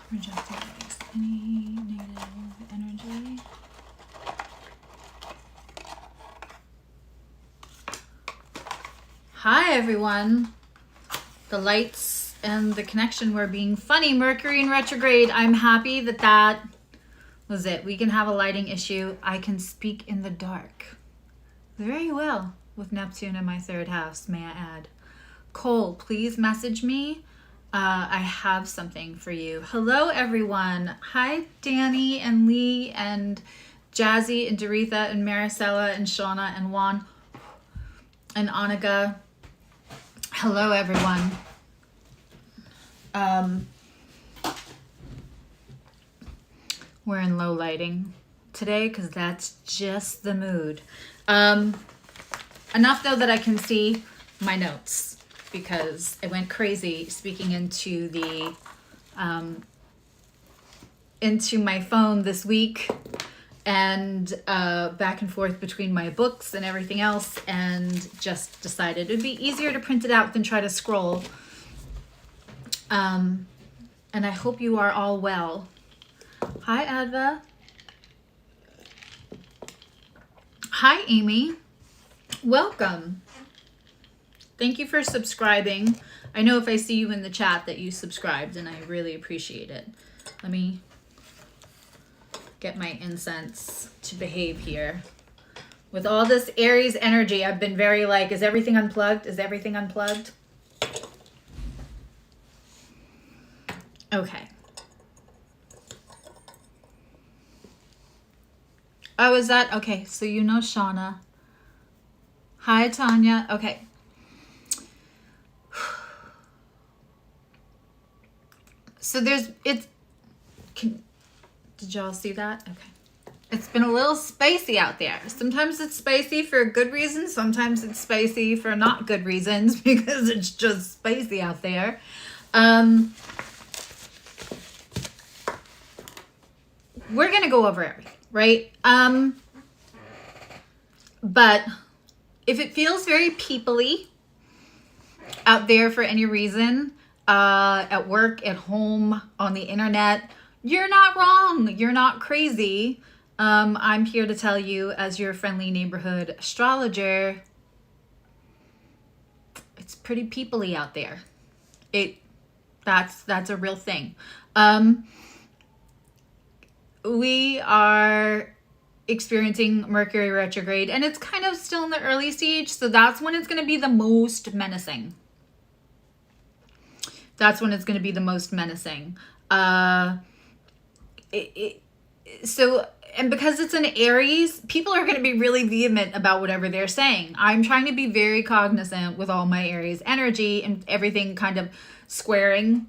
Rejected any negative energy. Hi everyone. The lights and the connection were being funny. Mercury in retrograde. I'm happy that that was it. We can have a lighting issue. I can speak in the dark. Very well with Neptune in my third house, may I add. Cole, please message me. I have something for you. Hello, everyone. Hi, Danny and Lee and Jazzy and Doretha and Maricela and Shauna and Juan and Annika. Hello, everyone. We're in low lighting today because that's just the mood. Enough, though, that I can see my notes, because I went crazy speaking into the into my phone this week, and back and forth between my books and everything else, and just decided it'd be easier to print it out than try to scroll. And I hope you are all well. Hi, Adva. Hi, Amy. Welcome. Thank you for subscribing. I know if I see you in the chat that you subscribed, and I really appreciate it. Let me get my incense to behave here. With all this Aries energy, I've been very like, is everything unplugged? Is everything unplugged? Okay. Oh, is that? Okay, so you know Shauna. Hi, Tanya. Okay. So did y'all see that? Okay. It's been a little spacey out there. Sometimes it's spacey for good reasons. Sometimes it's spacey for not good reasons, because it's just spacey out there. We're going to go over everything, right? But if it feels very people-y out there for any reason, at work, at home, on the internet, you're not wrong. You're not crazy. I'm here to tell you, as your friendly neighborhood astrologer, it's pretty people-y out there. That's a real thing. We are experiencing Mercury retrograde, and it's kind of still in the early stage, so that's when it's going to be the most menacing. That's when it's going to be the most menacing. And because it's an Aries, people are going to be really vehement about whatever they're saying. I'm trying to be very cognizant with all my Aries energy and everything kind of squaring,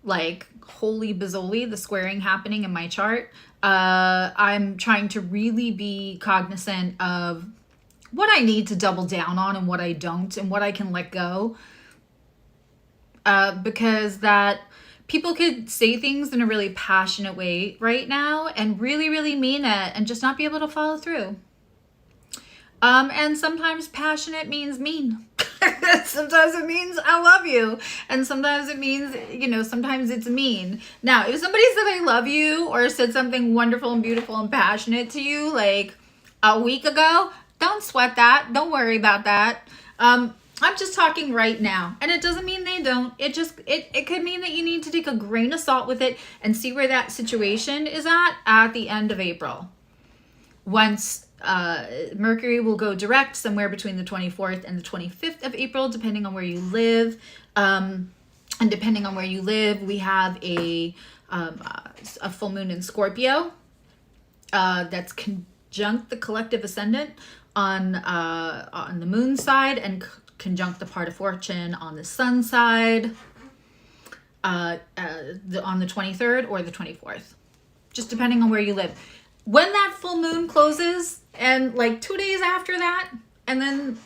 like holy bazoli, the squaring happening in my chart. I'm trying to really be cognizant of what I need to double down on and what I don't, and what I can let go. Because that people could say things in a really passionate way right now and really, really mean it, and just not be able to follow through. And sometimes passionate means mean. Sometimes it means I love you. And sometimes it means, sometimes it's mean. Now, if somebody said I love you or said something wonderful and beautiful and passionate to you like a week ago, don't sweat that. Don't worry about that. I'm just talking right now, and it doesn't mean they don't. It could mean that you need to take a grain of salt with it and see where that situation is at the end of April. Once Mercury will go direct somewhere between the 24th and the 25th of April, depending on where you live. And depending on where you live, we have a full moon in Scorpio that's conjunct the collective ascendant on the moon side, and conjunct the part of fortune on the sun side on the 23rd or the 24th, just depending on where you live. When that full moon closes, and like 2 days after that, and then,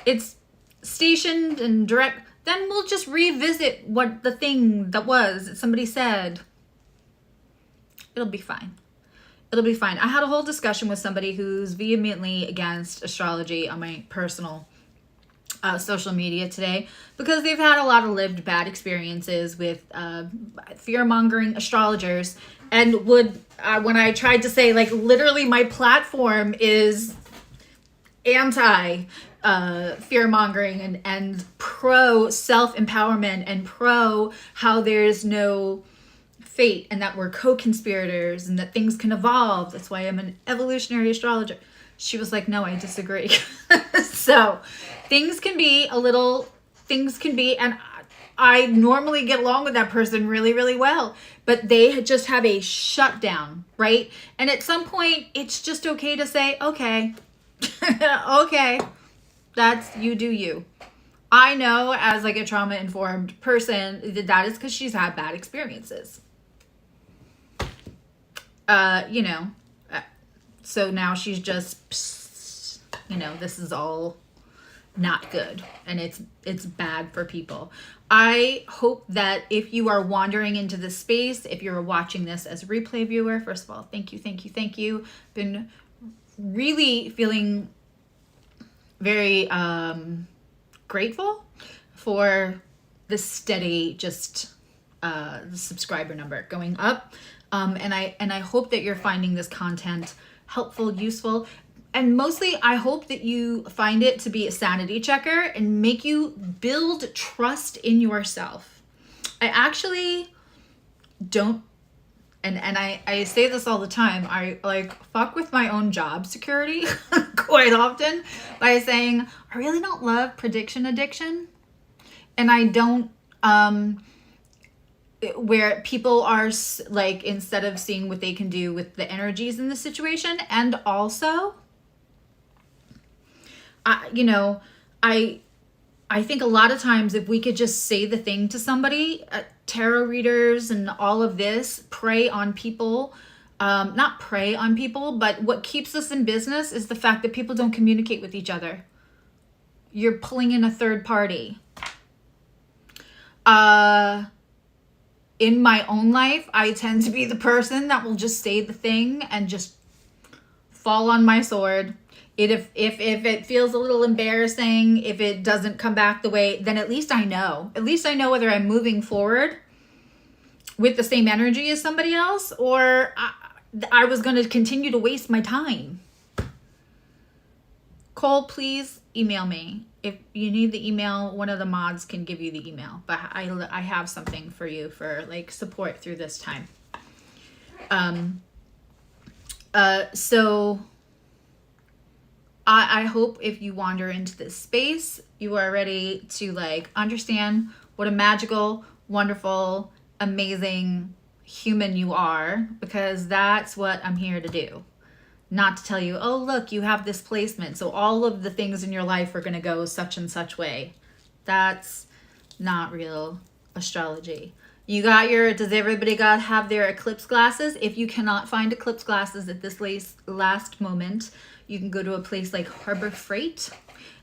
it's stationed and direct, then we'll just revisit what the thing that was that somebody said. It'll be fine. It'll be fine. I had a whole discussion with somebody who's vehemently against astrology on my personal social media today, because they've had a lot of lived bad experiences with fear-mongering astrologers, and would when I tried to say, like, literally my platform is anti fear-mongering and pro self-empowerment and pro how there's no fate and that we're co-conspirators and that things can evolve. That's why I'm an evolutionary astrologer. She was like, no, I disagree. So things can be, and I normally get along with that person really, really well, but they just have a shutdown, right? And at some point, it's just okay to say, okay, okay, that's, you do you. I know as like a trauma-informed person that is because she's had bad experiences. You know, so now she's just, you know, this is all not good, and it's bad for people. I hope that if you are wandering into this space, if you're watching this as a replay viewer, first of all, thank you. Been really feeling very grateful for the steady just the subscriber number going up. And I hope that you're finding this content helpful, useful, and mostly I hope that you find it to be a sanity checker and make you build trust in yourself. I actually don't, and I say this all the time, I like fuck with my own job security quite often by saying I really don't love prediction addiction, and I don't where people are like, instead of seeing what they can do with the energies in the situation. And also, I think a lot of times if we could just say the thing to somebody, tarot readers and all of this prey on people, not prey on people, but what keeps us in business is the fact that people don't communicate with each other. You're pulling in a third party. In my own life, I tend to be the person that will just say the thing and just fall on my sword. If it feels a little embarrassing, if it doesn't come back the way, then at least I know. At least I know whether I'm moving forward with the same energy as somebody else, or I was going to continue to waste my time. Cole, please email me. If you need the email, one of the mods can give you the email, but I have something for you for like support through this time. So I hope if you wander into this space, you are ready to like understand what a magical, wonderful, amazing human you are, because that's what I'm here to do. Not to tell you, oh, look, you have this placement, so all of the things in your life are going to go such and such way. That's not real astrology. You got your, does everybody have their eclipse glasses? If you cannot find eclipse glasses at this last moment, you can go to a place like Harbor Freight.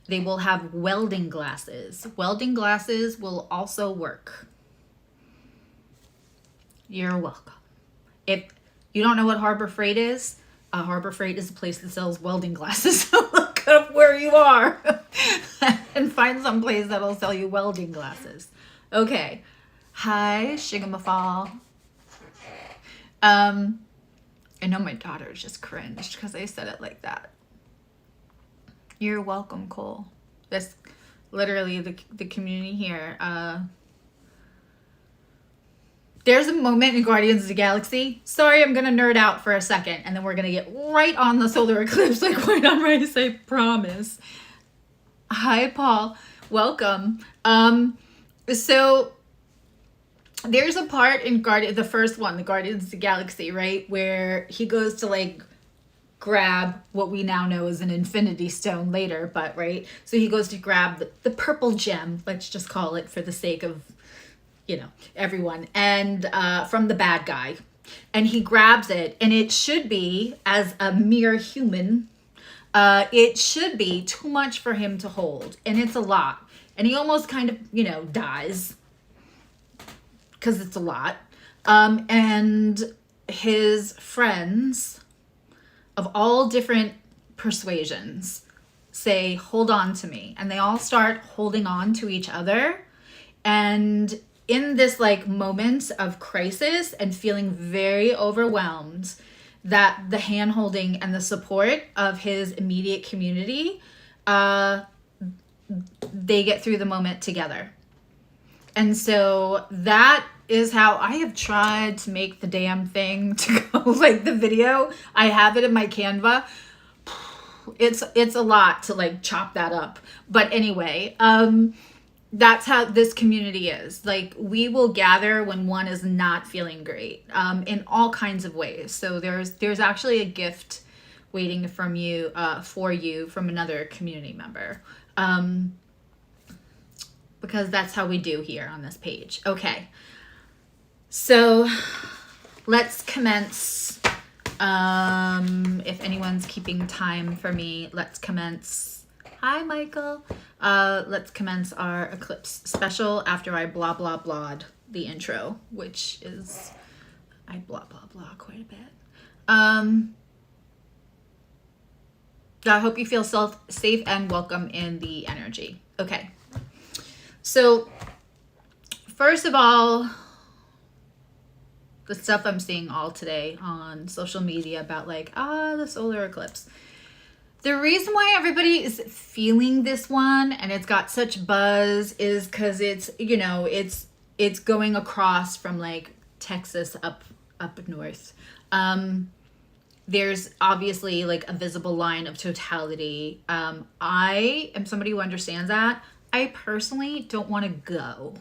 They will have welding glasses. Welding glasses will also work. You're welcome. If you don't know what Harbor Freight is, Harbor Freight is a place that sells welding glasses. So look up where you are and find some place that'll sell you welding glasses. Okay. Hi, Shigamafal. I know my daughter just cringed because I said it like that. You're welcome, Cole. That's literally the community here. There's a moment in Guardians of the Galaxy. Sorry, I'm going to nerd out for a second, and then we're going to get right on the solar eclipse, like quite on race, I promise. Hi, Paul. Welcome. So there's a part in the first one, the Guardians of the Galaxy, right, where he goes to, like, grab what we now know as an infinity stone later, but, right? So he goes to grab the purple gem, let's just call it for the sake of, you know, everyone, and from the bad guy, and he grabs it, and it should be, as a mere human, it should be too much for him to hold, and it's a lot, and he almost kind of, you know, dies because it's a lot. And his friends of all different persuasions say, hold on to me. And they all start holding on to each other. And in this like moment of crisis and feeling very overwhelmed, that the hand holding and the support of his immediate community, they get through the moment together. And so that is how I have tried to make the damn thing to go like the video. I have it in my Canva. It's a lot to like chop that up. But anyway, that's how this community is. Like, we will gather when one is not feeling great, in all kinds of ways. So there's actually a gift waiting from you, for you from another community member. Because that's how we do here on this page. Okay. So let's commence. If anyone's keeping time for me, let's commence. Hi, Michael. Let's commence our eclipse special after I blah, blah, blah'd the intro, which is, I blah, blah, blah quite a bit. I hope you feel safe and welcome in the energy. Okay. So first of all, the stuff I'm seeing all today on social media about like, the solar eclipse. The reason why everybody is feeling this one and it's got such buzz is because it's, you know, it's going across from like Texas up north. There's obviously like a visible line of totality. I am somebody who understands that. I personally don't want to go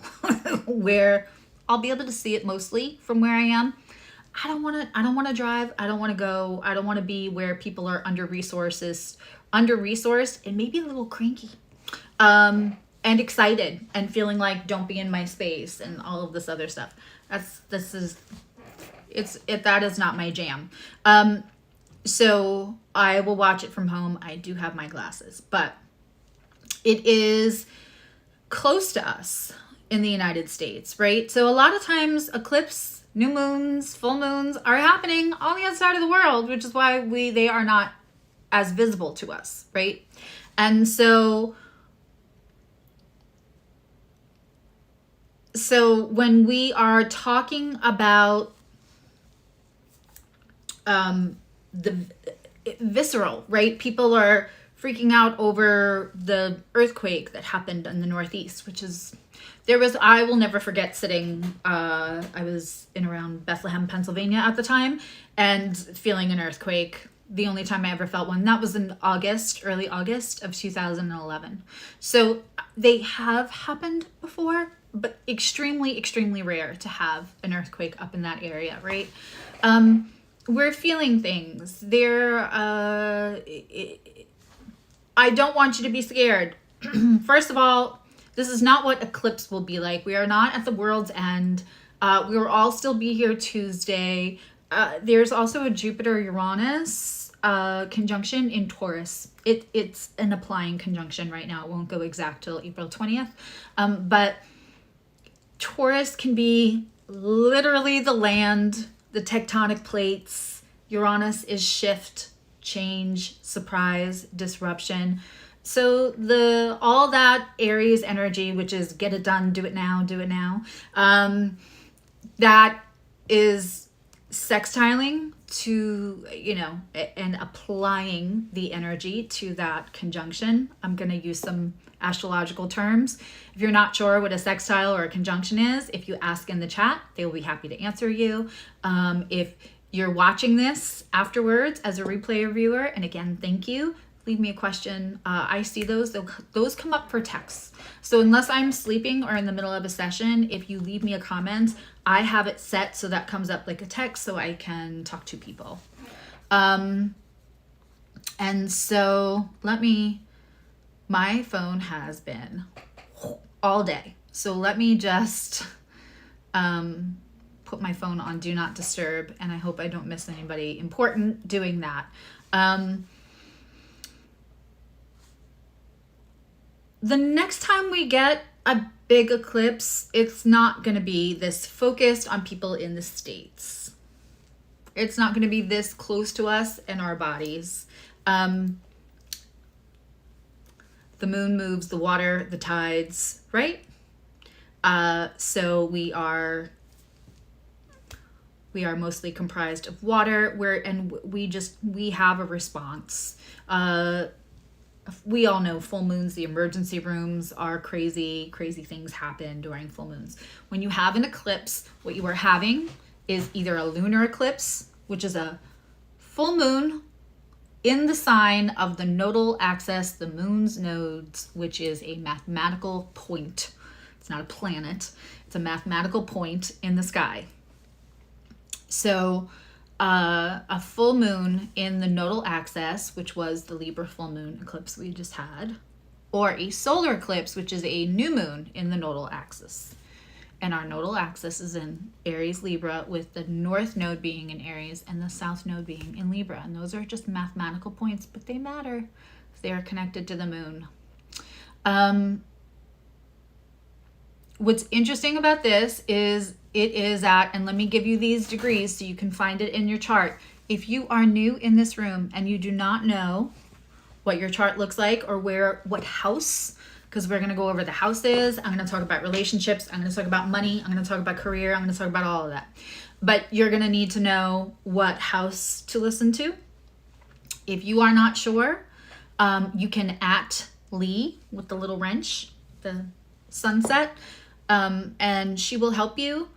where I'll be able to see it mostly from where I am. I don't want to drive. I don't want to go. I don't want to be where people are under-resourced and maybe a little cranky, and excited and feeling like don't be in my space and all of this other stuff. That is not my jam. So I will watch it from home. I do have my glasses, but it is close to us in the United States, right? So a lot of times eclipse, new moons, full moons are happening on the other side of the world, which is why they are not as visible to us, right? And so when we are talking about the visceral, right? People are freaking out over the earthquake that happened in the Northeast, which is, I will never forget sitting, I was in around Bethlehem, Pennsylvania at the time, and feeling an earthquake. The only time I ever felt one, that was in early August of 2011. So they have happened before, but extremely, extremely rare to have an earthquake up in that area, right? We're feeling things. I don't want you to be scared. First of all, this is not what eclipse will be like. We are not at the world's end. We will all still be here Tuesday. There's also a Jupiter-Uranus conjunction in Taurus. It's an applying conjunction right now. It won't go exact till April 20th. But Taurus can be literally the land, the tectonic plates. Uranus is shift, change, surprise, disruption. So all that Aries energy, which is get it done, do it now, that is sextiling to, and applying the energy to that conjunction. I'm going to use some astrological terms. If you're not sure what a sextile or a conjunction is, if you ask in the chat, they will be happy to answer you. If you're watching this afterwards as a replay viewer, and again, thank you, leave me a question. I see those come up for text. So unless I'm sleeping or in the middle of a session, if you leave me a comment, I have it set so that comes up like a text so I can talk to people. And so my phone has been all day. So let me just put my phone on do not disturb, and I hope I don't miss anybody important doing that. The next time we get a big eclipse, it's not going to be this focused on people in the States. It's not going to be this close to us and our bodies. The moon moves the water, the tides, right? So we are mostly comprised of water, we have a response. We all know full moons, the emergency rooms are crazy. Crazy things happen during full moons. When you have an eclipse, what you are having is either a lunar eclipse, which is a full moon in the sign of the nodal axis, the moon's nodes, which is a mathematical point. It's not a planet. It's a mathematical point in the sky. So a full moon in the nodal axis, which was the Libra full moon eclipse we just had, or a solar eclipse, which is a new moon in the nodal axis. And our nodal axis is in Aries, Libra, with the north node being in Aries and the south node being in Libra. And those are just mathematical points, but they matter because they are connected to the moon. What's interesting about this is it is at, and let me give you these degrees so you can find it in your chart. If you are new in this room and you do not know what your chart looks like or what house, because we're going to go over the houses, I'm going to talk about relationships, I'm going to talk about money, I'm going to talk about career, I'm going to talk about all of that. But you're going to need to know what house to listen to. If you are not sure, you can @ Lee with the little wrench, the sunset, and she will help you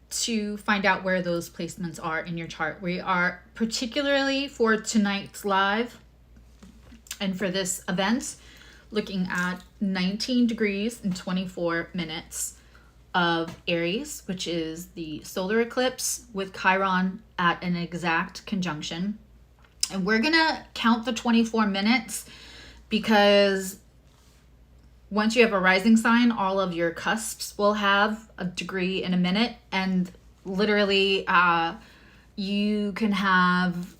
to find out where those placements are in your chart. We are particularly for tonight's live and for this event looking at 19 degrees and 24 minutes of Aries, which is the solar eclipse with Chiron at an exact conjunction. And we're gonna count the 24 minutes because once you have a rising sign, all of your cusps will have a degree in a minute. And literally, you can have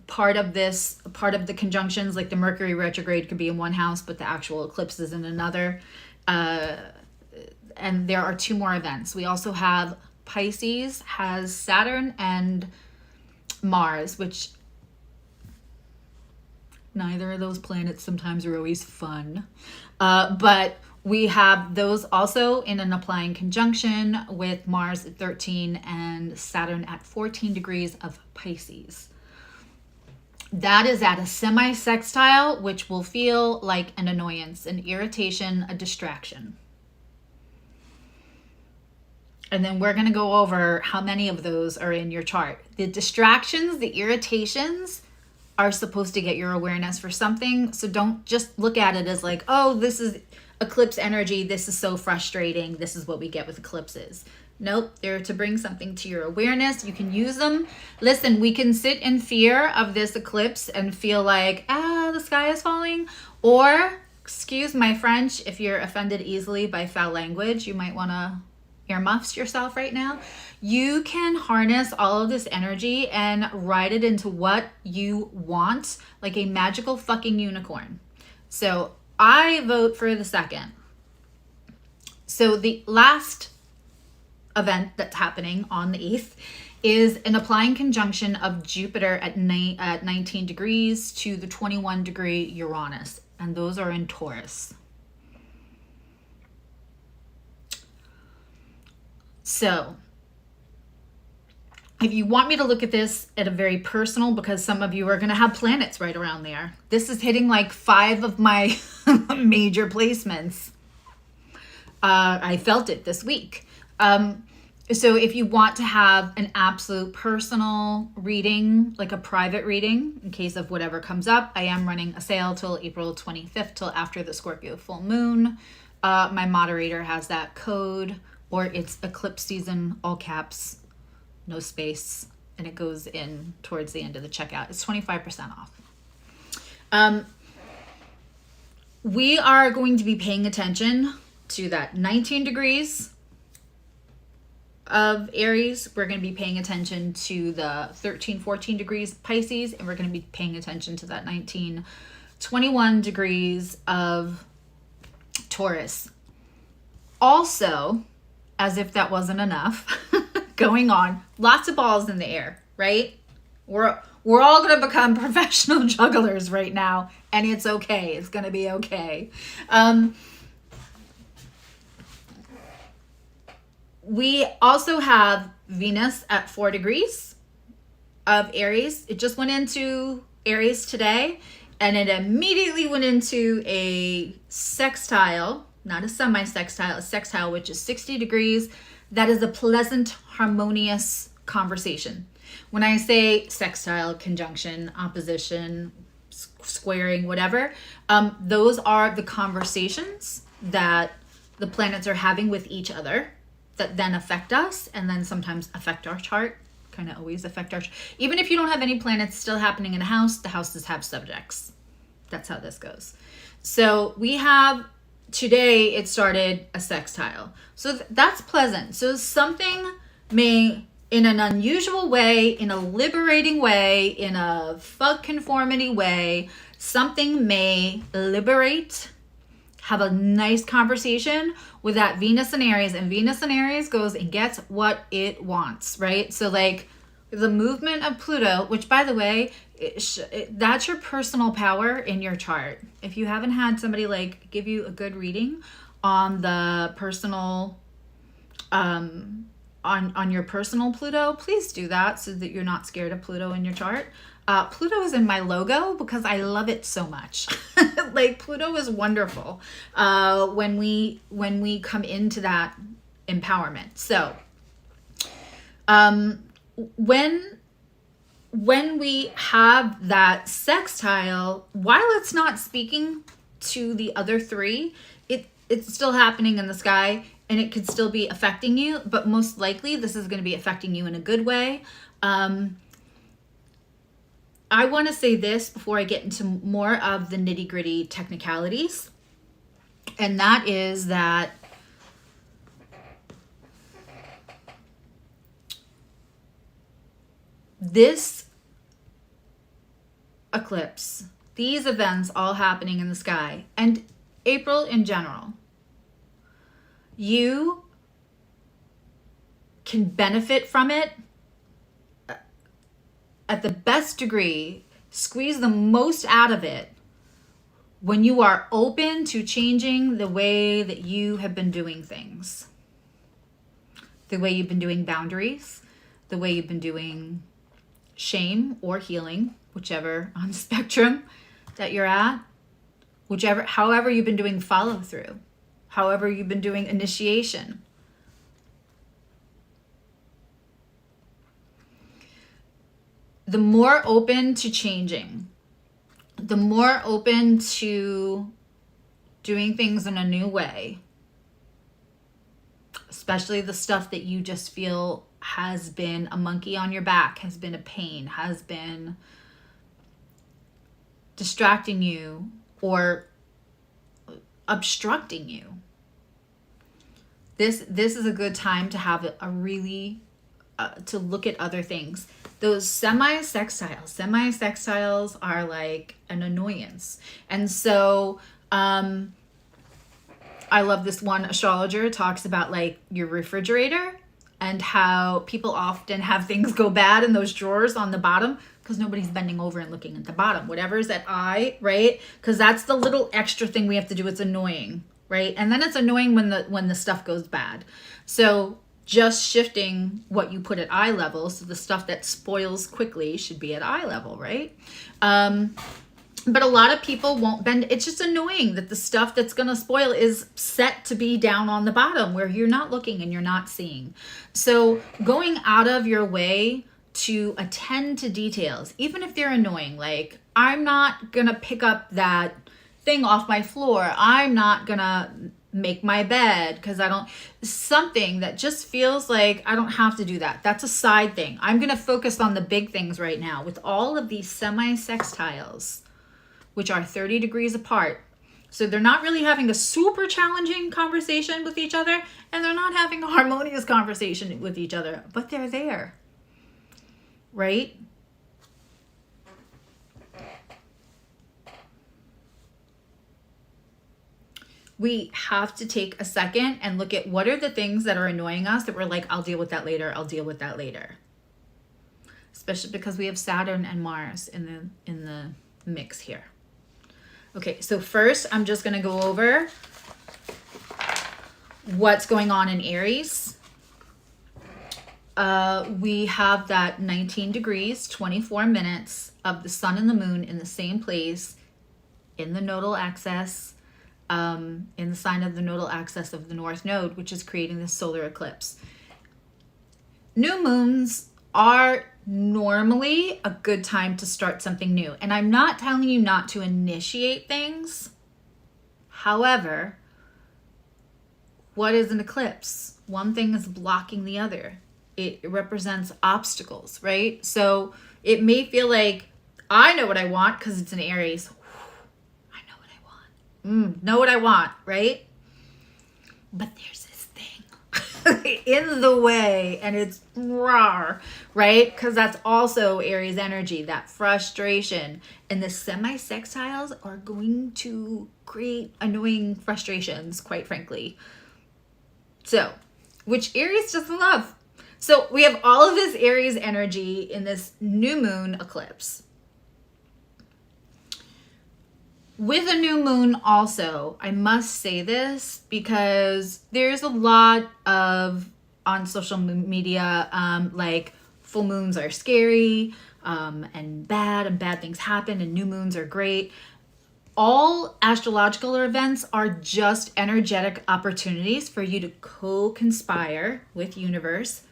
part of the conjunctions, like the Mercury retrograde could be in one house, but the actual eclipse is in another. And there are 2 more events. We also have Pisces has Saturn and Mars, which neither of those planets sometimes are always fun. But we have those also in an applying conjunction with Mars at 13 and Saturn at 14 degrees of Pisces. That is at a semi-sextile, which will feel like an annoyance, an irritation, a distraction. And then we're going to go over how many of those are in your chart. The distractions, the irritations are supposed to get your awareness for something. So don't just look at it as like, oh, this is eclipse energy. This is so frustrating. This is what we get with eclipses. Nope, they're to bring something to your awareness. You can use them. Listen, we can sit in fear of this eclipse and feel like, the sky is falling. Or, excuse my French, if you're offended easily by foul language, you might want to earmuffs yourself right now. You can harness all of this energy and ride it into what you want, like a magical fucking unicorn. So I vote for the second. So the last event that's happening on the 8th is an applying conjunction of Jupiter at 19 degrees to the 21 degree Uranus. And those are in Taurus. So if you want me to look at this at a very personal, because some of you are going to have planets right around there. This is hitting like 5 of my major placements. I felt it this week. So if you want to have an absolute personal reading, like a private reading, in case of whatever comes up, I am running a sale till April 25th, till after the Scorpio full moon. My moderator has that code, or it's eclipse season, all caps, no space, and it goes in towards the end of the checkout. It's 25% off. We are going to be paying attention to that 19 degrees of Aries. We're going to be paying attention to the 14 degrees Pisces, and we're going to be paying attention to that 21 degrees of Taurus. Also, as if that wasn't enough, going on, lots of balls in the air, right? We're We're all going to become professional jugglers right now, and it's okay. It's going to be okay. We also have Venus at 4 degrees of Aries. It just went into Aries today, and it immediately went into a sextile, not a semi-sextile, a sextile, which is 60 degrees. That is a pleasant, harmonious conversation. When I say sextile, conjunction, opposition, squaring, whatever, those are the conversations that the planets are having with each other that then affect us and then sometimes affect our chart. Kind of always affect our chart. Even if you don't have any planets still happening in a house, the houses have subjects. That's how this goes. So we have, today it started a sextile. So that's pleasant. So something may, in an unusual way, in a liberating way, in a fuck conformity way, something may liberate, have a nice conversation with that Venus and Aries. And Venus and Aries goes and gets what it wants, right? So like the movement of Pluto, which by the way, that's your personal power in your chart. If you haven't had somebody like give you a good reading on the personal, on your personal Pluto, please do that so that you're not scared of Pluto in your chart. Pluto is in my logo because I love it so much. Like Pluto is wonderful when we come into that empowerment. So when we have that sextile, while it's not speaking to the other three, it's still happening in the sky and it could still be affecting you, but most likely this is going to be affecting you in a good way. I want to say this before I get into more of the nitty-gritty technicalities, and that is that this eclipse, these events all happening in the sky, and April in general, you can benefit from it at the best degree, squeeze the most out of it when you are open to changing the way that you have been doing things. The way you've been doing boundaries, the way you've been doing shame or healing, whichever on the spectrum that you're at, however you've been doing follow through, however you've been doing initiation. The more open to changing, the more open to doing things in a new way, especially the stuff that you just feel has been a monkey on your back, has been a pain, has been distracting you or obstructing you. This is a good time to have a really to look at other things. Those semi-sextiles are like an annoyance. And so I love this one astrologer talks about like your refrigerator and how people often have things go bad in those drawers on the bottom because nobody's bending over and looking at the bottom. Whatever's at eye, right? Because that's the little extra thing we have to do. It's annoying, right? And then it's annoying when the stuff goes bad. So just shifting what you put at eye level, so the stuff that spoils quickly should be at eye level, right? But a lot of people won't bend. It's just annoying that the stuff that's going to spoil is set to be down on the bottom where you're not looking and you're not seeing. So going out of your way to attend to details, even if they're annoying, like I'm not going to pick up that thing off my floor. I'm not going to make my bed because I don't, something that just feels like I don't have to do that. That's a side thing. I'm going to focus on the big things right now with all of these semi-sextiles, which are 30 degrees apart. So they're not really having a super challenging conversation with each other, and they're not having a harmonious conversation with each other, but they're there, right? We have to take a second and look at what are the things that are annoying us that we're like, I'll deal with that later. I'll deal with that later. especially because we have Saturn and Mars in the mix here. Okay, so first I'm just going to go over what's going on in Aries. We have that 19 degrees, 24 minutes of the sun and the moon in the same place in the nodal axis, in the sign of the nodal axis of the North Node, which is creating the solar eclipse. New moons are normally a good time to start something new. And I'm not telling you not to initiate things. However, what is an eclipse? One thing is blocking the other. It represents obstacles, right? So it may feel like, I know what I want because it's an Aries. I know what I want. Know what I want, right? But there's this thing in the way, and it's raw, right? Because that's also Aries energy, that frustration. And the semi-sextiles are going to create annoying frustrations, quite frankly. So, which Aries doesn't love. So we have all of this Aries energy in this new moon eclipse. With a new moon also, I must say this because there's a lot of, on social media, like full moons are scary and bad things happen and new moons are great. All astrological events are just energetic opportunities for you to co-conspire with universe,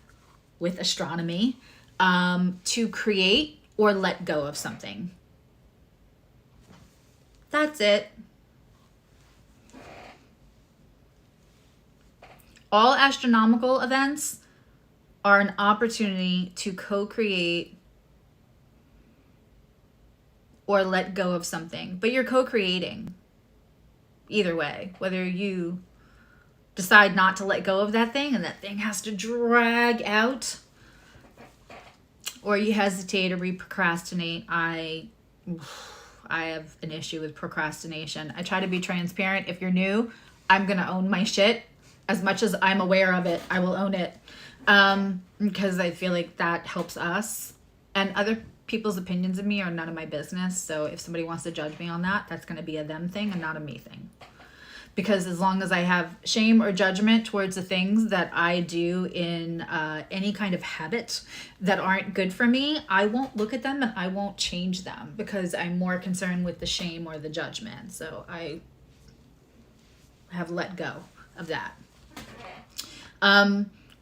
with astronomy, to create or let go of something. That's it. All astronomical events are an opportunity to co-create or let go of something. But you're co-creating either way, whether you decide not to let go of that thing and that thing has to drag out, or you hesitate or procrastinate. I have an issue with procrastination. I try to be transparent. If you're new, I'm going to own my shit. As much as I'm aware of it, I will own it. Because I feel like that helps us. And other people's opinions of me are none of my business. So if somebody wants to judge me on that, that's going to be a them thing and not a me thing. Because as long as I have shame or judgment towards the things that I do in any kind of habit that aren't good for me, I won't look at them and I won't change them because I'm more concerned with the shame or the judgment. So I have let go of that.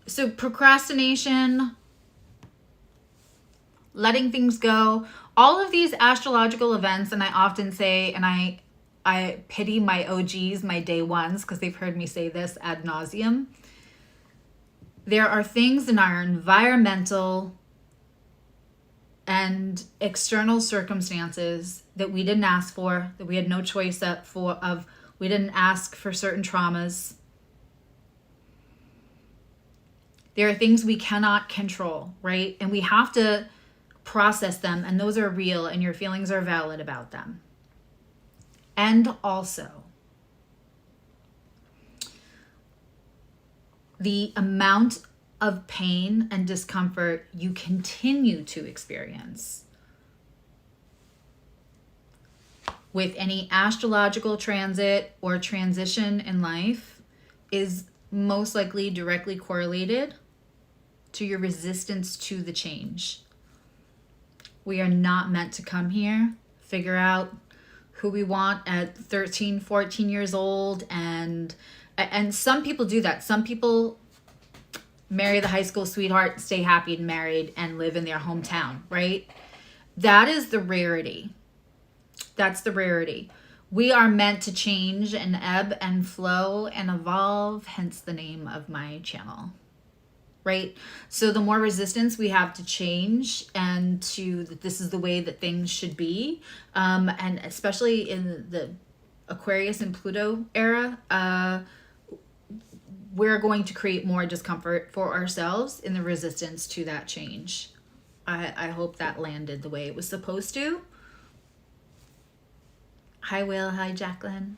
So procrastination, letting things go, all of these astrological events, and I often say, and I pity my OGs, my day ones, because they've heard me say this ad nauseum. There are things in our environmental and external circumstances that we didn't ask for, that we had no choice of. We didn't ask for certain traumas. There are things we cannot control, right? And we have to process them, and those are real, and your feelings are valid about them. And also, the amount of pain and discomfort you continue to experience with any astrological transit or transition in life is most likely directly correlated to your resistance to the change. We are not meant to come here, figure out who we want at 13, 14 years old. And some people do that. Some people marry the high school sweetheart, stay happy and married, and live in their hometown, right? That is the rarity. That's the rarity. We are meant to change and ebb and flow and evolve, hence the name of my channel, right? So the more resistance we have to change and to that this is the way that things should be, and especially in the Aquarius and Pluto era, we're going to create more discomfort for ourselves in the resistance to that change. I hope that landed the way it was supposed to. Hi, Will. Hi, Jacqueline.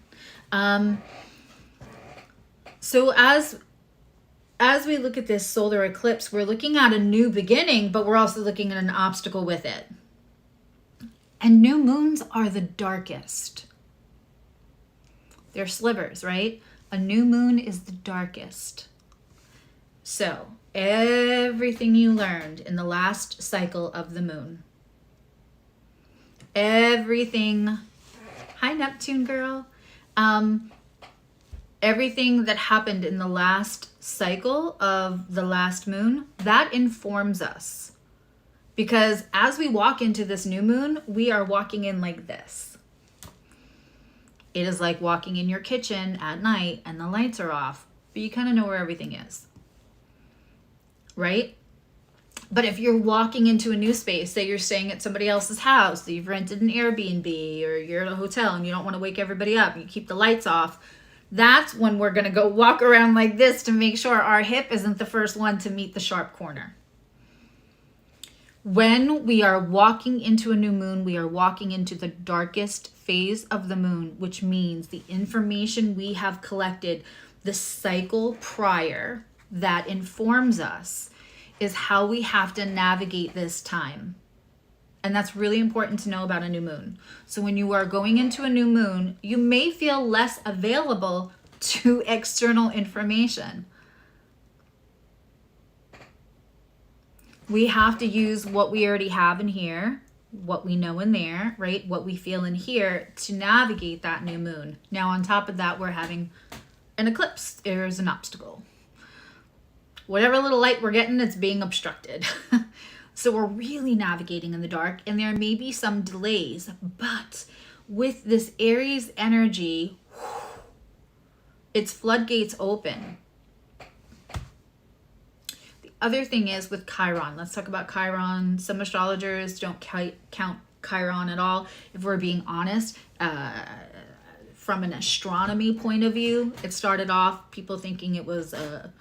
So as as we look at this solar eclipse, we're looking at a new beginning, but we're also looking at an obstacle with it. And new moons are the darkest. They're slivers, right? A new moon is the darkest. So everything you learned in the last cycle of the moon, everything, hi Neptune girl, everything that happened in the last cycle of the last moon, that informs us. Because as we walk into this new moon, we are walking in like this. It is like walking in your kitchen at night and the lights are off, but you kind of know where everything is, right? But if you're walking into a new space, say you're staying at somebody else's house, so you've rented an Airbnb, or you're at a hotel and you don't want to wake everybody up, you keep the lights off, that's when we're going to go walk around like this to make sure our hip isn't the first one to meet the sharp corner. When we are walking into a new moon, we are walking into the darkest phase of the moon, which means the information we have collected the cycle prior that informs us is how we have to navigate this time. And that's really important to know about a new moon. So when you are going into a new moon, you may feel less available to external information. We have to use what we already have in here, what we know in there, right? What we feel in here to navigate that new moon. Now, on top of that, we're having an eclipse. There's an obstacle. Whatever little light we're getting, it's being obstructed. So we're really navigating in the dark, and there may be some delays, but with this Aries energy, its floodgates open. The other thing is with Chiron. Let's talk about Chiron. Some astrologers don't count Chiron at all. If we're being honest, from an astronomy point of view, it started off people thinking it was a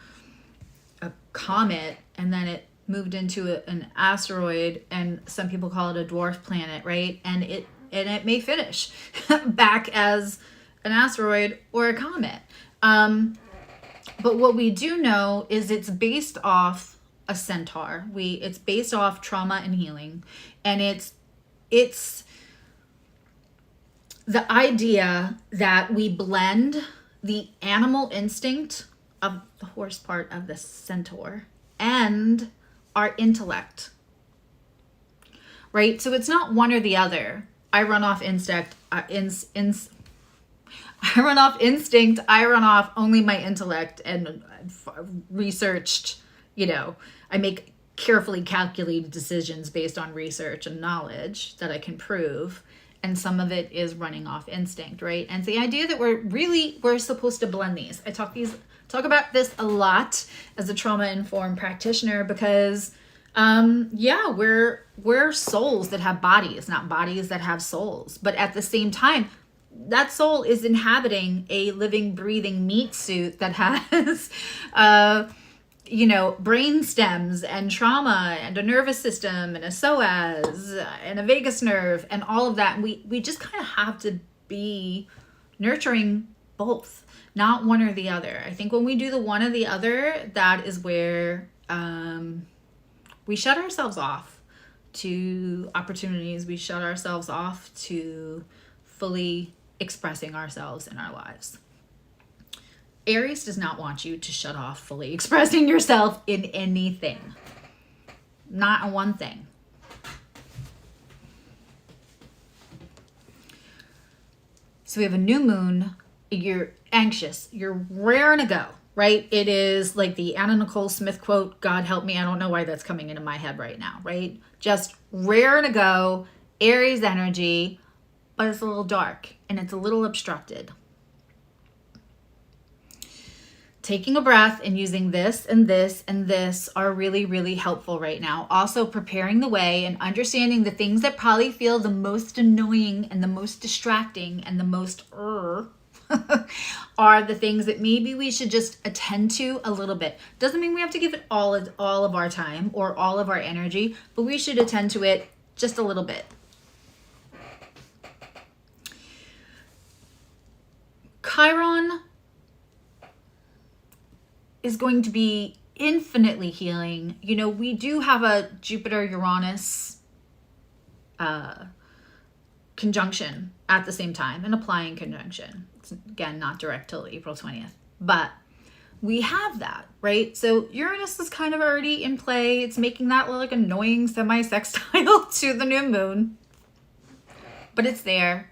comet, and then it moved into an asteroid, and some people call it a dwarf planet, right? And it may finish back as an asteroid or a comet. But what we do know is it's based off a centaur. It's based off trauma and healing, and it's the idea that we blend the animal instinct of the horse part of the centaur and our intellect, right? So it's not one or the other. I run off instinct. I run off only my intellect and researched, I make carefully calculated decisions based on research and knowledge that I can prove. And some of it is running off instinct, right? And the idea that we're supposed to blend these. I talk about this a lot as a trauma-informed practitioner because, we're souls that have bodies, not bodies that have souls. But at the same time, that soul is inhabiting a living, breathing meat suit that has, brain stems and trauma and a nervous system and a psoas and a vagus nerve and all of that. And we just kind of have to be nurturing both, not one or the other. I think when we do the one or the other, that is where we shut ourselves off to opportunities. We shut ourselves off to fully expressing ourselves in our lives. Aries does not want you to shut off fully expressing yourself in anything. Not on one thing. So we have a new moon. You're anxious. You're raring to go, right? It is like the Anna Nicole Smith quote, God help me. I don't know why that's coming into my head right now, right? Just raring to go, Aries energy, but it's a little dark and it's a little obstructed. Taking a breath and using this and this and this are really, really helpful right now. Also preparing the way and understanding the things that probably feel the most annoying and the most distracting and the most are the things that maybe we should just attend to a little bit. Doesn't mean we have to give it all of our time or all of our energy, but we should attend to it just a little bit. Chiron is going to be infinitely healing. You know, we do have a Jupiter-Uranus conjunction at the same time, an applying conjunction. It's, again, not direct till April 20th, but we have that, right? So Uranus is kind of already in play. It's making that like annoying semi-sextile to the new moon, but it's there.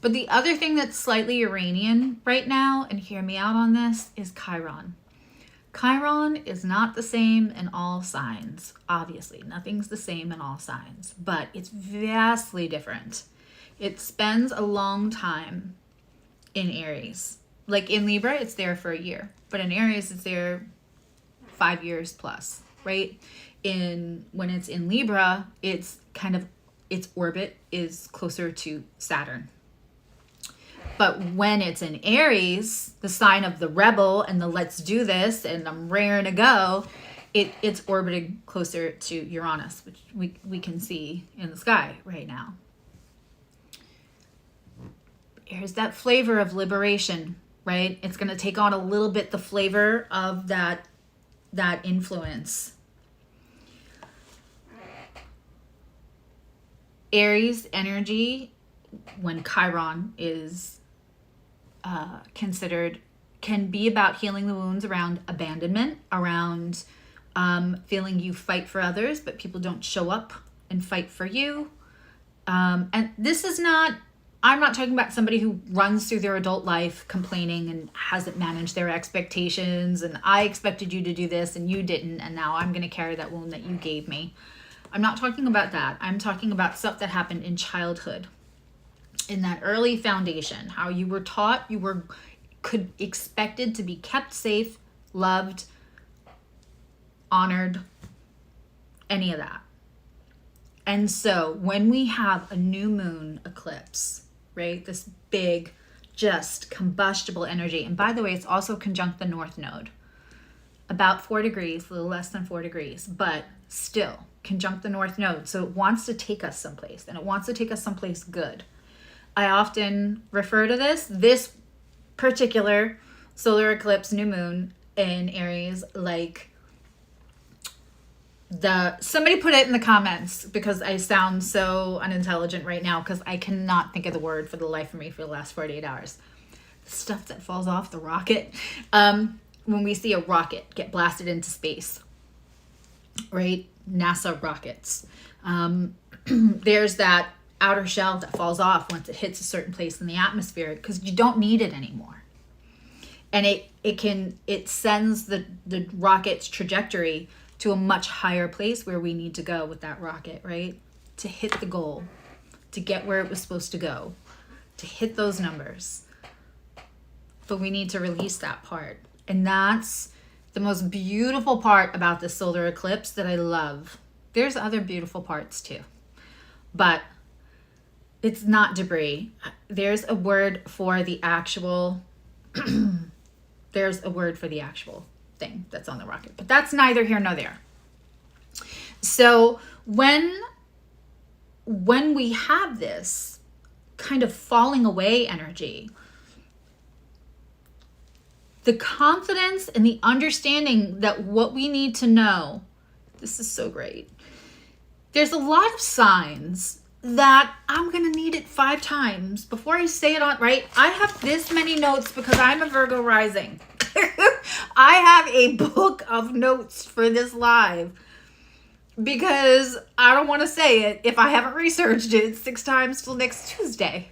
But the other thing that's slightly Uranian right now, and hear me out on this, is Chiron. Chiron is not the same in all signs. Obviously, nothing's the same in all signs, but it's vastly different. It spends a long time in Aries. Like in Libra, it's there for a year, but in Aries, it's there 5 years plus, right? When it's in Libra, it's kind of, its orbit is closer to Saturn. But when it's in Aries, the sign of the rebel and the let's do this and I'm raring to go, it's orbiting closer to Uranus, which we can see in the sky right now. Here's that flavor of liberation, right? It's going to take on a little bit the flavor of that influence. Aries energy, when Chiron is considered, can be about healing the wounds around abandonment, around feeling you fight for others, but people don't show up and fight for you. And this is not, I'm not talking about somebody who runs through their adult life complaining and hasn't managed their expectations and I expected you to do this and you didn't, and now I'm going to carry that wound that you gave me. I'm not talking about that. I'm talking about stuff that happened in childhood, in that early foundation, how you were taught, you could expected to be kept safe, loved, honored, any of that. And so when we have a new moon eclipse, right, this big, just combustible energy, and by the way, it's also conjunct the North Node, about 4 degrees, a little less than 4 degrees, but still conjunct the North Node. So it wants to take us someplace, and it wants to take us someplace good. I often refer to this particular solar eclipse new moon in Aries, like somebody put it in the comments, because I sound so unintelligent right now because I cannot think of the word for the life of me for the last 48 hours. The stuff that falls off the rocket. When we see a rocket get blasted into space, right? NASA rockets. There's that outer shell that falls off once it hits a certain place in the atmosphere because you don't need it anymore. And it sends the rocket's trajectory to a much higher place where we need to go with that rocket, right? To hit the goal, to get where it was supposed to go, to hit those numbers. But we need to release that part. And that's the most beautiful part about the solar eclipse that I love. There's other beautiful parts too, but it's not debris. There's a word for the actual, there's a word for the actual thing that's on the rocket, but that's neither here nor there. So when we have this kind of falling away energy, the confidence and the understanding that what we need to know, this is so great. There's a lot of signs that I'm going to need it 5 times before I say it on, right? I have this many notes because I'm a Virgo rising. I have a book of notes for this live because I don't want to say it if I haven't researched it 6 times till next Tuesday.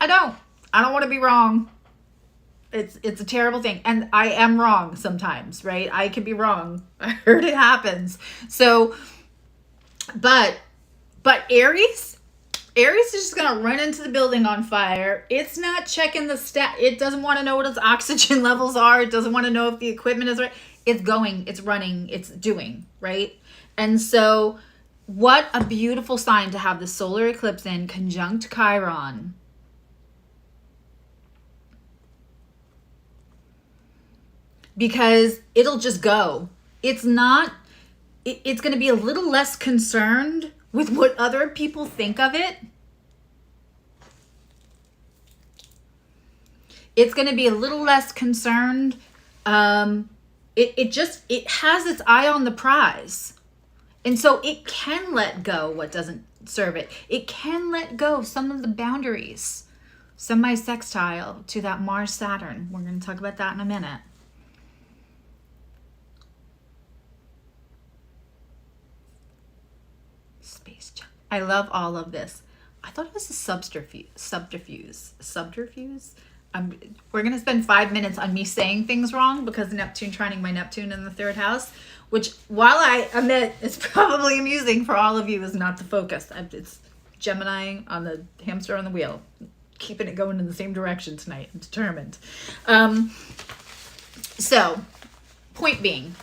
I don't want to be wrong. It's a terrible thing. And I am wrong sometimes, right? I can be wrong. I heard it happens. So, but Aries is just going to run into the building on fire. It's not checking the stat. It doesn't want to know what its oxygen levels are. It doesn't want to know if the equipment is right. It's going, it's running, it's doing, right? And so what a beautiful sign to have the solar eclipse in conjunct Chiron. Because it'll just go. It's going to be a little less concerned with what other people think of it. It's going to be a little less concerned it has its eye on the prize. And so it can let go what doesn't serve it. It can let go some of the boundaries, semi-sextile to that Mars Saturn. We're going to talk about that in a minute. Space junk. I love all of this. I thought it was a subterfuge. We're going to spend 5 minutes on me saying things wrong because Neptune trining my Neptune in the 3rd house, which, while I admit it's probably amusing for all of you, is not the focus. It's Gemini on the hamster on the wheel, keeping it going in the same direction tonight. I'm determined. So, point being,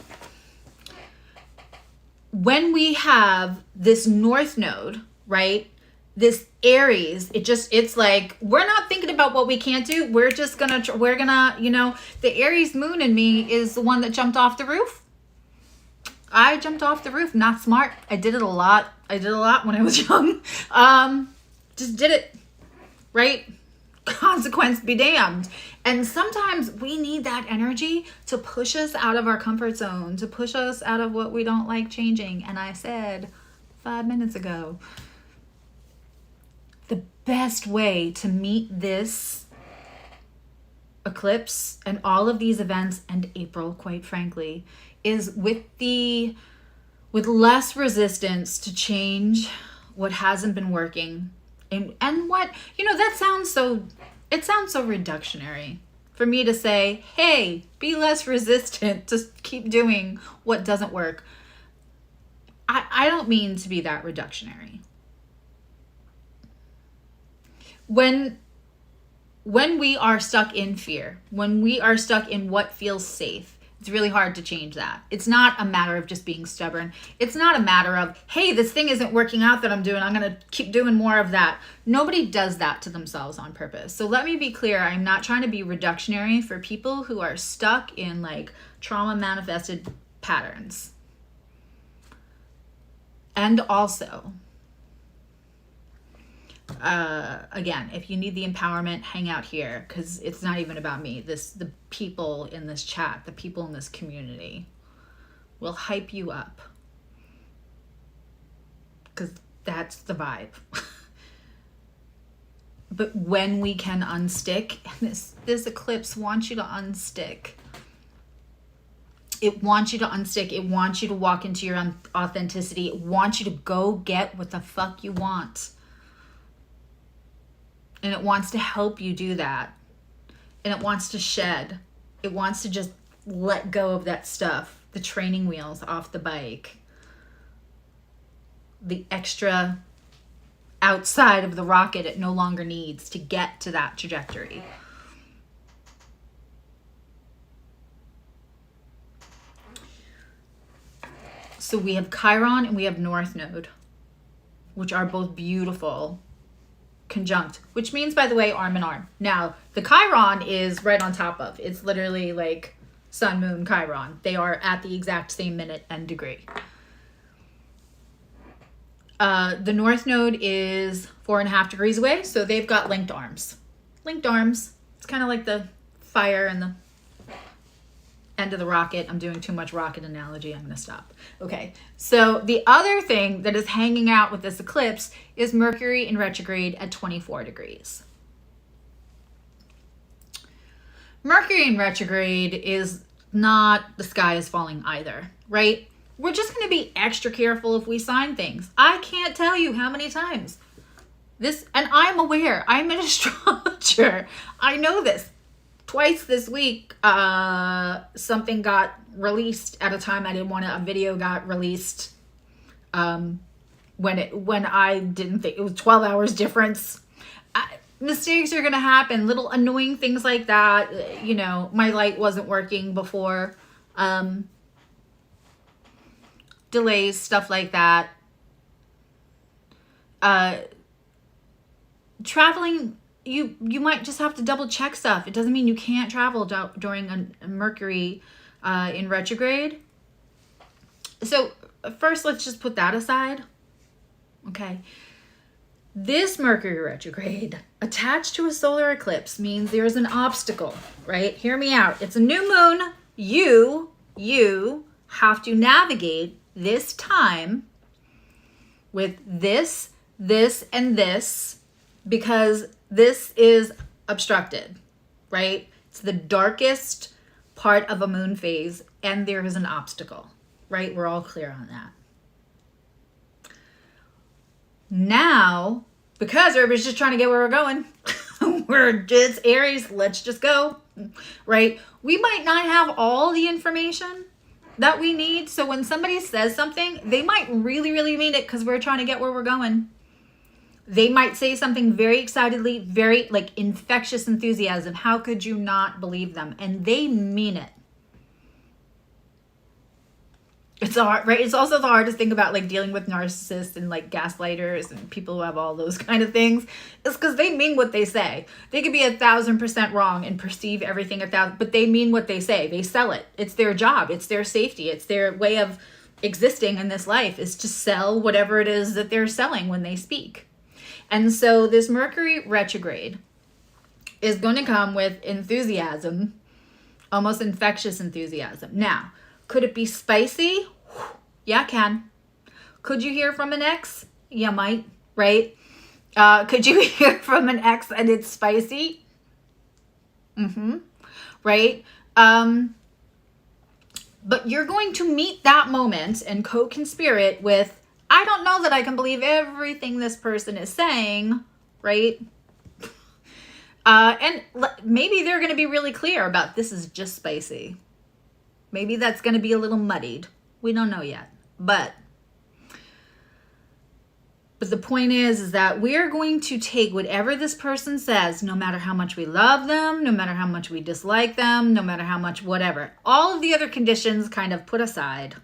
when we have this North Node, right, this Aries, it's like, we're not thinking about what we can't do. We're gonna, you know, the Aries moon in me is the one that jumped off the roof. I jumped off the roof, not smart. I did it a lot. When I was young. Just did it, right? Consequence be damned. And sometimes we need that energy to push us out of our comfort zone, to push us out of what we don't like changing. And I said 5 minutes ago, the best way to meet this eclipse and all of these events, and April, quite frankly, is with less resistance to change what hasn't been working. And what, you know, it sounds so reductionary for me to say, hey, be less resistant to keep doing what doesn't work. I don't mean to be that reductionary. When we are stuck in fear, when we are stuck in what feels safe, it's really hard to change that. It's not a matter of just being stubborn. It's not a matter of, hey, this thing isn't working out that I'm doing. I'm going to keep doing more of that. Nobody does that to themselves on purpose. So let me be clear. I'm not trying to be reductionary for people who are stuck in like trauma manifested patterns. And also, again, if you need the empowerment, hang out here, because it's not even about me. The people in this chat, the people in this community will hype you up, because that's the vibe. But when we can unstick, and this eclipse wants you to unstick. It wants you to unstick. It wants you to walk into your authenticity. It wants you to go get what the fuck you want. And it wants to help you do that. And it wants to shed. It wants to just let go of that stuff. The training wheels off the bike. The extra outside of the rocket it no longer needs to get to that trajectory. So we have Chiron and we have North Node, which are both beautiful, conjunct, which means, by the way, arm in arm. Now, the Chiron is right on top of. It's literally like Sun, Moon, Chiron. They are at the exact same minute and degree. The North Node is 4.5 degrees away, so they've got linked arms. Linked arms. It's kind of like the fire and the end of the rocket. I'm doing too much rocket analogy. I'm going to stop. Okay, so the other thing that is hanging out with this eclipse is Mercury in retrograde at 24 degrees. Mercury in retrograde is not the sky is falling either, right? We're just going to be extra careful if we sign things. I can't tell you how many times this, and I'm aware, I'm an astrologer. I know this. Twice this week, something got released at a time I didn't want to. A video got released when I didn't think it was 12 hours difference. Mistakes are gonna happen. Little annoying things like that. You know, my light wasn't working before. Delays, stuff like that. Traveling. You might just have to double check stuff. It doesn't mean you can't travel during a Mercury in retrograde. So first, let's just put that aside. Okay. This Mercury retrograde attached to a solar eclipse means there's an obstacle, right? Hear me out. It's a new moon. You you have to navigate this time with this, and this, because this is obstructed, right? It's the darkest part of a moon phase, and there is an obstacle, right? We're all clear on that. Now, because everybody's just trying to get where we're going, we're just Aries, let's just go, right? We might not have all the information that we need. So when somebody says something, they might really, really mean it because we're trying to get where we're going. They might say something very excitedly, very like infectious enthusiasm. How could you not believe them? And they mean it. It's hard, right? It's also the hardest thing about like dealing with narcissists and like gaslighters and people who have all those kind of things, is because they mean what they say. They could be 1,000% wrong and perceive everything 1,000, but they mean what they say. They sell it. It's their job. It's their safety. It's their way of existing in this life, is to sell whatever it is that they're selling when they speak. And so this Mercury retrograde is going to come with enthusiasm, almost infectious enthusiasm. Now, could it be spicy? Yeah, it can. Could you hear from an ex? You might, right? Could you hear from an ex and it's spicy? Right? But you're going to meet that moment and co-conspirate with, I don't know that I can believe everything this person is saying, right? And maybe they're going to be really clear about this is just spicy. Maybe that's going to be a little muddied. We don't know yet. But the point is that we're going to take whatever this person says, no matter how much we love them, no matter how much we dislike them, no matter how much whatever. All of the other conditions kind of put aside.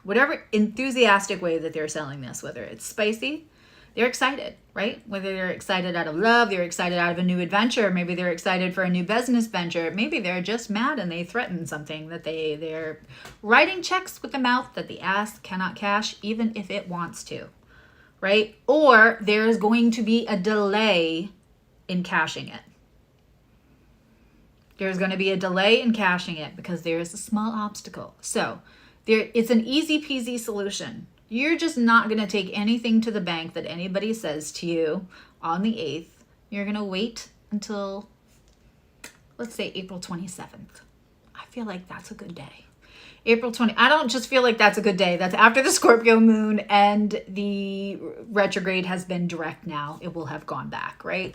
Whatever enthusiastic way that they're selling this, whether it's spicy, they're excited, right? Whether they're excited out of love, they're excited out of a new adventure, maybe they're excited for a new business venture, maybe they're just mad and they threaten something, that they're writing checks with the mouth that the ass cannot cash, even if it wants to, right? Or there's going to be a delay in cashing it. There's going to be a delay in cashing it because there is a small obstacle. So it's an easy peasy solution. You're just not going to take anything to the bank that anybody says to you on the 8th. You're going to wait until, let's say, April 27th. I feel like that's a good day. April 20. I don't just feel like that's a good day. That's after the Scorpio moon and the retrograde has been direct now. It will have gone back, right?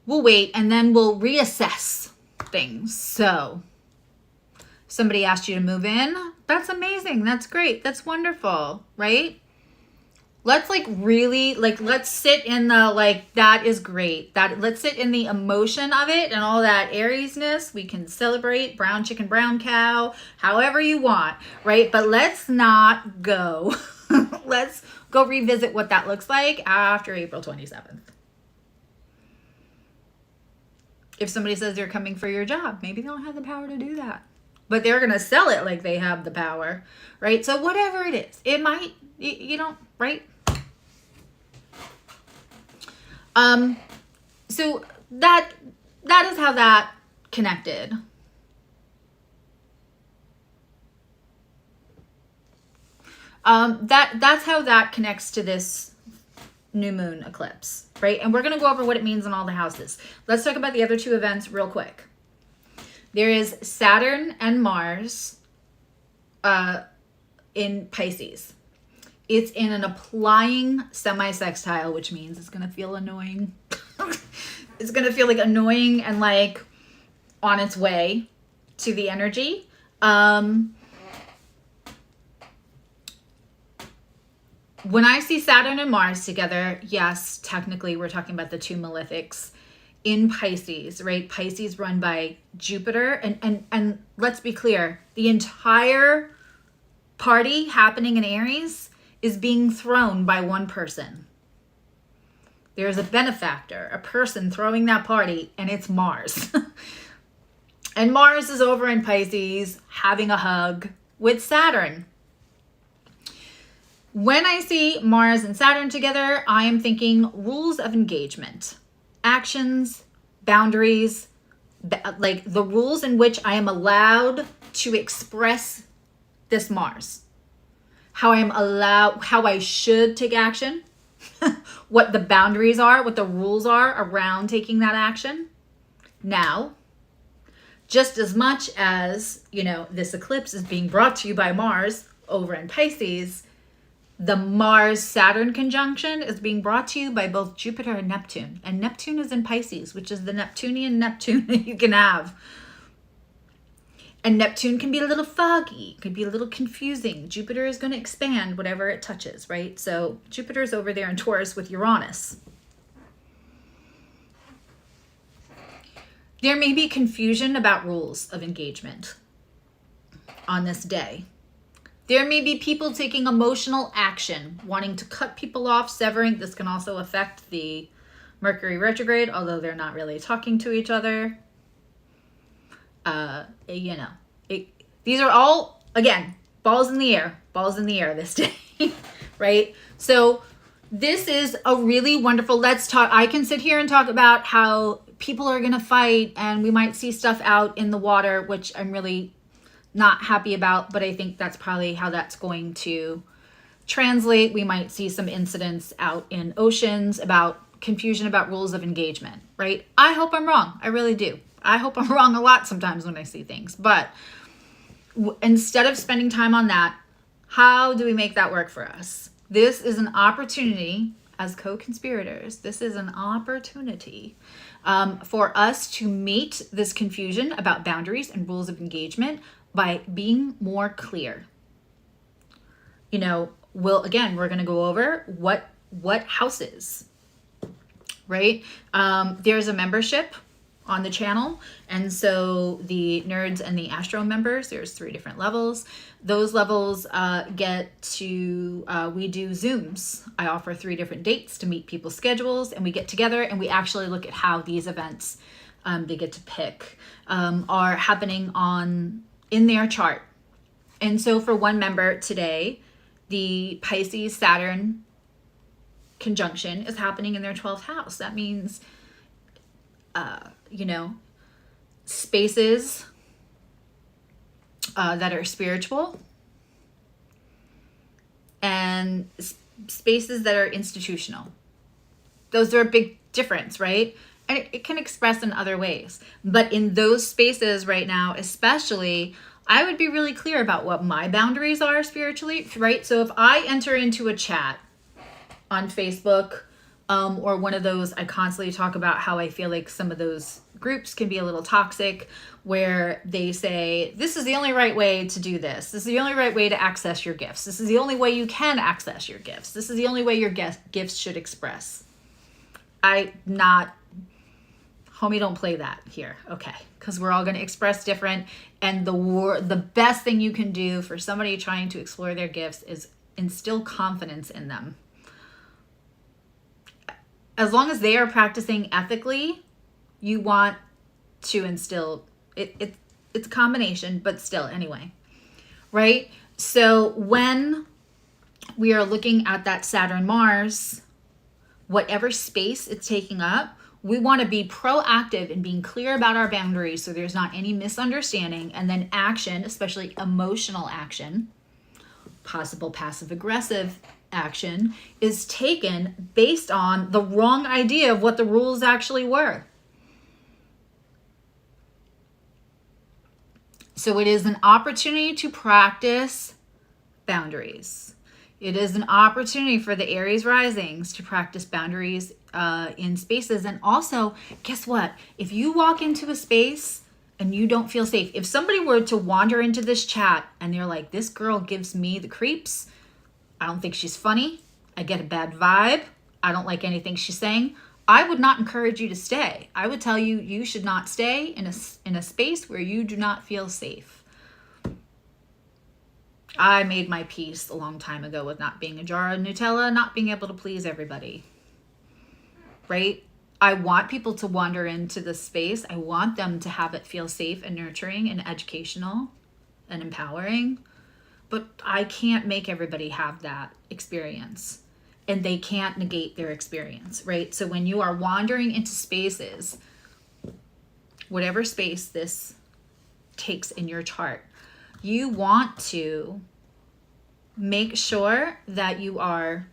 We'll wait and then we'll reassess things. So somebody asked you to move in. That's amazing. That's great. That's wonderful, right? Let's like really, like, let's sit in the, like, that is great. Let's sit in the emotion of it and all that Ariesness. We can celebrate brown chicken, brown cow, however you want, right? But let's not go. Let's go revisit what that looks like after April 27th. If somebody says they're coming for your job, maybe they don't have the power to do that. But they're going to sell it like they have the power, right? So whatever it is, it might, you know, right? So that is how that connected. That's how that connects to this new moon eclipse, right? And we're going to go over what it means in all the houses. Let's talk about the other two events real quick. There is Saturn and Mars in Pisces. It's in an applying semi-sextile, which means it's going to feel annoying. It's going to feel like annoying and like on its way to the energy. When I see Saturn and Mars together, yes, technically we're talking about the two malefics in Pisces, right? Pisces run by Jupiter. And let's be clear, the entire party happening in Aries is being thrown by one person. There's a benefactor, a person throwing that party, and it's Mars. And Mars is over in Pisces having a hug with Saturn. When I see Mars and Saturn together, I am thinking rules of engagement, actions, boundaries, like the rules in which I am allowed to express this Mars, how I should take action, what the boundaries are, what the rules are around taking that action. Now, just as much as, you know, this eclipse is being brought to you by Mars over in Pisces, the Mars-Saturn conjunction is being brought to you by both Jupiter and Neptune. And Neptune is in Pisces, which is the Neptunian Neptune that you can have. And Neptune can be a little foggy, could be a little confusing. Jupiter is going to expand whatever it touches, right? So Jupiter's over there in Taurus with Uranus. There may be confusion about rules of engagement on this day. There may be people taking emotional action, wanting to cut people off, severing. This can also affect the Mercury retrograde, although they're not really talking to each other. You know, these are all, again, balls in the air this day, right? So this is a really wonderful, I can sit here and talk about how people are going to fight and we might see stuff out in the water, which I'm really not happy about, but I think that's probably how that's going to translate. We might see some incidents out in oceans about confusion about rules of engagement, right? I hope I'm wrong. I really do. I hope I'm wrong a lot sometimes when I see things, but instead of spending time on that, how do we make that work for us? This is an opportunity as co-conspirators. This is an opportunity for us to meet this confusion about boundaries and rules of engagement by being more clear. You know, we're going to go over what houses, right? There's a membership on the channel, and so the nerds and the astro members, there's 3 different levels. Those levels get to we do Zooms. I offer 3 different dates to meet people's schedules, and we get together and we actually look at how these events they get to pick are happening in their chart. And so for one member today, the Pisces Saturn conjunction is happening in their 12th house. That means you know, spaces that are spiritual and spaces that are institutional. Those are a big difference, right? And it can express in other ways. But in those spaces right now, especially, I would be really clear about what my boundaries are spiritually, right? So if I enter into a chat on Facebook, or one of those, I constantly talk about how I feel like some of those groups can be a little toxic, where they say, this is the only right way to do this. This is the only right way to access your gifts. This is the only way you can access your gifts. This is the only way your gifts should express. Homie, don't play that here, okay? Because we're all going to express different, and the best thing you can do for somebody trying to explore their gifts is instill confidence in them. As long as they are practicing ethically, you want to instill it. It's a combination, but still, anyway, right? So when we are looking at that Saturn Mars, whatever space it's taking up, we want to be proactive in being clear about our boundaries so there's not any misunderstanding, and then action, especially emotional action, possible passive aggressive action, is taken based on the wrong idea of what the rules actually were. So it is an opportunity to practice boundaries. It is an opportunity for the Aries risings to practice boundaries in spaces. And also, guess what? If you walk into a space and you don't feel safe, if somebody were to wander into this chat and they're like, this girl gives me the creeps, I don't think she's funny, I get a bad vibe, I don't like anything she's saying, I would not encourage you to stay. I would tell you, you should not stay in a space where you do not feel safe. I made my peace a long time ago with not being a jar of Nutella, not being able to please everybody, right? I want people to wander into the space. I want them to have it feel safe and nurturing and educational and empowering, but I can't make everybody have that experience, and they can't negate their experience, right? So when you are wandering into spaces, whatever space this takes in your chart, you want to make sure that you are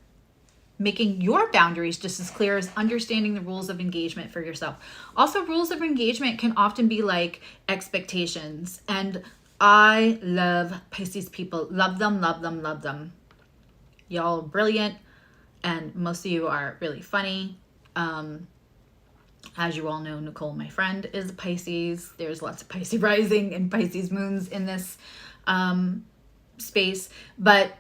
making your boundaries just as clear as understanding the rules of engagement for yourself. Also, rules of engagement can often be like expectations. And I love Pisces people. Love them, love them, love them. Y'all are brilliant. And most of you are really funny. As you all know, Nicole, my friend, is a Pisces. There's lots of Pisces rising and Pisces moons in this space. But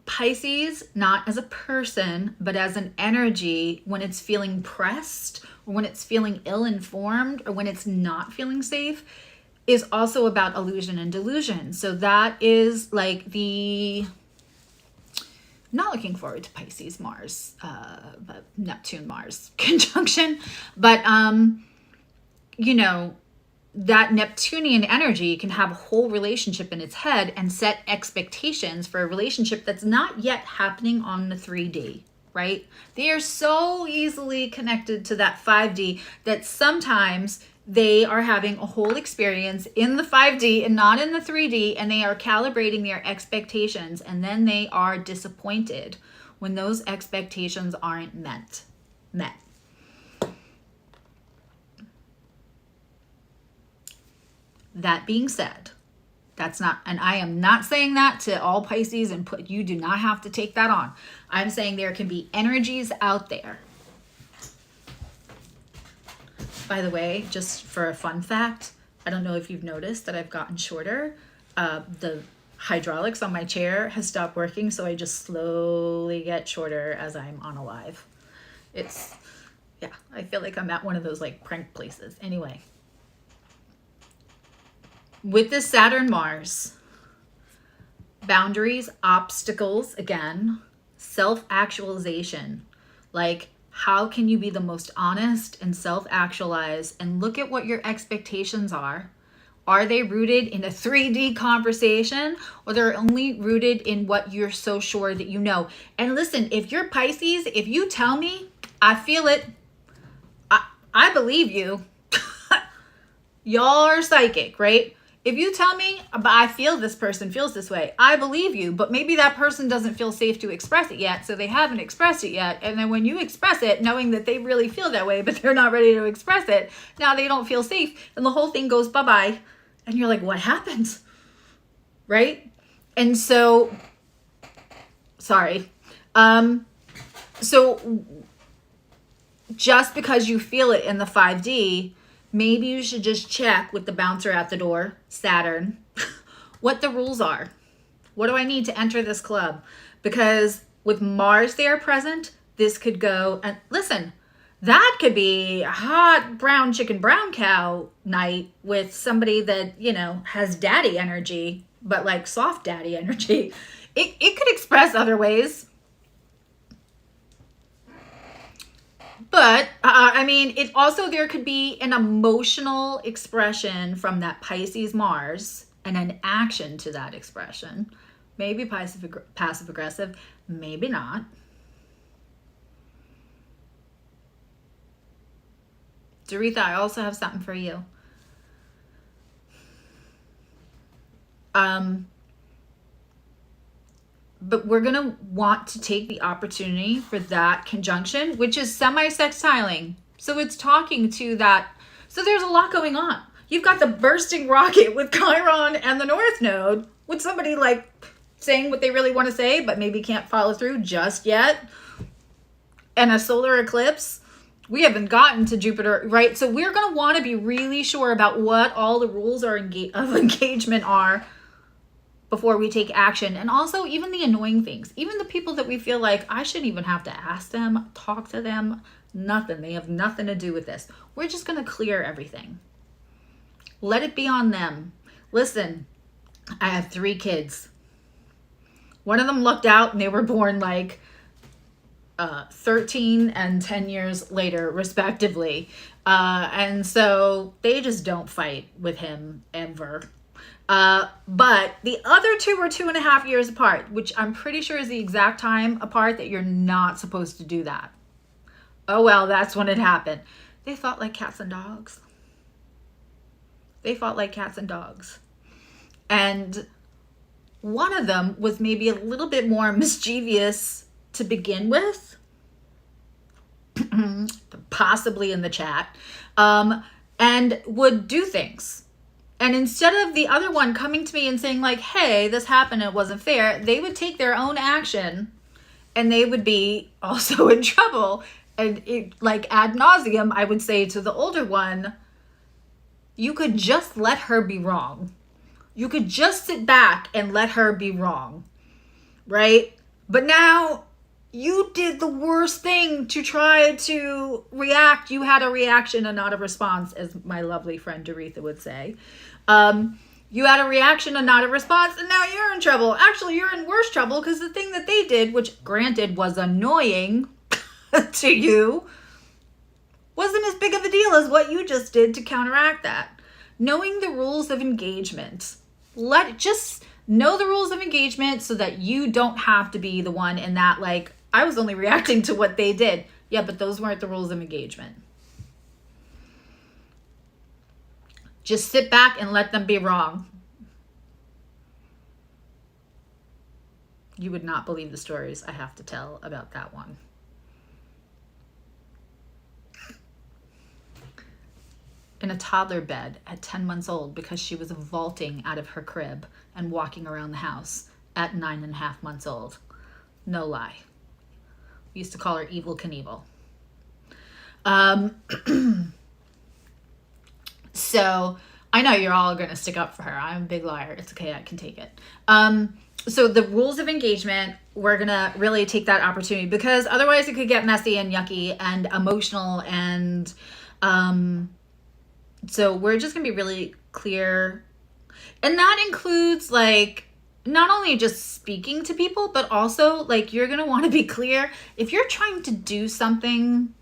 Pisces, not as a person, but as an energy, when it's feeling pressed, or when it's feeling ill-informed, or when it's not feeling safe, is also about illusion and delusion. So that is like the... I'm not looking forward to Pisces Mars, but Neptune Mars conjunction. But, you know, that Neptunian energy can have a whole relationship in its head and set expectations for a relationship that's not yet happening on the 3D, right? They are so easily connected to that 5D that sometimes they are having a whole experience in the 5D and not in the 3D, and they are calibrating their expectations, and then they are disappointed when those expectations aren't met. That being said, that's not, and I am not saying that to all Pisces and you do not have to take that on. I'm saying there can be energies out there. By the way, just for a fun fact, I don't know if you've noticed that I've gotten shorter. The hydraulics on my chair has stopped working, so I just slowly get shorter as I'm on a live. It's, yeah, I feel like I'm at one of those like prank places. Anyway. With this Saturn Mars, boundaries, obstacles, again, self-actualization. Like, how can you be the most honest and self-actualize and look at what your expectations are? Are they rooted in a 3D conversation, or they're only rooted in what you're so sure that you know? And listen, if you're Pisces, if you tell me, I feel it, I believe you. Y'all are psychic, right? If you tell me, but I feel this person feels this way, I believe you, but maybe that person doesn't feel safe to express it yet, so they haven't expressed it yet. And then when you express it, knowing that they really feel that way, but they're not ready to express it, now they don't feel safe, and the whole thing goes bye-bye. And you're like, what happened? Right? And so, sorry. So just because you feel it in the 5D, maybe you should just check with the bouncer at the door, Saturn, what the rules are. What do I need to enter this club? Because with Mars there present, this could go, and listen, that could be a hot brown chicken, brown cow night with somebody that, you know, has daddy energy, but like soft daddy energy. It could express other ways. But, I mean, it also, there could be an emotional expression from that Pisces Mars and an action to that expression. Maybe passive aggressive, maybe not. Doretha, I also have something for you. But we're going to want to take the opportunity for that conjunction, which is semi-sextiling. So it's talking to that. So there's a lot going on. You've got the bursting rocket with Chiron and the North Node, with somebody like saying what they really want to say, but maybe can't follow through just yet. And a solar eclipse. We haven't gotten to Jupiter, right? So we're going to want to be really sure about what all the rules of engagement are before we take action. And also even the annoying things, even the people that we feel like I shouldn't even have to ask them, talk to them, nothing. They have nothing to do with this. We're just going to clear everything. Let it be on them. Listen, I have 3 kids. One of them lucked out and they were born like 13 and 10 years later, respectively. And so they just don't fight with him ever. But the other 2 were 2.5 years apart, which I'm pretty sure is the exact time apart that you're not supposed to do that. Oh, well, that's when it happened. They fought like cats and dogs. They fought like cats and dogs. And one of them was maybe a little bit more mischievous to begin with, possibly in the chat, and would do things. And instead of the other one coming to me and saying like, hey, this happened, it wasn't fair, they would take their own action and they would be also in trouble. And it, like ad nauseum, I would say to the older one, you could just let her be wrong. You could just sit back and let her be wrong, right? But now you did the worst thing to try to react. You had a reaction and not a response, as my lovely friend Doretha would say. You had a reaction and not a response, and now you're in trouble. Actually, you're in worse trouble because the thing that they did, which granted was annoying to you, wasn't as big of a deal as what you just did to counteract that. Knowing the rules of engagement. Just know the rules of engagement so that you don't have to be the one in that, like, I was only reacting to what they did. Yeah, but those weren't the rules of engagement. Just sit back and let them be wrong. You would not believe the stories I have to tell about that one. In a toddler bed at 10 months old because she was vaulting out of her crib and walking around the house at 9.5 months old. No lie. We used to call her Evil Knievel. So I know you're all going to stick up for her. I'm a big liar. It's okay. I can take it. So the rules of engagement, we're going to really take that opportunity because otherwise it could get messy and yucky and emotional. And so we're just going to be really clear. And that includes like not only just speaking to people, but also like you're going to want to be clear. If you're trying to do something,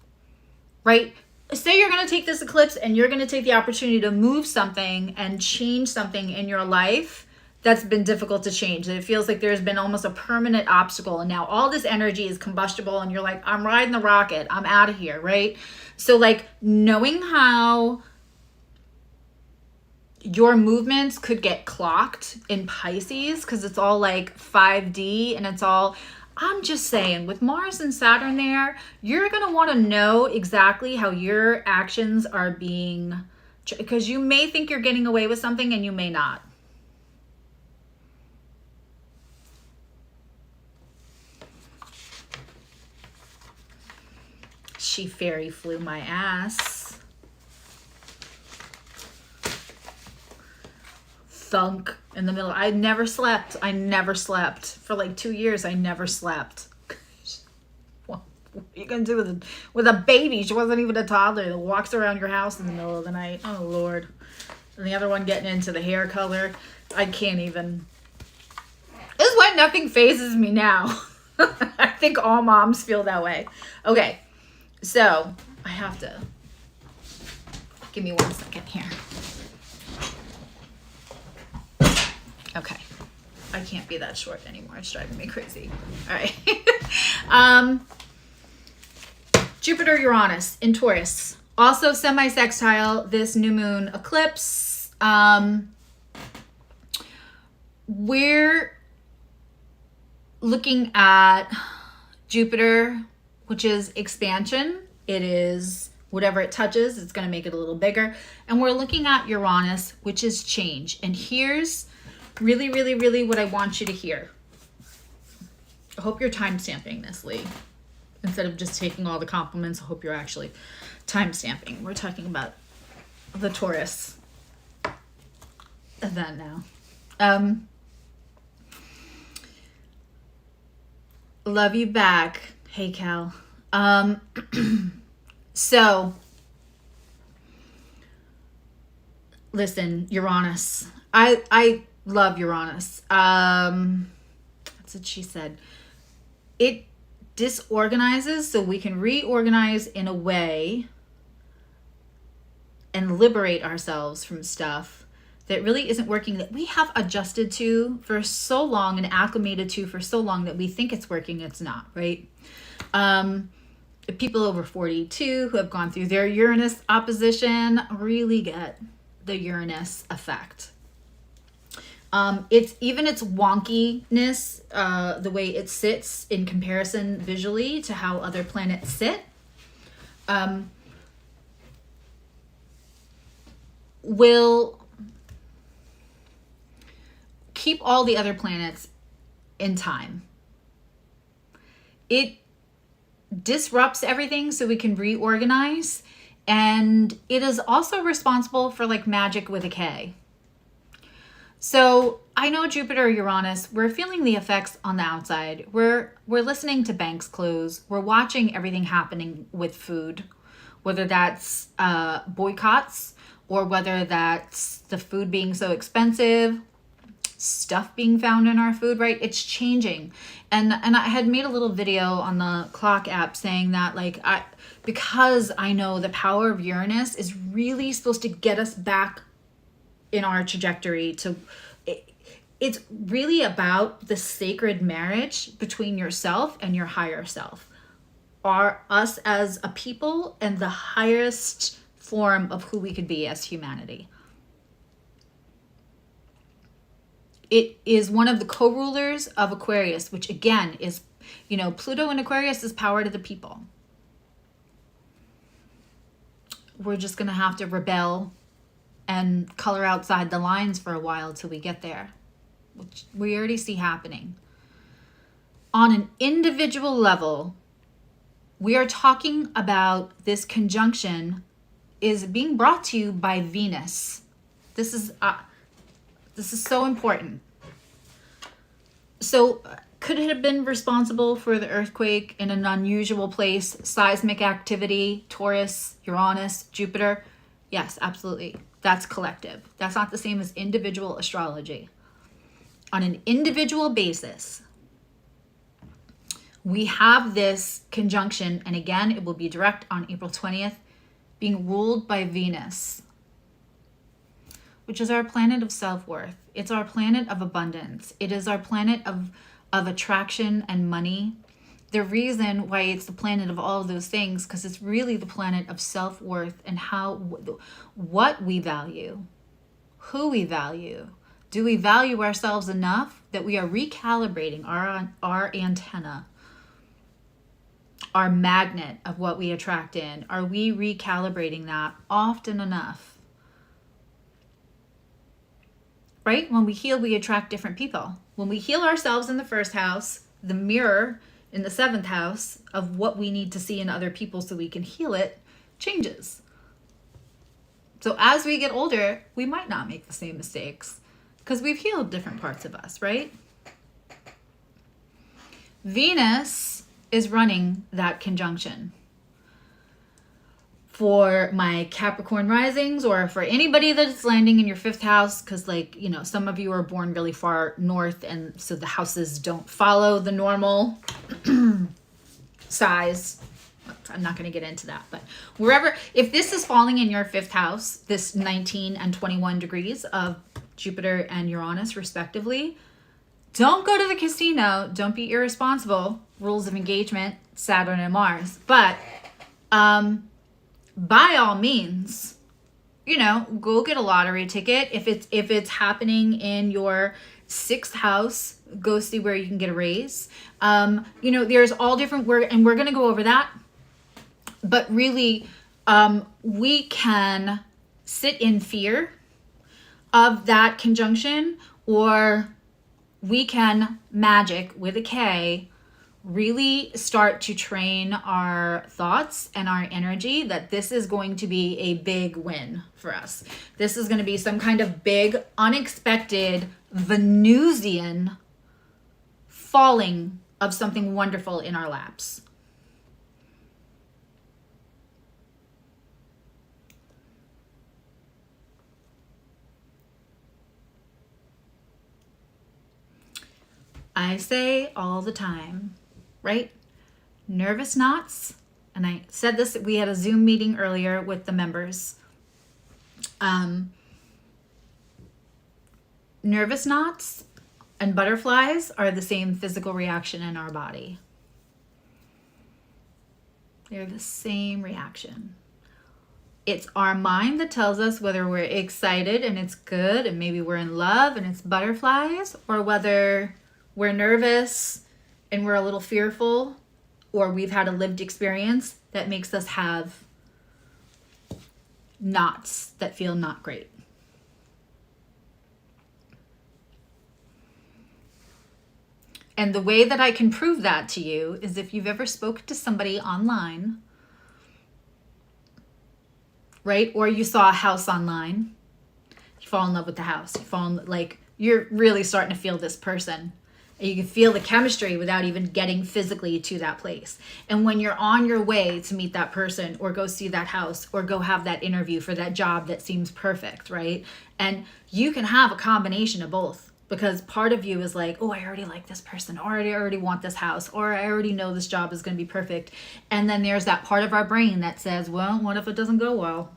right? Say you're going to take this eclipse and you're going to take the opportunity to move something and change something in your life that's been difficult to change. It feels like there's been almost a permanent obstacle. And now all this energy is combustible and you're like, I'm riding the rocket. I'm out of here, right? So like knowing how your movements could get clocked in Pisces because it's all like 5D and it's all... I'm just saying, with Mars and Saturn there, you're going to want to know exactly how your actions are being, because you may think you're getting away with something and you may not. She fairy flew my ass. Thunk in the middle. I never slept. For like 2 years. I never slept. What are you gonna do with a baby? She wasn't even a toddler that walks around your house in the middle of the night. Oh Lord. And the other one getting into the hair color. I can't even. This is why nothing phases me now. I think all moms feel that way. Okay. So I have to give me 1 second here. Okay, I can't be that short anymore. It's driving me crazy. All right. Jupiter, Uranus in Taurus. Also semi-sextile this new moon eclipse. We're looking at Jupiter, which is expansion. It is whatever it touches, it's going to make it a little bigger. And we're looking at Uranus, which is change. And here's really, really, really what I want you to hear. I hope you're time stamping this, Lee. Instead of just taking all the compliments, I hope you're actually time stamping. We're talking about the Taurus event now. Love you back. Hey, Cal. So, listen, Uranus. I love Uranus. That's what she said. It disorganizes so we can reorganize in a way and liberate ourselves from stuff that really isn't working, that we have adjusted to for so long and acclimated to for so long that we think it's working, it's not, right? People over 42 who have gone through their Uranus opposition really get the Uranus effect. Its wonkiness, the way it sits in comparison visually to how other planets sit, will keep all the other planets in time. It disrupts everything so we can reorganize, and it is also responsible for like Magik with a K. So I know Jupiter, Uranus, we're feeling the effects on the outside. We're listening to banks close. We're watching everything happening with food, whether that's boycotts or whether that's the food being so expensive, stuff being found in our food, right? It's changing. And I had made a little video on the clock app saying that like because I know the power of Uranus is really supposed to get us back in our trajectory to it's really about the sacred marriage between yourself and your higher self, are us as a people and the highest form of who we could be as humanity. It is one of the co-rulers of Aquarius, which again is, Pluto in Aquarius is power to the people. We're just going to have to rebel and color outside the lines for a while till we get there, which we already see happening. On an individual level, we are talking about this conjunction is being brought to you by Venus. This is so important. So could it have been responsible for the earthquake in an unusual place, seismic activity, Taurus, Uranus, Jupiter? Yes, absolutely. That's collective. That's not the same as individual astrology. On an individual basis, we have this conjunction, and again, it will be direct on April 20th, being ruled by Venus, which is our planet of self-worth. It's our planet of abundance. It is our planet of attraction and money. The reason why it's the planet of all of those things, because it's really the planet of self-worth and what we value, who we value. Do we value ourselves enough that we are recalibrating our antenna, our magnet of what we attract in? Are we recalibrating that often enough? Right? When we heal, we attract different people. When we heal ourselves in the first house, the mirror in the seventh house of what we need to see in other people so we can heal it changes. So as we get older, we might not make the same mistakes because we've healed different parts of us, right? Venus is running that conjunction. For my Capricorn risings, or for anybody that's landing in your fifth house, because some of you are born really far north, and so the houses don't follow the normal size. I'm not going to get into that, but wherever, if this is falling in your fifth house, this 19 and 21 degrees of Jupiter and Uranus respectively, don't go to the casino. Don't be irresponsible. Rules of engagement, Saturn and Mars. But by all means, go get a lottery ticket. If it's happening in your sixth house, go see where you can get a raise. There's all different, and we're going to go over that. But really, we can sit in fear of that conjunction, or we can Magik with a K, really start to train our thoughts and our energy that this is going to be a big win for us. This is going to be some kind of big, unexpected Venusian falling of something wonderful in our laps. I say all the time, right? Nervous knots, and I said this, we had a Zoom meeting earlier with the members. Nervous knots and butterflies are the same physical reaction in our body. They're the same reaction. It's our mind that tells us whether we're excited and it's good and maybe we're in love and it's butterflies, or whether we're nervous and we're a little fearful, or we've had a lived experience that makes us have knots that feel not great. And the way that I can prove that to you is if you've ever spoken to somebody online, right? Or you saw a house online, you fall in love with the house. You fall in, like, you're really starting to feel this person. And you can feel the chemistry without even getting physically to that place. And when you're on your way to meet that person or go see that house or go have that interview for that job that seems perfect, right? And you can have a combination of both. Because part of you is like, oh, I already like this person, or I already want this house, or I already know this job is going to be perfect. And then there's that part of our brain that says, well, what if it doesn't go well?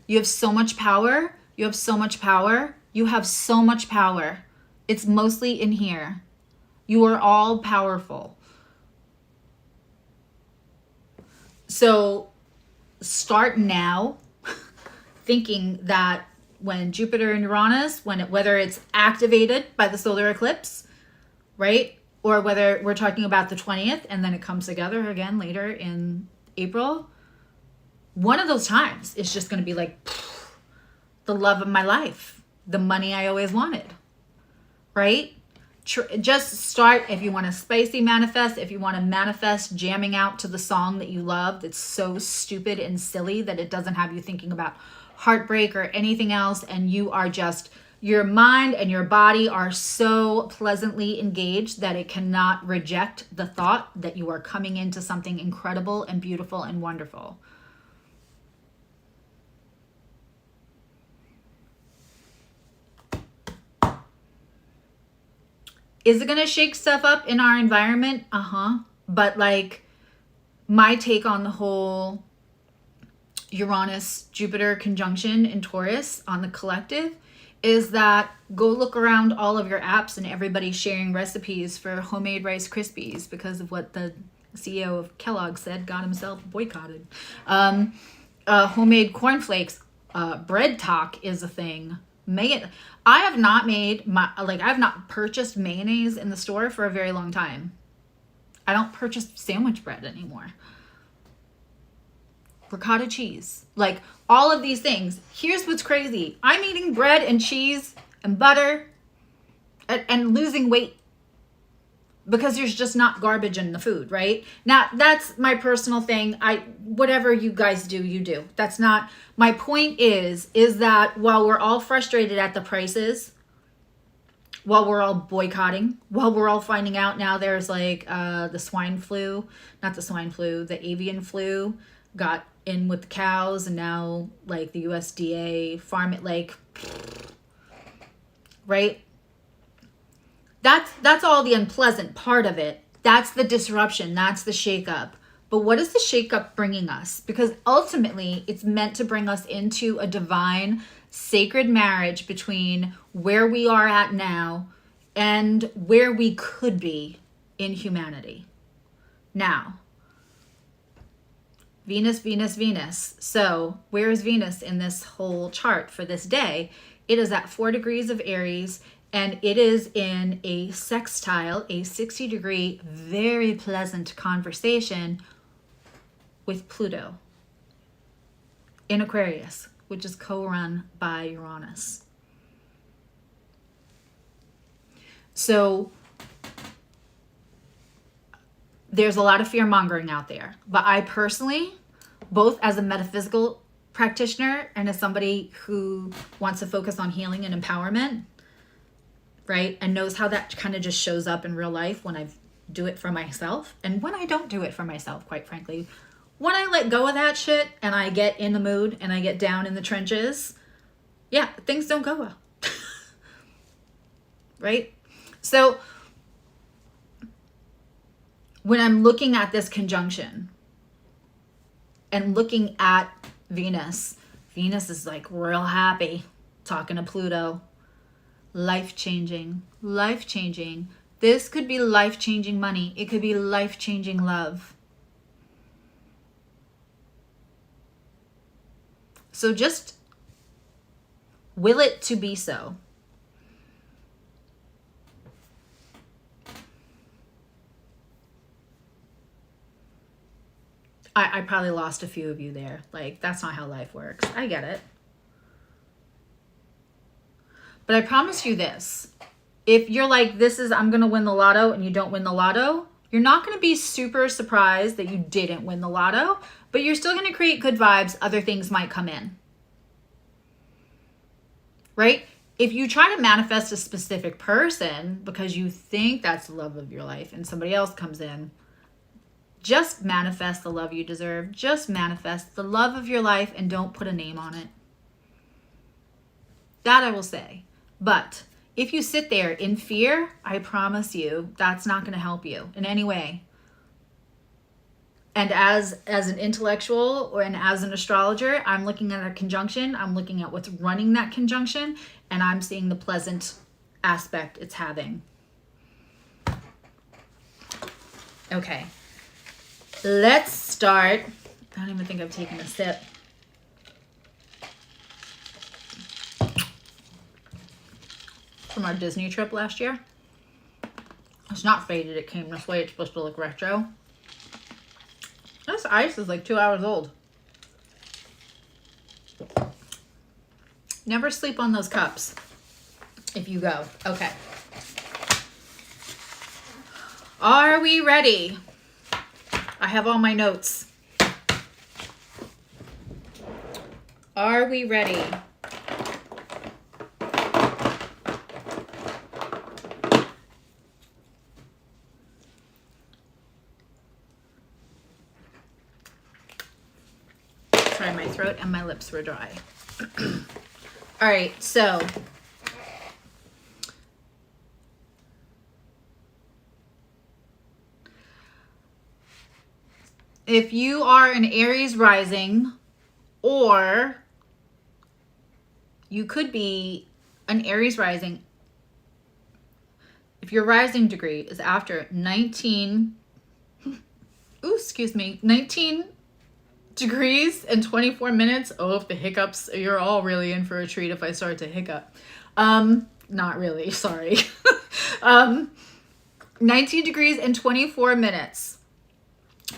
You have so much power. You have so much power. You have so much power. It's mostly in here. You are all powerful. So start now thinking that when Jupiter and Uranus, whether it's activated by the solar eclipse, right? Or whether we're talking about the 20th and then it comes together again later in April, one of those times is just going to be like the love of my life, the money I always wanted, right? Just start. If you want to spicy manifest, if you want to manifest jamming out to the song that you love that's so stupid and silly that it doesn't have you thinking about heartbreak or anything else, and you are just, your mind and your body are so pleasantly engaged that it cannot reject the thought that you are coming into something incredible and beautiful and wonderful. Is it going to shake stuff up in our environment? But like, my take on the whole Uranus-Jupiter conjunction in Taurus on the collective is that go look around all of your apps and everybody's sharing recipes for homemade Rice Krispies because of what the CEO of Kellogg said, got himself boycotted. Homemade cornflakes, bread talk is a thing. I have not purchased mayonnaise in the store for a very long time. I don't purchase sandwich bread anymore. Ricotta cheese, like all of these things. Here's what's crazy. I'm eating bread and cheese and butter and losing weight because there's just not garbage in the food, right? Now, that's my personal thing. Whatever you guys do, you do. That's not, my point is that while we're all frustrated at the prices, while we're all boycotting, while we're all finding out now there's like the avian flu got in with the cows, and now like the USDA farm it, like, right? That's all the unpleasant part of it. That's the disruption. That's the shakeup. But what is the shakeup bringing us? Because ultimately it's meant to bring us into a divine, sacred marriage between where we are at now and where we could be in humanity. Now, Venus, Venus, Venus. So where is Venus in this whole chart for this day? It is at 4 degrees of Aries, and it is in a sextile, a 60-degree, very pleasant conversation with Pluto in Aquarius, which is co-run by Uranus. So there's a lot of fear mongering out there, but I personally, both as a metaphysical practitioner and as somebody who wants to focus on healing and empowerment, right, and knows how that kind of just shows up in real life when I do it for myself and when I don't do it for myself, quite frankly, when I let go of that shit and I get in the mood and I get down in the trenches, yeah, things don't go well. Right? So when I'm looking at this conjunction and looking at Venus is like real happy talking to Pluto. Life-changing, life-changing. This could be life-changing money. It could be life-changing love. So just will it to be so. I probably lost a few of you there. Like, that's not how life works. I get it. But I promise you this. If you're like, I'm going to win the lotto, and you don't win the lotto, you're not going to be super surprised that you didn't win the lotto, but you're still going to create good vibes. Other things might come in. Right? If you try to manifest a specific person because you think that's the love of your life and somebody else comes in, just manifest the love you deserve. Just manifest the love of your life and don't put a name on it. That I will say. But if you sit there in fear, I promise you that's not going to help you in any way. And as an intellectual and as an astrologer, I'm looking at a conjunction. I'm looking at what's running that conjunction, and I'm seeing the pleasant aspect it's having. Okay. Let's start. I don't even think I've taken a sip. From our Disney trip last year. It's not faded. It came this way. It's supposed to look retro. This ice is like 2 hours old. Never sleep on those cups if you go. Okay. Are we ready? I have all my notes. Are we ready? Sorry, my throat and my lips were dry. All right, so if you are an Aries rising, or you could be an Aries rising, if your rising degree is after 19 degrees and 24 minutes. Oh, if the hiccups, you're all really in for a treat if I start to hiccup. Not really, sorry. 19 degrees and 24 minutes.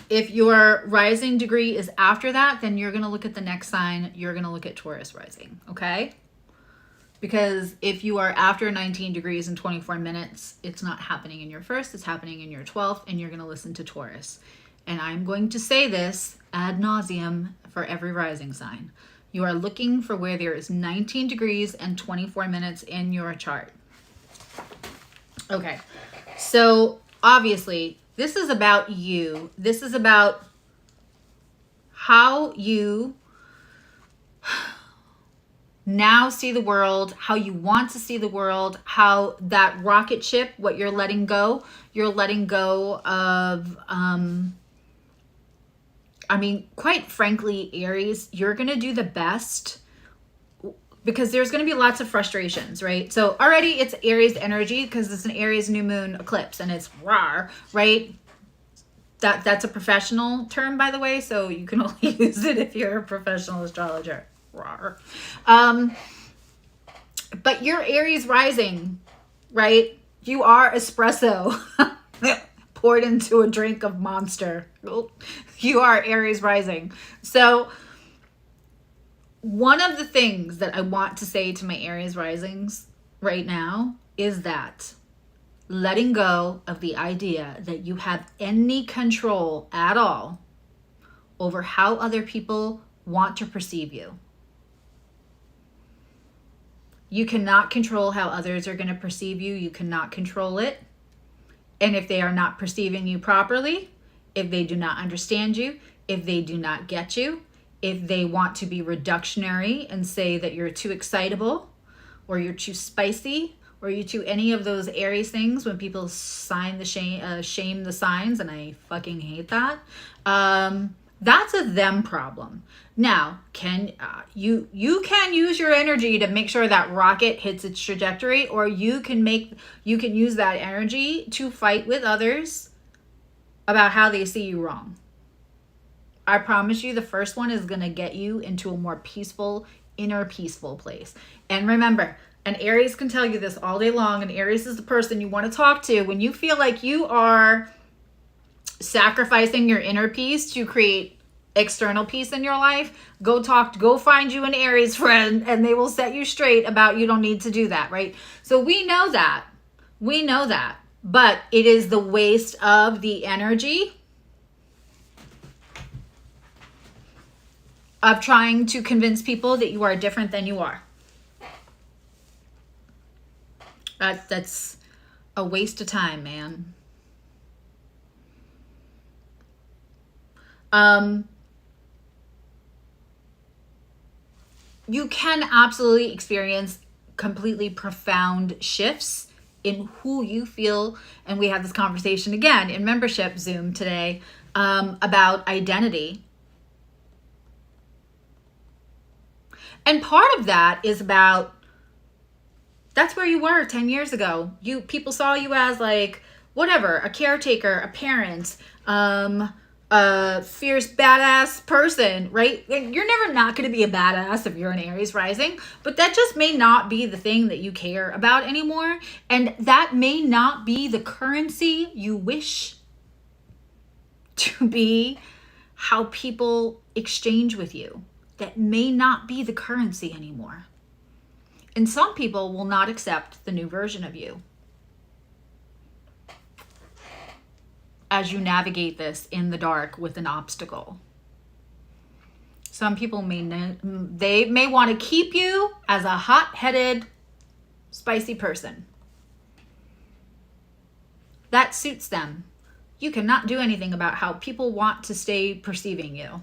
If your rising degree is after that, then you're going to look at the next sign. You're going to look at Taurus rising, okay? Because if you are after 19 degrees and 24 minutes, it's not happening in your first, it's happening in your 12th, and you're going to listen to Taurus. And I'm going to say this ad nauseum for every rising sign. You are looking for where there is 19 degrees and 24 minutes in your chart. Okay, so obviously, this is about you. This is about how you now see the world, how you want to see the world, how that rocket ship, what you're letting go of, I mean, quite frankly, Aries, you're going to do the best because there's going to be lots of frustrations, right? So already it's Aries energy because it's an Aries new moon eclipse and it's rawr, right? That's a professional term, by the way, so you can only use it if you're a professional astrologer. Rawr. But you're Aries rising, right? You are espresso poured into a drink of Monster. You are Aries rising. So one of the things that I want to say to my Aries risings right now is that letting go of the idea that you have any control at all over how other people want to perceive you. You cannot control how others are going to perceive you. You cannot control it. And if they are not perceiving you properly, if they do not understand you, if they do not get you, if they want to be reductionary and say that you're too excitable or you're too spicy or you're too any of those Aries things when people shame the signs, and I fucking hate that. That's a them problem. Now, you can use your energy to make sure that rocket hits its trajectory, or you can use that energy to fight with others about how they see you wrong. I promise you the first one is going to get you into a more peaceful, inner peaceful place. And remember, an Aries can tell you this all day long, and Aries is the person you want to talk to when you feel like you are sacrificing your inner peace to create external peace in your life. Go find you an Aries friend, and they will set you straight about you don't need to do that, right? So we know that, but it is the waste of the energy of trying to convince people that you are different than you are. That's a waste of time, man. You can absolutely experience completely profound shifts in who you feel. And we had this conversation again in membership Zoom today about identity. And part of that is about, that's where you were 10 years ago. People saw you as like, whatever, a caretaker, a parent, a fierce badass person, right? You're never not going to be a badass if you're an Aries rising, but that just may not be the thing that you care about anymore. And that may not be the currency you wish to be how people exchange with you. That may not be the currency anymore. And some people will not accept the new version of you as you navigate this in the dark with an obstacle. Some people may want to keep you as a hot-headed, spicy person. That suits them. You cannot do anything about how people want to stay perceiving you.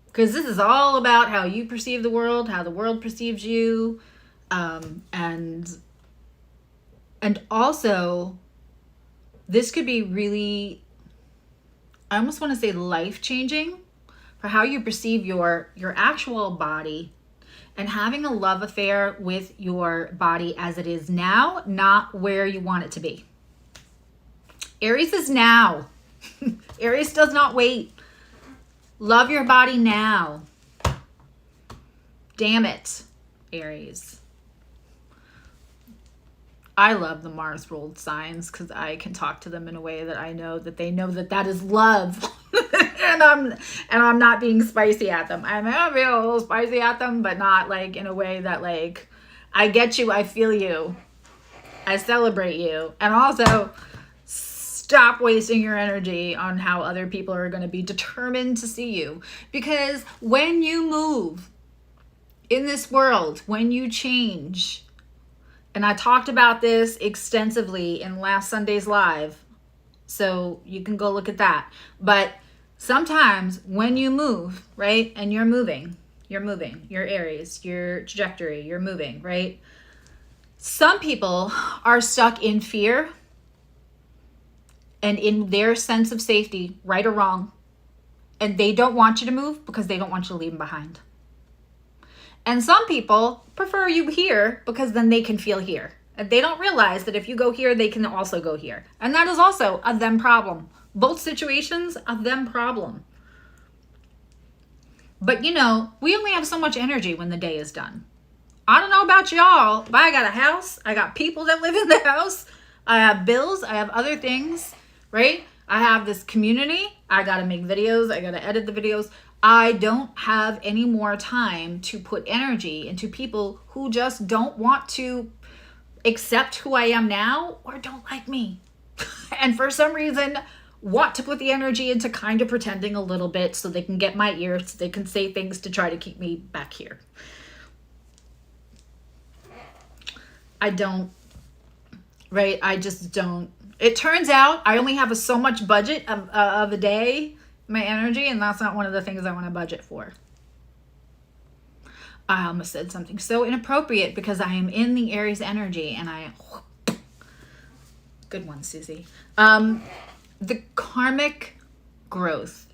Because this is all about how you perceive the world, how the world perceives you, and also this could be really, I almost want to say life-changing for how you perceive your actual body and having a love affair with your body as it is now, not where you want it to be. Aries is now. Aries does not wait. Love your body now. Damn it, Aries. I love the Mars ruled signs because I can talk to them in a way that I know that they know that is love. and I'm not being spicy at them. I'm gonna be a little spicy at them, but not like in a way that like, I get you, I feel you, I celebrate you. And also, stop wasting your energy on how other people are going to be determined to see you. Because when you move in this world, when you change, and I talked about this extensively in last Sunday's live, so you can go look at that. But sometimes when you move, right, and you're moving, you're Aries, your trajectory, you're moving, right? Some people are stuck in fear and in their sense of safety, right or wrong. And they don't want you to move because they don't want you to leave them behind. And some people prefer you here because then they can feel here. And they don't realize that if you go here, they can also go here. And that is also a them problem. Both situations, a them problem. But you know, we only have so much energy when the day is done. I don't know about y'all, but I got a house. I got people that live in the house. I have bills. I have other things. Right? I have this community. I got to make videos. I got to edit the videos. I don't have any more time to put energy into people who just don't want to accept who I am now or don't like me. And for some reason, want to put the energy into kind of pretending a little bit so they can get my ear, so they can say things to try to keep me back here. I don't, right? I just don't. It turns out I only have so much budget of a day, my energy, and that's not one of the things I want to budget for. I almost said something so inappropriate because I am in the Aries energy and good one, Susie. The karmic growth.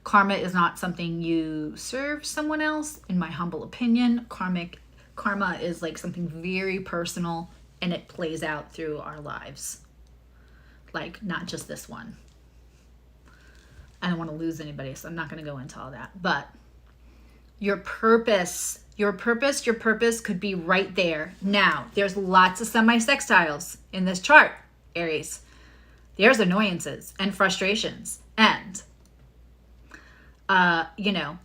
Karma is not something you serve someone else, in my humble opinion. Karma is like something very personal, and it plays out through our lives. Like, not just this one. I don't want to lose anybody, so I'm not going to go into all that. But your purpose could be right there. Now, there's lots of semi-sextiles in this chart, Aries. There's annoyances and frustrations. And, you know,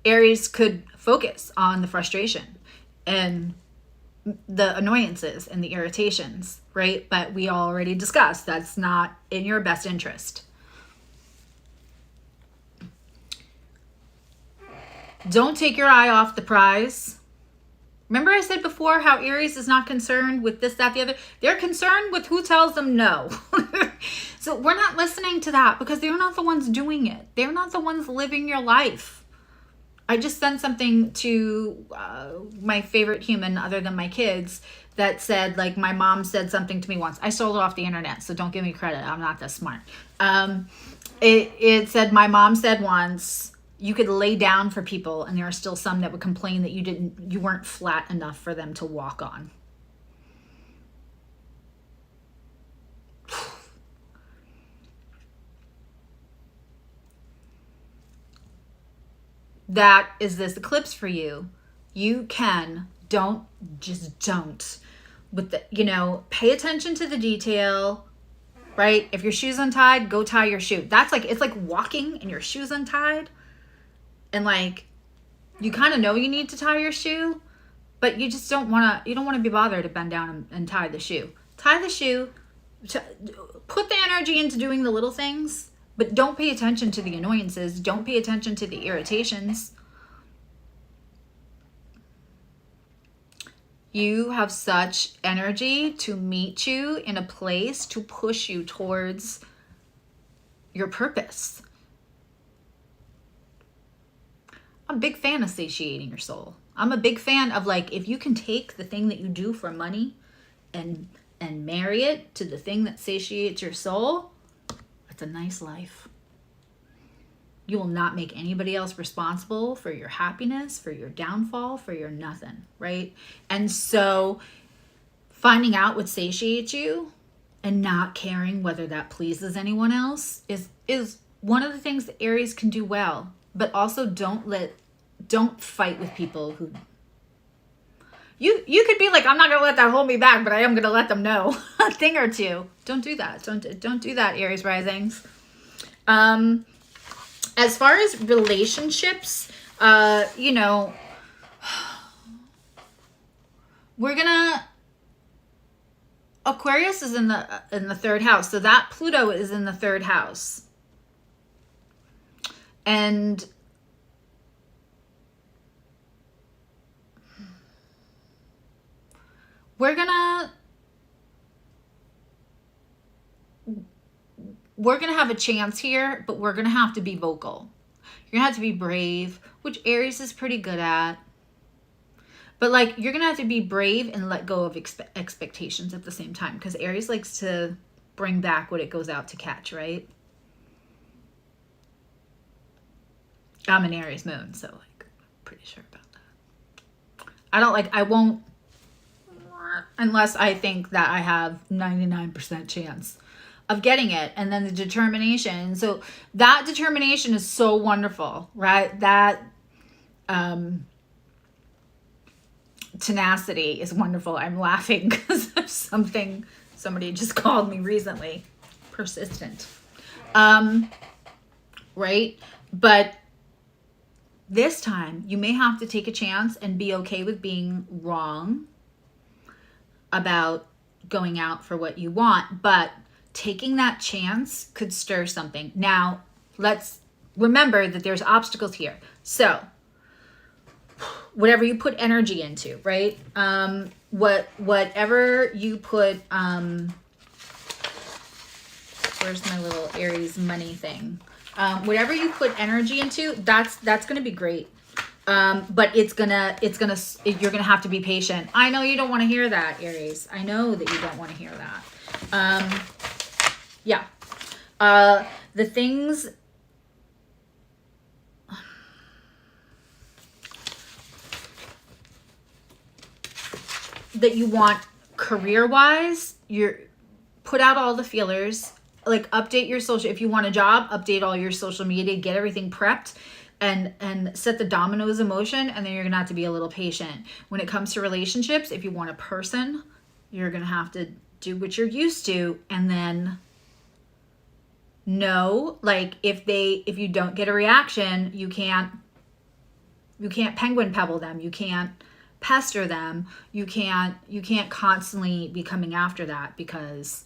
Aries could focus on the frustration and the annoyances and the irritations, right? But we already discussed that's not in your best interest. Don't take your eye off the prize. Remember I said before how Aries is not concerned with this, that, the other? They're concerned with who tells them no. So we're not listening to that because they're not the ones doing it. They're not the ones living your life. I just sent something to my favorite human other than my kids that said, like, my mom said something to me once. I stole it off the internet, so don't give me credit. I'm not that smart. It said, my mom said once, you could lay down for people and there are still some that would complain that you weren't flat enough for them to walk on. That is this eclipse for you. You can, don't. With the, you know, pay attention to the detail, right? If your shoe's untied, go tie your shoe. That's like, it's like walking and your shoe's untied. And like, you kind of know you need to tie your shoe, but you just don't want to be bothered to bend down and tie the shoe. Tie the shoe, put the energy into doing the little things, but don't pay attention to the annoyances. Don't pay attention to the irritations. You have such energy to meet you in a place to push you towards your purpose. I'm a big fan of satiating your soul. I'm a big fan of, like, if you can take the thing that you do for money and marry it to the thing that satiates your soul, that's a nice life. You will not make anybody else responsible for your happiness, for your downfall, for your nothing, right? And so finding out what satiates you and not caring whether that pleases anyone else is one of the things that Aries can do well. But also don't fight with people who you could be like, I'm not gonna let that hold me back, but I am gonna let them know a thing or two. Don't do that. Don't do that, Aries risings. As far as relationships, you know, we're gonna, Aquarius is in the third house, so that Pluto is in the third house. And we're gonna have a chance here, but we're gonna have to be vocal. You're gonna have to be brave, which Aries is pretty good at. But like, you're gonna have to be brave and let go of expectations at the same time, because Aries likes to bring back what it goes out to catch, right? I'm an Aries moon, so like, pretty sure about that. I won't, unless I think that I have 99% chance of getting it. And then the determination. So that determination is so wonderful, right? That tenacity is wonderful. I'm laughing because of something somebody just called me recently. Persistent. Right? But this time you may have to take a chance and be okay with being wrong about going out for what you want, but taking that chance could stir something. Now, let's remember that there's obstacles here. So, whatever you put energy into, right? Whatever you put, where's my little Aries money thing? Whatever you put energy into, that's going to be great. But you're gonna have to be patient. I know you don't want to hear that, Aries. I know that you don't want to hear that. Yeah. The things that you want career-wise, put out all the feelers, like update your social, if you want a job, update all your social media, get everything prepped, and set the dominoes in motion, and then you're gonna have to be a little patient. When it comes to relationships, if you want a person, you're gonna have to do what you're used to, and then know, like, if you don't get a reaction, you can't penguin pebble them, you can't pester them, you can't constantly be coming after that because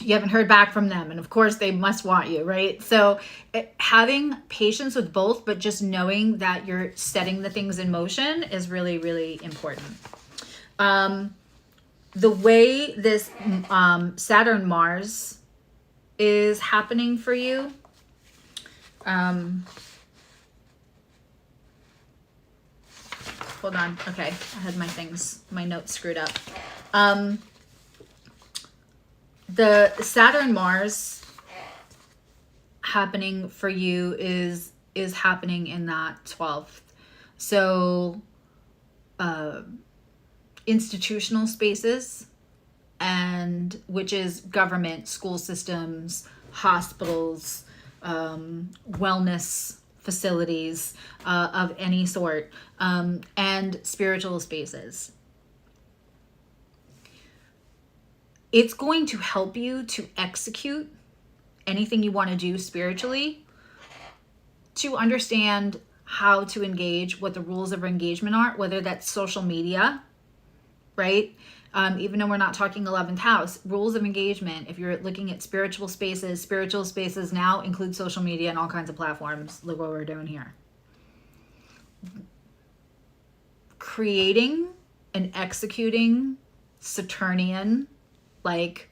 you haven't heard back from them, and of course they must want you, right? So having patience with both, but just knowing that you're setting the things in motion is really, really important. The way this Saturn Mars is happening for you, hold on. Okay, I had my notes screwed up. The Saturn Mars happening for you is happening in that 12th. So institutional spaces, and which is government, school systems, hospitals, wellness facilities of any sort, and spiritual spaces. It's going to help you to execute anything you want to do spiritually, to understand how to engage, what the rules of engagement are, whether that's social media, right? Even though we're not talking 11th house, rules of engagement. If you're looking at spiritual spaces now include social media and all kinds of platforms. Look what we're doing here. Creating and executing Saturnian, like,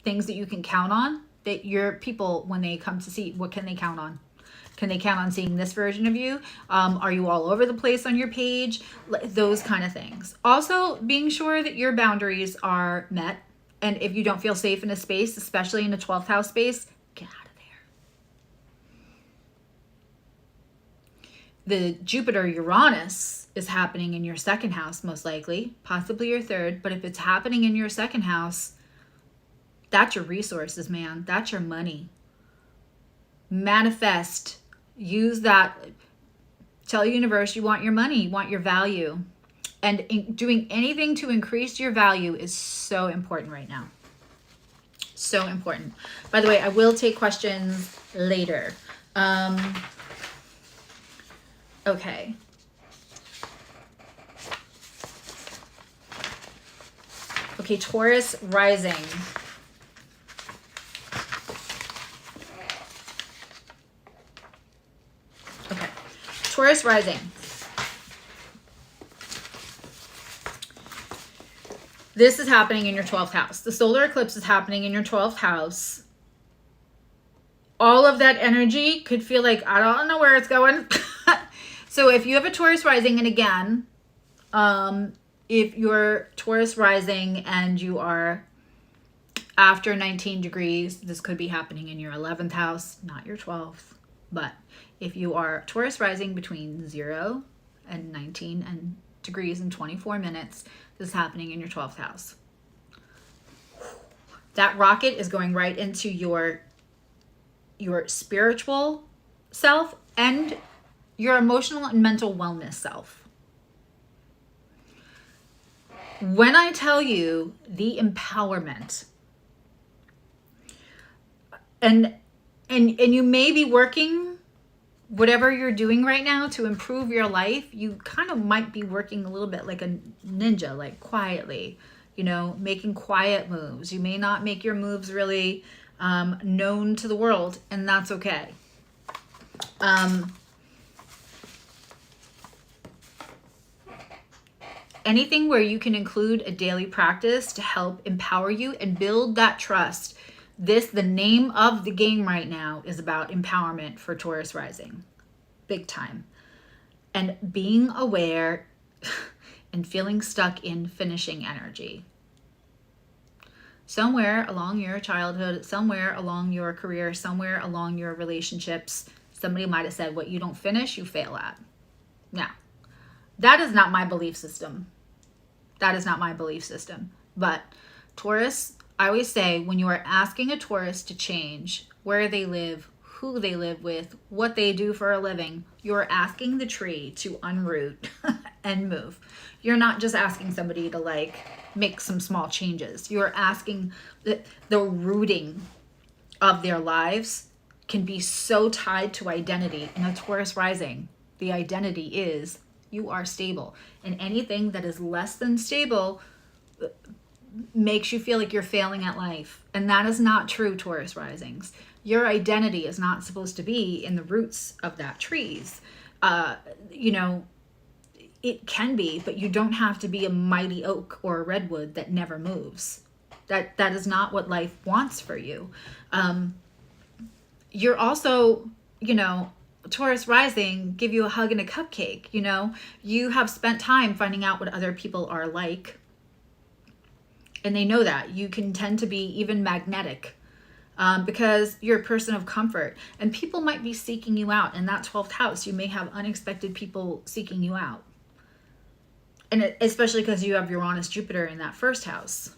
things that you can count on, that your people, when they come to see, what can they count on? Can they count on seeing this version of you? Are you all over the place on your page? Those kind of things. Also, being sure that your boundaries are met. And if you don't feel safe in a space, especially in a 12th house space, get out of there. The Jupiter-Uranus is happening in your 2nd house, most likely, possibly your 3rd. But if it's happening in your 2nd house, that's your resources, man. That's your money. Manifest. Use that. Tell the universe you want your money, you want your value. And doing anything to increase your value is so important right now. So important. By the way, I will take questions later. Okay. Okay, Taurus rising. Okay, Taurus rising. This is happening in your 12th house. The solar eclipse is happening in your 12th house. All of that energy could feel like, I don't know where it's going. So if you have a Taurus rising, and again, if you're Taurus rising and you are after 19 degrees, this could be happening in your 11th house, not your 12th. But if you are Taurus rising between 0 and 19 degrees and 24 minutes, this is happening in your 12th house. That rocket is going right into your spiritual self and your emotional and mental wellness self. When I tell you the empowerment, and you may be working, whatever you're doing right now to improve your life, you kind of might be working a little bit like a ninja, like quietly, you know, making quiet moves. You may not make your moves really known to the world, and that's okay. Anything where you can include a daily practice to help empower you and build that trust. The name of the game right now is about empowerment for Taurus rising. Big time. And being aware and feeling stuck in finishing energy. Somewhere along your childhood, somewhere along your career, somewhere along your relationships, somebody might have said, what you don't finish, you fail at. Now, that is not my belief system. That is not my belief system. But Taurus, I always say when you are asking a Taurus to change where they live, who they live with, what they do for a living, you're asking the tree to unroot and move. You're not just asking somebody to like make some small changes. You're asking the rooting of their lives can be so tied to identity. In a Taurus rising, the identity is you are stable. And anything that is less than stable makes you feel like you're failing at life. And that is not true, Taurus risings. Your identity is not supposed to be in the roots of that trees. You know, it can be, but you don't have to be a mighty oak or a redwood that never moves. That is not what life wants for you. You're also, you know, Taurus rising, give you a hug and a cupcake. You know, you have spent time finding out what other people are like. And they know that. You can tend to be even magnetic because you're a person of comfort. And people might be seeking you out. In that 12th house, you may have unexpected people seeking you out. And especially because you have Uranus, Jupiter in that first house,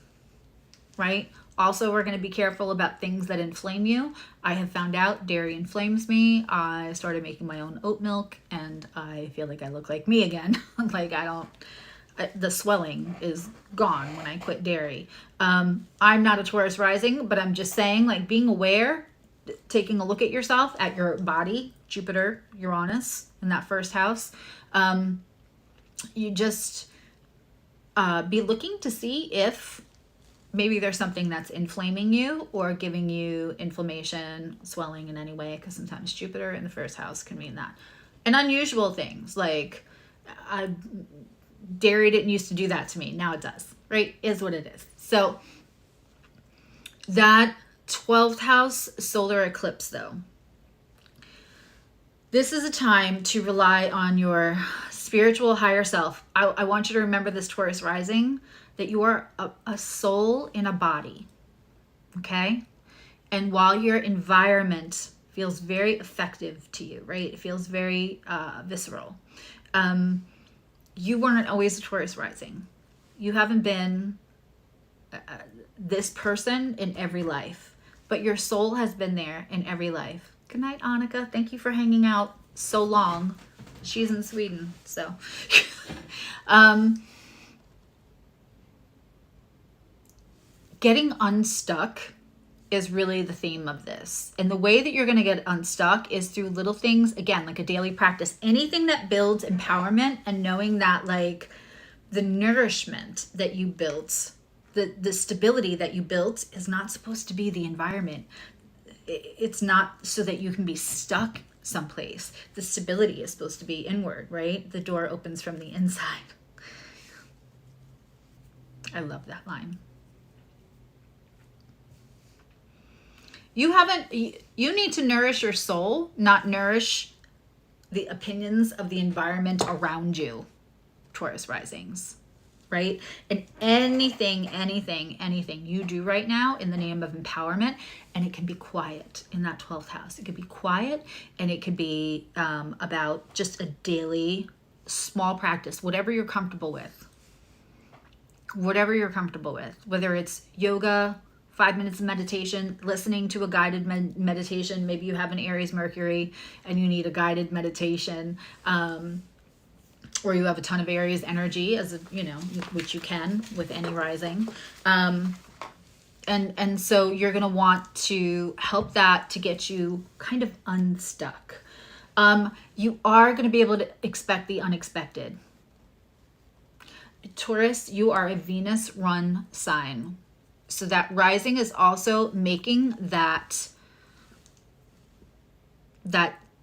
right? Also, we're going to be careful about things that inflame you. I have found out dairy inflames me. I started making my own oat milk and I feel like I look like me again. Like the swelling is gone when I quit dairy. I'm not a Taurus rising, but I'm just saying, like, being aware, taking a look at yourself, at your body, Jupiter, Uranus in that first house. You just be looking to see if maybe there's something that's inflaming you or giving you inflammation, swelling in any way, because sometimes Jupiter in the first house can mean that. And unusual things like dairy didn't used to do that to me. Now it does, right? Is what it is. So that 12th house solar eclipse, though, this is a time to rely on your spiritual higher self. I want you to remember this, Taurus rising, that you are a soul in a body, okay? And while your environment feels very effective to you, right? It feels very visceral. You weren't always a Taurus rising. You haven't been this person in every life, but your soul has been there in every life. Good night, Annika. Thank you for hanging out so long. She's in Sweden, so. Getting unstuck is really the theme of this. And the way that you're going to get unstuck is through little things, again, like a daily practice. Anything that builds empowerment and knowing that, like, the nourishment that you built, the stability that you built is not supposed to be the environment. It's not so that you can be stuck someplace. The stability is supposed to be inward, right? The door opens from the inside. I love that line. You need to nourish your soul, not nourish the opinions of the environment around you, Taurus risings, right? And anything you do right now in the name of empowerment, and it can be quiet in that 12th house. It could be quiet, and it could be about just a daily small practice, whatever you're comfortable with. Whatever you're comfortable with, whether it's yoga, 5 minutes of meditation, listening to a guided meditation. Maybe you have an Aries Mercury and you need a guided meditation, or you have a ton of Aries energy, as a, you know, which you can with any rising. And so you're going to want to help that to get you kind of unstuck. You are going to be able to expect the unexpected. Taurus, you are a Venus run sign. So that rising is also making that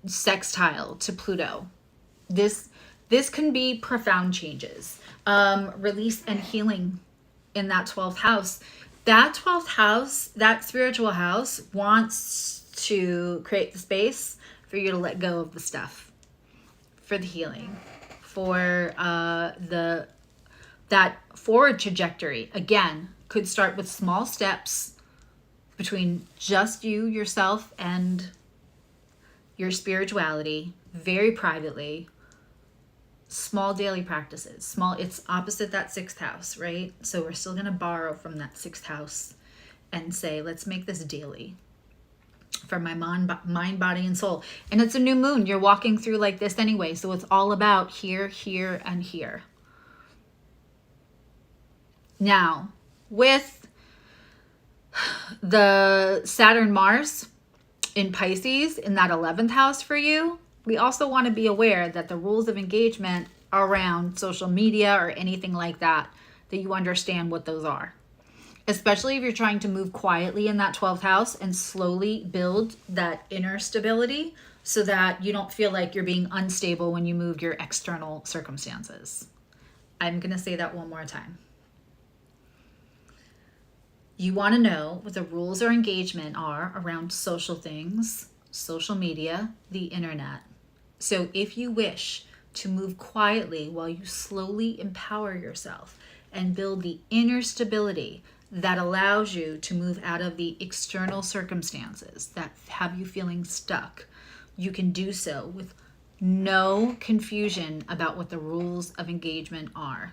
sextile to Pluto. This can be profound changes, release and healing in that 12th house. That 12th house, that spiritual house, wants to create the space for you to let go of the stuff, for the healing, for that forward trajectory. Again, could start with small steps between just you, yourself, and your spirituality, very privately, small daily practices. Small, it's opposite that 6th house, right? So we're still going to borrow from that 6th house and say, let's make this daily for my mind, body, and soul. And it's a new moon. You're walking through like this anyway. So it's all about here, here, and here. Now, with the Saturn Mars in Pisces in that 11th house for you, we also want to be aware that the rules of engagement around social media or anything like that, that you understand what those are. Especially if you're trying to move quietly in that 12th house and slowly build that inner stability so that you don't feel like you're being unstable when you move your external circumstances. I'm going to say that one more time. You want to know what the rules or engagement are around social things, social media, the internet. So if you wish to move quietly while you slowly empower yourself and build the inner stability that allows you to move out of the external circumstances that have you feeling stuck, you can do so with no confusion about what the rules of engagement are.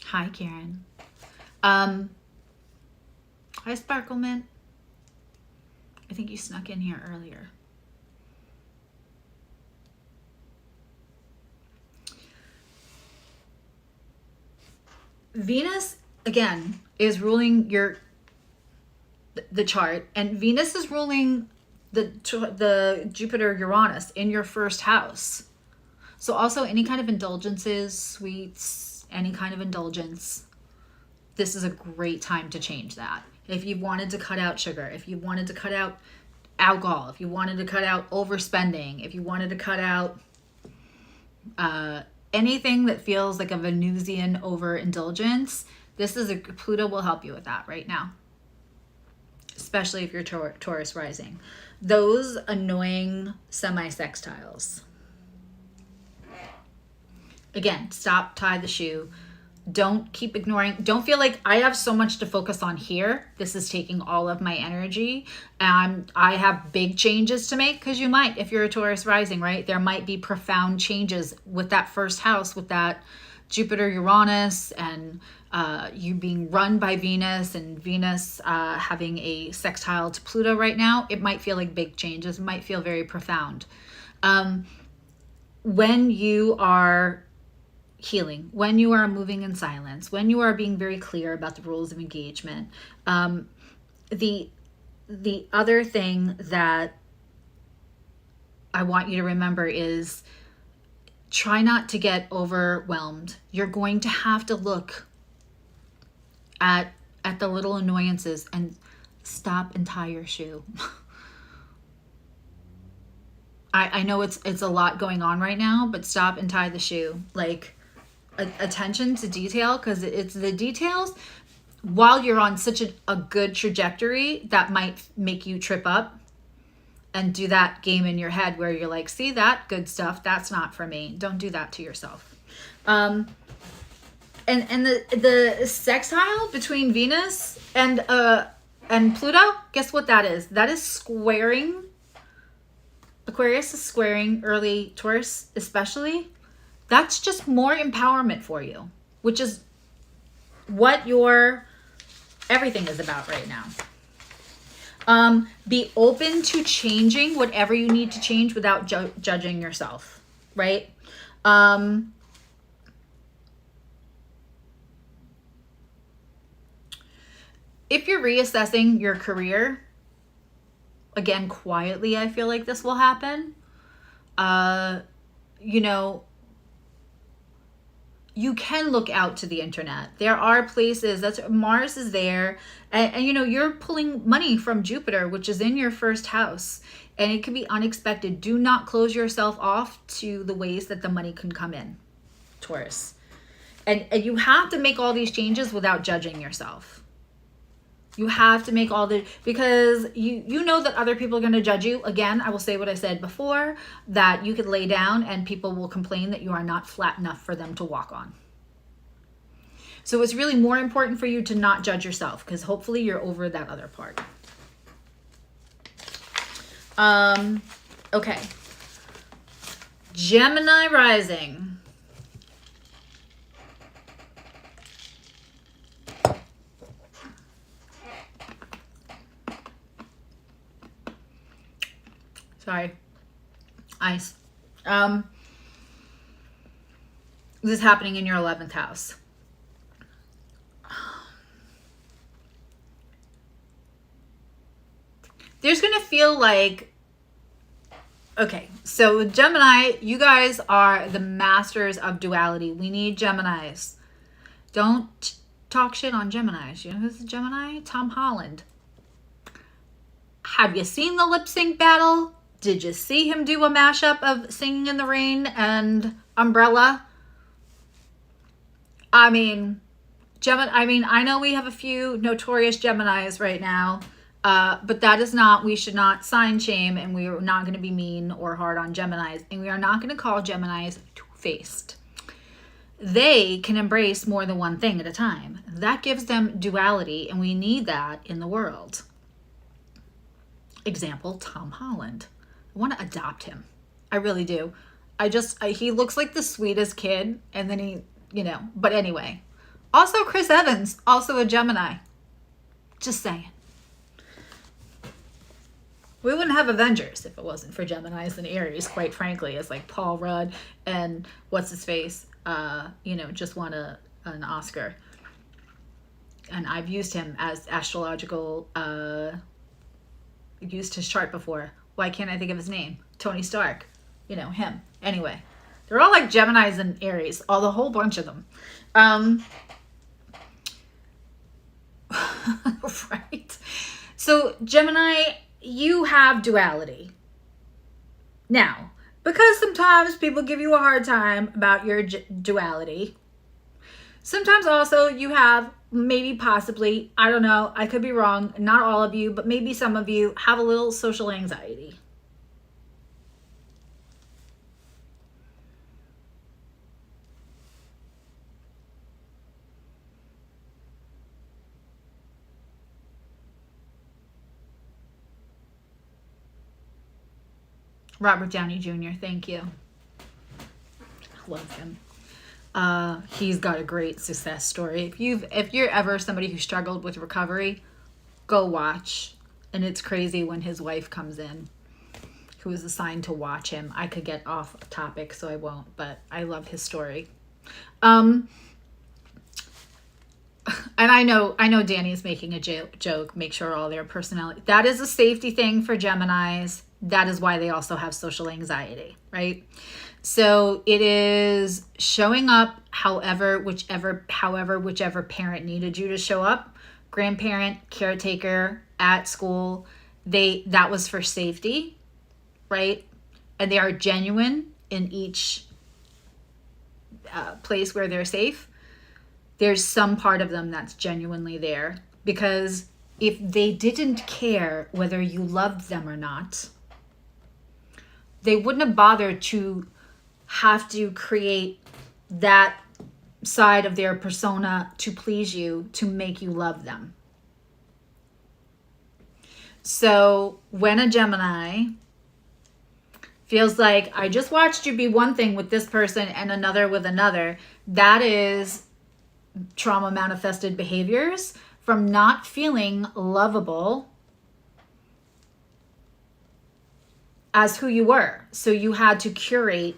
Hi, Karen. Hi, Sparklemint. I think you snuck in here earlier. Venus, again, is ruling the chart, and Venus is ruling the Jupiter Uranus in your 1st house. So also any kind of indulgences, sweets, any kind of indulgence, this is a great time to change that. If you wanted to cut out sugar, if you wanted to cut out alcohol, if you wanted to cut out overspending, if you wanted to cut out anything that feels like a Venusian overindulgence, Pluto will help you with that right now. Especially if you're Taurus rising. Those annoying semi-sextiles. Again, stop, tie the shoe. Don't keep ignoring. Don't feel like I have so much to focus on here. This is taking all of my energy. And I have big changes to make, because you might, if you're a Taurus rising, right? There might be profound changes with that 1st house, with that Jupiter, Uranus, and you being run by Venus, and Venus having a sextile to Pluto right now. It might feel like big changes. It might feel very profound. When you are healing, when you are moving in silence, when you are being very clear about the rules of engagement. The other thing that I want you to remember is try not to get overwhelmed. You're going to have to look at the little annoyances and stop and tie your shoe. I know it's a lot going on right now, but stop and tie the shoe. Like, attention to detail, because it's the details while you're on such a good trajectory that might make you trip up and do that game in your head where you're like, see that good stuff, that's not for me. Don't do that to yourself. And the sextile between Venus and Pluto, guess what that is? That is squaring. Aquarius is squaring early Taurus, especially. That's just more empowerment for you, which is what your everything is about right now. Be open to changing whatever you need to change without judging yourself, right? If you're reassessing your career, again, quietly, I feel like this will happen. You can look out to the internet. There are places Mars is there, and you're pulling money from Jupiter, which is in your 1st house, and it can be unexpected. Do not close yourself off to the ways that the money can come in, Taurus. And you have to make all these changes without judging yourself. You have to make because you know that other people are going to judge you. Again, I will say what I said before, that you could lay down and people will complain that you are not flat enough for them to walk on. So it's really more important for you to not judge yourself, because hopefully you're over that other part. Okay. Gemini rising. Sorry. Ice. This is happening in your 11th house. There's going to feel like, okay, so Gemini, you guys are the masters of duality. We need Geminis. Don't talk shit on Geminis. You know who's a Gemini? Tom Holland. Have you seen the lip sync battle? Did you see him do a mashup of Singing in the Rain and Umbrella? I mean, I know we have a few notorious Geminis right now, but that is not, we should not sign shame, and we are not going to be mean or hard on Geminis, and we are not going to call Geminis two-faced. They can embrace more than one thing at a time. That gives them duality, and we need that in the world. Example, Tom Holland. I want to adopt him. I really do. He looks like the sweetest kid, and then he, you know, but anyway. Also, Chris Evans, also a Gemini. Just saying. We wouldn't have Avengers if it wasn't for Geminis and Aries, quite frankly. It's like Paul Rudd and what's his face, you know, just won an Oscar. And I've used him as astrological, used his chart before. Why can't I think of his name? Tony Stark. You know, him. Anyway. They're all like Geminis and Aries. The whole bunch of them. Right? So, Gemini, you have duality. Now, because sometimes people give you a hard time about your duality, sometimes also you have maybe possibly, I don't know, I could be wrong, not all of you, but maybe some of you have a little social anxiety. Robert Downey Jr., thank you. I love him. He's got a great success story. If you're ever somebody who struggled with recovery, go watch. And it's crazy when his wife comes in, who is assigned to watch him. I could get off topic, so I won't, but I love his story. And I know Danny's making a joke, make sure all their personality. That is a safety thing for Geminis. That is why they also have social anxiety, right? So it is showing up however whichever parent needed you to show up. Grandparent, caretaker, at school, that was for safety, right? And they are genuine in each place where they're safe. There's some part of them that's genuinely there, because if they didn't care whether you loved them or not, they wouldn't have bothered to have to create that side of their persona to please you, to make you love them. So when a Gemini feels like, I just watched you be one thing with this person and another with another, that is trauma manifested behaviors from not feeling lovable as who you were. So you had to curate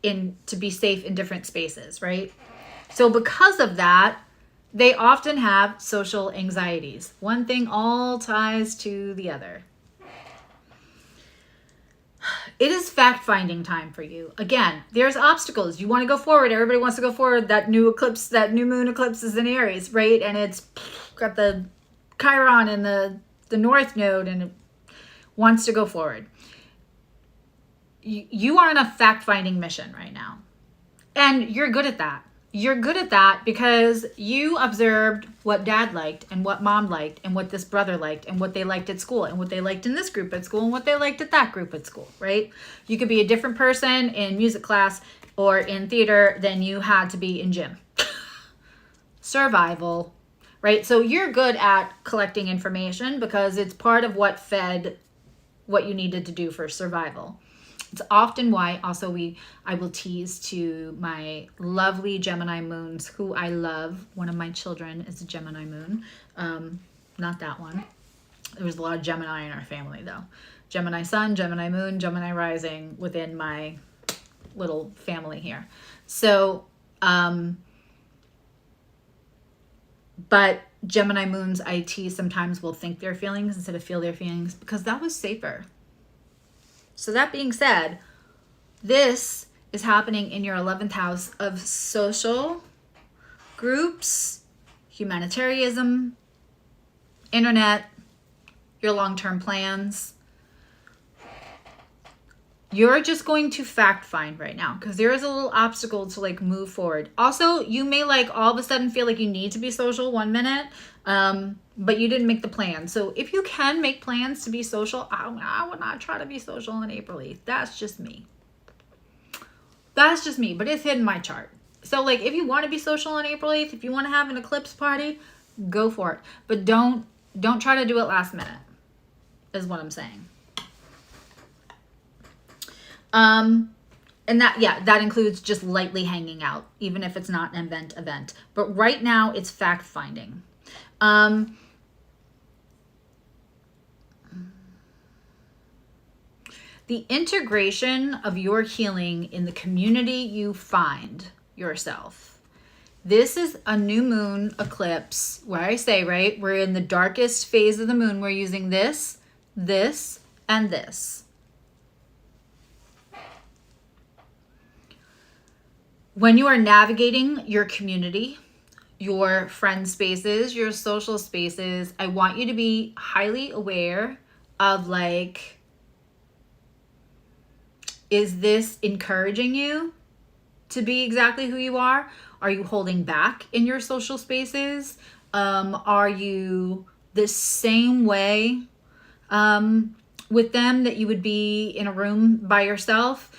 to be safe in different spaces, right? So because of that, they often have social anxieties. One thing all ties to the other. It is fact-finding time for you. Again, there's obstacles. You want to go forward. Everybody wants to go forward. That new moon eclipse is in Aries, right? And it's got the Chiron and the North Node, and it wants to go forward. You are on a fact-finding mission right now. And you're good at that. You're good at that because you observed what dad liked and what mom liked and what this brother liked and what they liked at school and what they liked in this group at school and what they liked at that group at school, right? You could be a different person in music class or in theater than you had to be in gym. Survival, right? So you're good at collecting information because it's part of what fed what you needed to do for survival. It's often why also I will tease to my lovely Gemini moons, who I love. One of my children is a Gemini moon. Not that one. There was a lot of Gemini in our family though. Gemini sun, Gemini moon, Gemini rising within my little family here. So, but Gemini moons, I tease, sometimes will think their feelings instead of feel their feelings because that was safer. So that being said, this is happening in your 11th house of social groups, humanitarianism, internet, your long-term plans. You're just going to fact find right now because there is a little obstacle to like move forward. Also, you may like all of a sudden feel like you need to be social 1 minute, but you didn't make the plan. So if you can make plans to be social, I would not try to be social on April 8th. That's just me. That's just me, but it's hidden my chart. So like if you want to be social on April 8th, if you want to have an eclipse party, go for it. But don't try to do it last minute, is what I'm saying. And that includes just lightly hanging out, even if it's not an event. But right now it's fact finding. The integration of your healing in the community you find yourself. This is a new moon eclipse where I say, right, we're in the darkest phase of the moon. We're using this, this, and this. When you are navigating your community, your friend spaces, your social spaces, I want you to be highly aware of like, is this encouraging you to be exactly who you are? Are you holding back in your social spaces? Are you the same way with them that you would be in a room by yourself?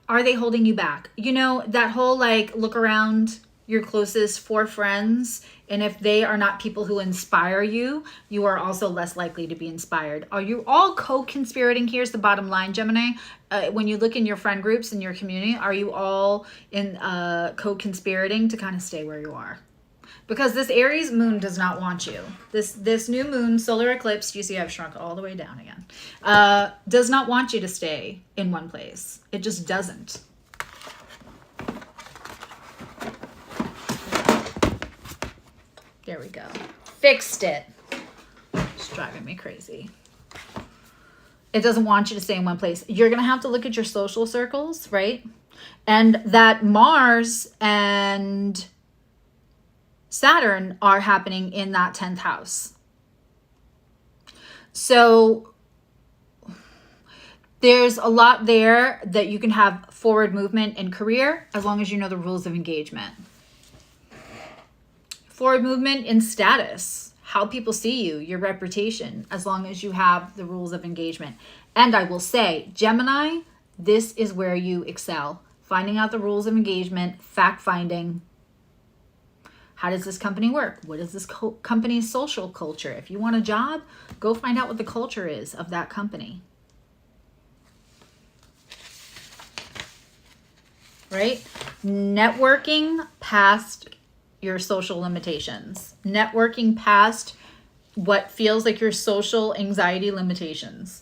Are they holding you back? You know, that whole like look around your closest 4 friends, and if they are not people who inspire you, you are also less likely to be inspired. Are you all co-conspirating? Here's the bottom line, Gemini. When you look in your friend groups in your community, are you all in co-conspirating to kind of stay where you are? Because this Aries moon does not want you. This new moon, solar eclipse, you see I've shrunk all the way down again, does not want you to stay in one place. It just doesn't. There we go. Fixed it. It's driving me crazy. It doesn't want you to stay in one place. You're going to have to look at your social circles, right? And that Mars and Saturn are happening in that 10th house. So there's a lot there that you can have forward movement in career as long as you know the rules of engagement. Forward movement in status, how people see you, your reputation, as long as you have the rules of engagement. And I will say, Gemini, this is where you excel. Finding out the rules of engagement, fact finding. How does this company work? What is this company's social culture? If you want a job, go find out what the culture is of that company. Right? Networking past your social limitations. Networking past what feels like your social anxiety limitations.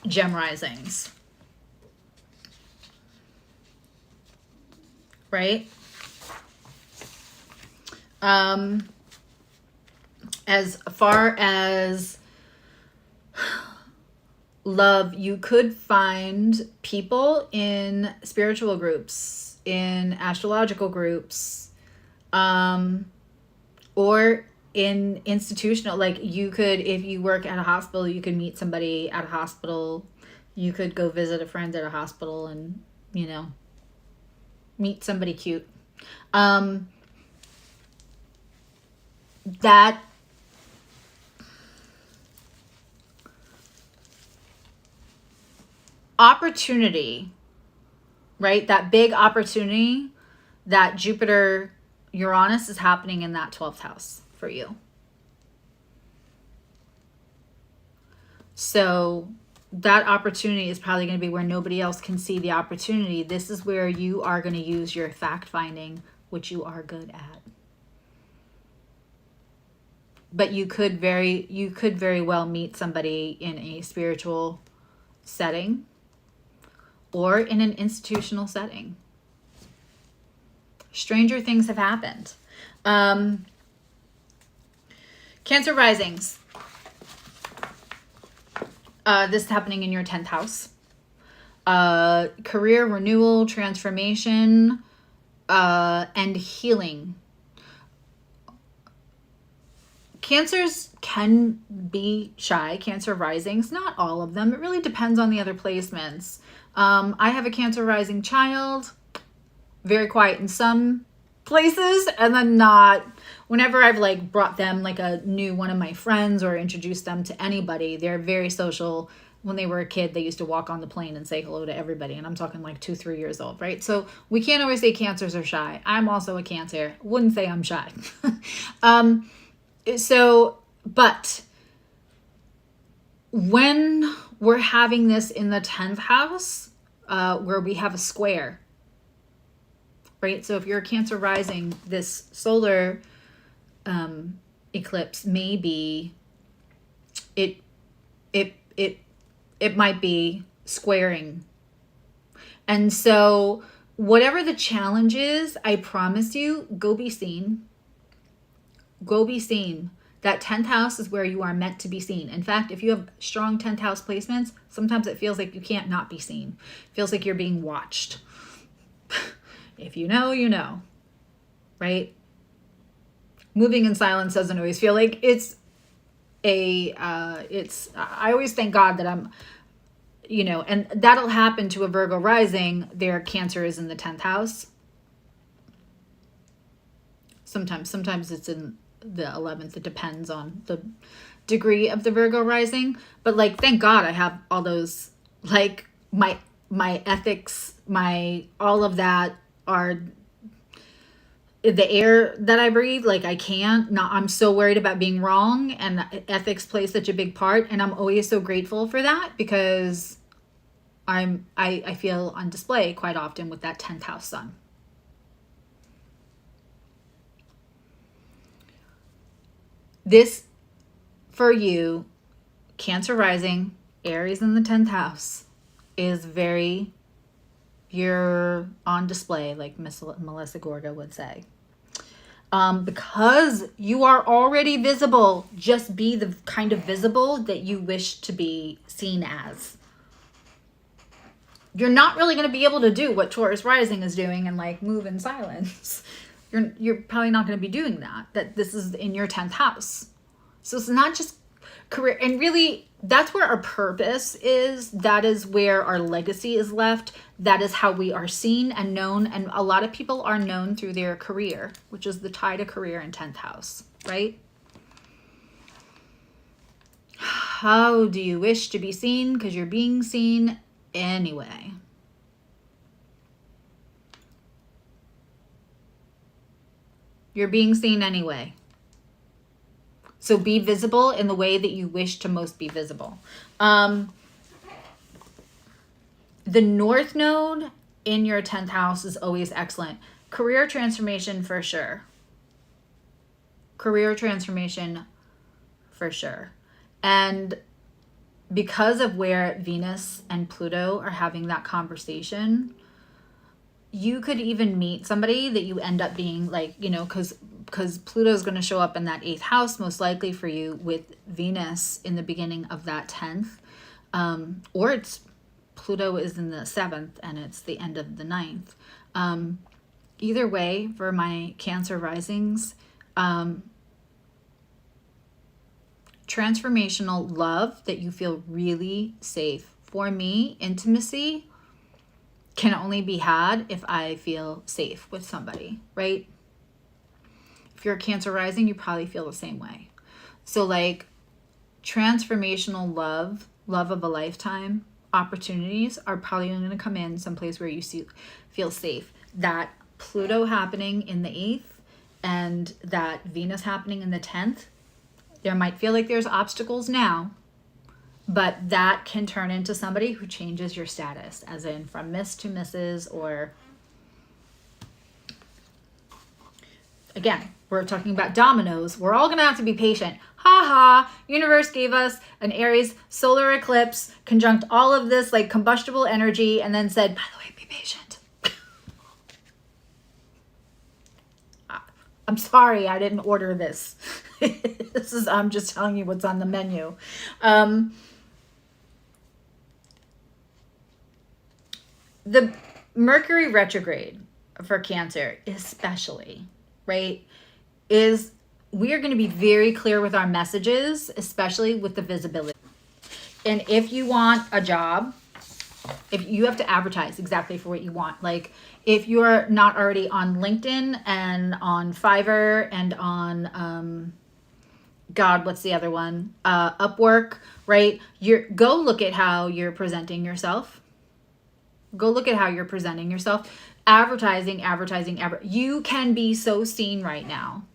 Gem risings. Right? As far as love, you could find people in spiritual groups, in astrological groups, or in institutional, like you could, if you work at a hospital, you could meet somebody at a hospital. You could go visit a friend at a hospital and, you know, meet somebody cute. That opportunity, right? That big opportunity, that Jupiter Uranus is happening in that 12th house for you. So that opportunity is probably going to be where nobody else can see the opportunity. This is where you are going to use your fact finding, which you are good at. But you could very well meet somebody in a spiritual setting or in an institutional setting. Stranger things have happened. Cancer risings. This is happening in your 10th house. Career renewal, transformation, and healing. Cancers can be shy, Cancer risings, not all of them. It really depends on the other placements. I have a Cancer rising child, very quiet in some places, and then not. Whenever I've like brought them like a new one of my friends or introduced them to anybody, they're very social. When they were a kid, they used to walk on the plane and say hello to everybody. And I'm talking like 2-3 years old, right? So we can't always say Cancers are shy. I'm also a Cancer. Wouldn't say I'm shy. But when we're having this in the 10th house, where we have a square, right? So if you're a Cancer rising, this solar eclipse may be, it might be squaring. And so whatever the challenge is, I promise you, go be seen. Go be seen. That 10th house is where you are meant to be seen. In fact, if you have strong 10th house placements, sometimes it feels like you can't not be seen. It feels like you're being watched. If you know, you know, right? Moving in silence doesn't always feel like I always thank God that I'm, and that'll happen to a Virgo rising. Their Cancer is in the 10th house. Sometimes it's in the 11th. It depends on the degree of the Virgo rising. But like, thank God I have all those, like my ethics, all of that are the air that I breathe. Like I'm so worried about being wrong, and ethics plays such a big part. And I'm always so grateful for that, because I feel on display quite often with that 10th house sun. This, for you, Cancer rising, Aries in the 10th house, is you're on display, like Melissa Gorga would say. Because you are already visible, just be the kind of visible that you wish to be seen as. You're not really going to be able to do what Taurus rising is doing and like move in silence. You're probably not going to be doing that this is in your 10th house. So it's not just career, and really that's where our purpose is. That is where our legacy is left. That is how we are seen and known. And a lot of people are known through their career, which is the tie to career in 10th house, right? How do you wish to be seen? Because you're being seen anyway. You're being seen anyway. So be visible in the way that you wish to most be visible. The North Node in your 10th house is always excellent. Career transformation for sure. Career transformation for sure. And because of where Venus and Pluto are having that conversation, you could even meet somebody that you end up being like, because Pluto is going to show up in that 8th house most likely for you, with Venus in the beginning of that 10th. Or Pluto is in the 7th and it's the end of the 9th. Either way, for my Cancer risings, transformational love that you feel really safe. For me, intimacy can only be had if I feel safe with somebody, right? If you're a Cancer rising, you probably feel the same way. So like transformational love of a lifetime opportunities are probably going to come in someplace where you feel safe. That Pluto happening in the 8th and that Venus happening in the 10th, there might feel like there's obstacles now, But that can turn into somebody who changes your status, as in from Miss to Mrs. or, again, we're talking about dominoes. We're all going to have to be patient. Ha ha, universe gave us an Aries solar eclipse, conjunct all of this like combustible energy, and then said, by the way, be patient. I'm sorry, I didn't order this. I'm just telling you what's on the menu. The Mercury retrograde for Cancer, especially, right, is we are going to be very clear with our messages, especially with the visibility. And if you want a job, if you have to advertise exactly for what you want, like if you're not already on LinkedIn and on Fiverr and on, God, what's the other one? Upwork, right? Go look at how you're presenting yourself. Go look at how you're presenting yourself. Advertising. You can be so seen right now.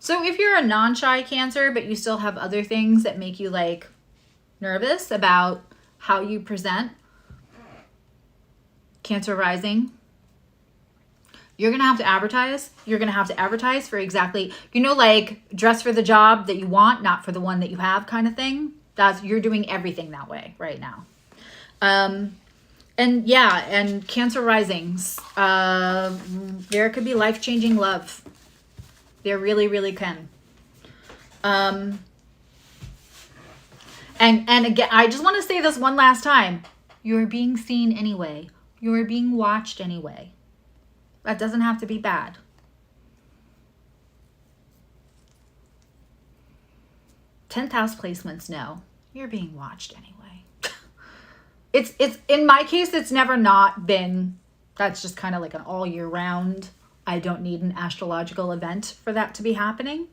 So if you're a non-shy Cancer, but you still have other things that make you like nervous about how you present, Cancer rising, you're going to have to advertise. You're going to have to advertise for exactly, like dress for the job that you want, not for the one that you have kind of thing. You're doing everything that way right now. And yeah, and Cancer risings, there could be life-changing love. There really, really can. And again, I just want to say this one last time. You're being seen anyway. You're being watched anyway. That doesn't have to be bad. Tenth house placements, no. You're being watched anyway. It's in my case, it's never not been, that's just kind of like an all year round. I don't need an astrological event for that to be happening.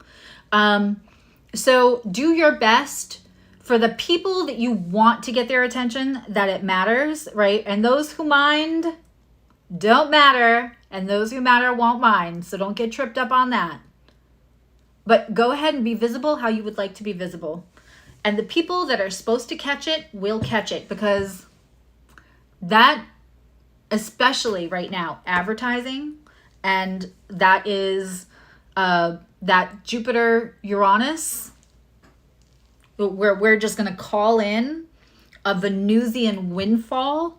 So do your best for the people that you want to get their attention, that it matters, right? And those who mind don't matter, and those who matter won't mind. So don't get tripped up on that. But go ahead and be visible how you would like to be visible. And the people that are supposed to catch it will catch it, because that, especially right now, advertising, and that is that Jupiter Uranus, where we're just going to call in a Venusian windfall,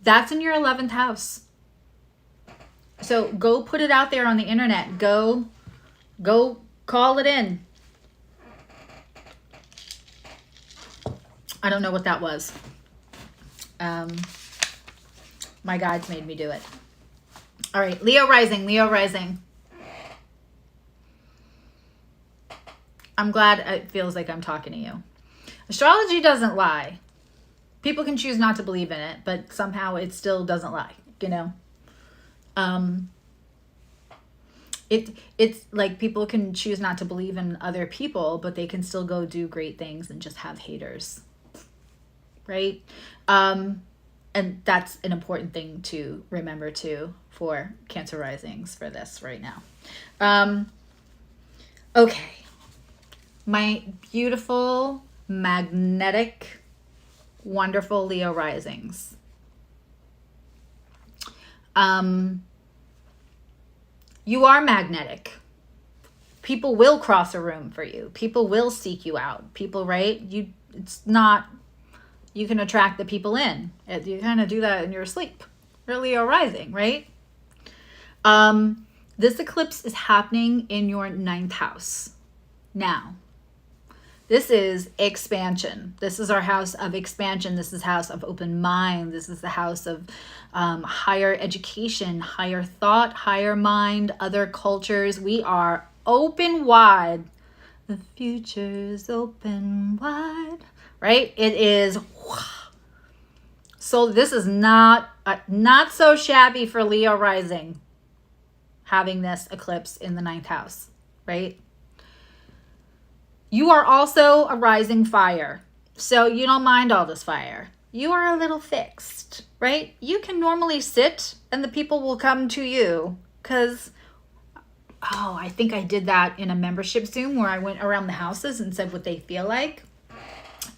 that's in your 11th house. So go put it out there on the internet. Go call it in. I don't know what that was. My guides made me do it. All right, Leo rising. I'm glad it feels like I'm talking to you. Astrology doesn't lie. People can choose not to believe in it, but somehow it still doesn't lie, It's like people can choose not to believe in other people, but they can still go do great things and just have haters, right? And that's an important thing to remember too for Cancer risings for this right now. Okay. My beautiful, magnetic, wonderful Leo risings. You are magnetic. People will cross a room for you. People will seek you out. People, right? It's not, you can attract the people in. You kind of do that in your sleep. You're Leo rising, right? This eclipse is happening in your 9th house. Now, this is expansion. This is our house of expansion. This is house of open mind. This is the house of higher education, higher thought, higher mind, other cultures. We are open wide. The future's open wide, right? It is. So this is not so shabby for Leo rising, having this eclipse in the 9th house, right? You are also a rising fire, so you don't mind all this fire. You are a little fixed, right? You can normally sit and the people will come to you because oh, I think I did that in a membership Zoom where I went around the houses and said what they feel like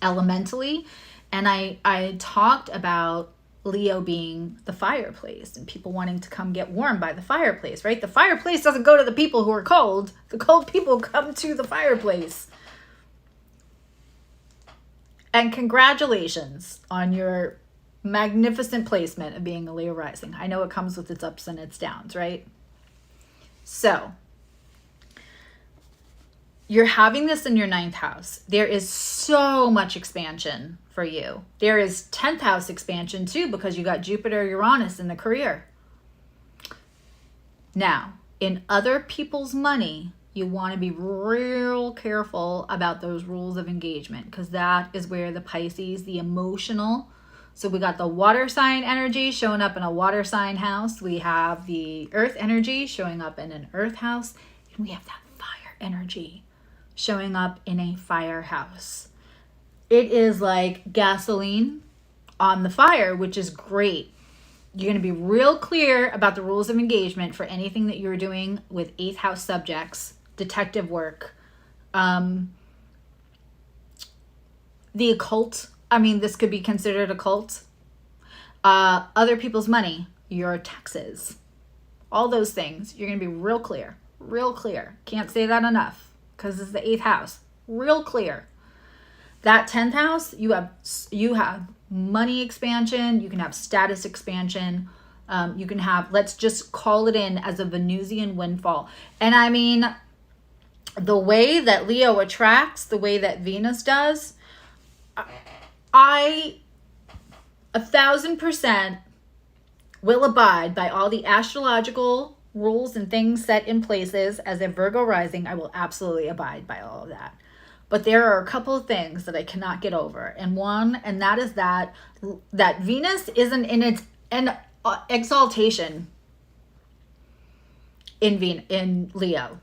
elementally. And I talked about Leo being the fireplace and people wanting to come get warm by the fireplace, right? The fireplace doesn't go to the people who are cold. The cold people come to the fireplace. And congratulations on your magnificent placement of being a Leo rising. I know it comes with its ups and its downs, right? So you're having this in your 9th house. There is so much expansion for you. There is 10th house expansion too, because you got Jupiter, Uranus in the career. Now, in other people's money, you want to be real careful about those rules of engagement, because that is where the Pisces, the emotional, so we got the water sign energy showing up in a water sign house. We have the earth energy showing up in an earth house. And we have that fire energy showing up in a fire house. It is like gasoline on the fire, which is great. You're going to be real clear about the rules of engagement for anything that you're doing with 8th house subjects, detective work, the occult. I mean, this could be considered a cult. Other people's money, your taxes, all those things. You're going to be real clear, real clear. Can't say that enough because it's the 8th house. Real clear. That 10th house, you have money expansion. You can have status expansion. You can have, let's just call it in as a Venusian windfall. And I mean, the way that Leo attracts, the way that Venus does, I 1000% will abide by all the astrological rules and things set in places. As a Virgo rising, I will absolutely abide by all of that. But there are a couple of things that I cannot get over. And that is that Venus isn't in its exaltation in Leo.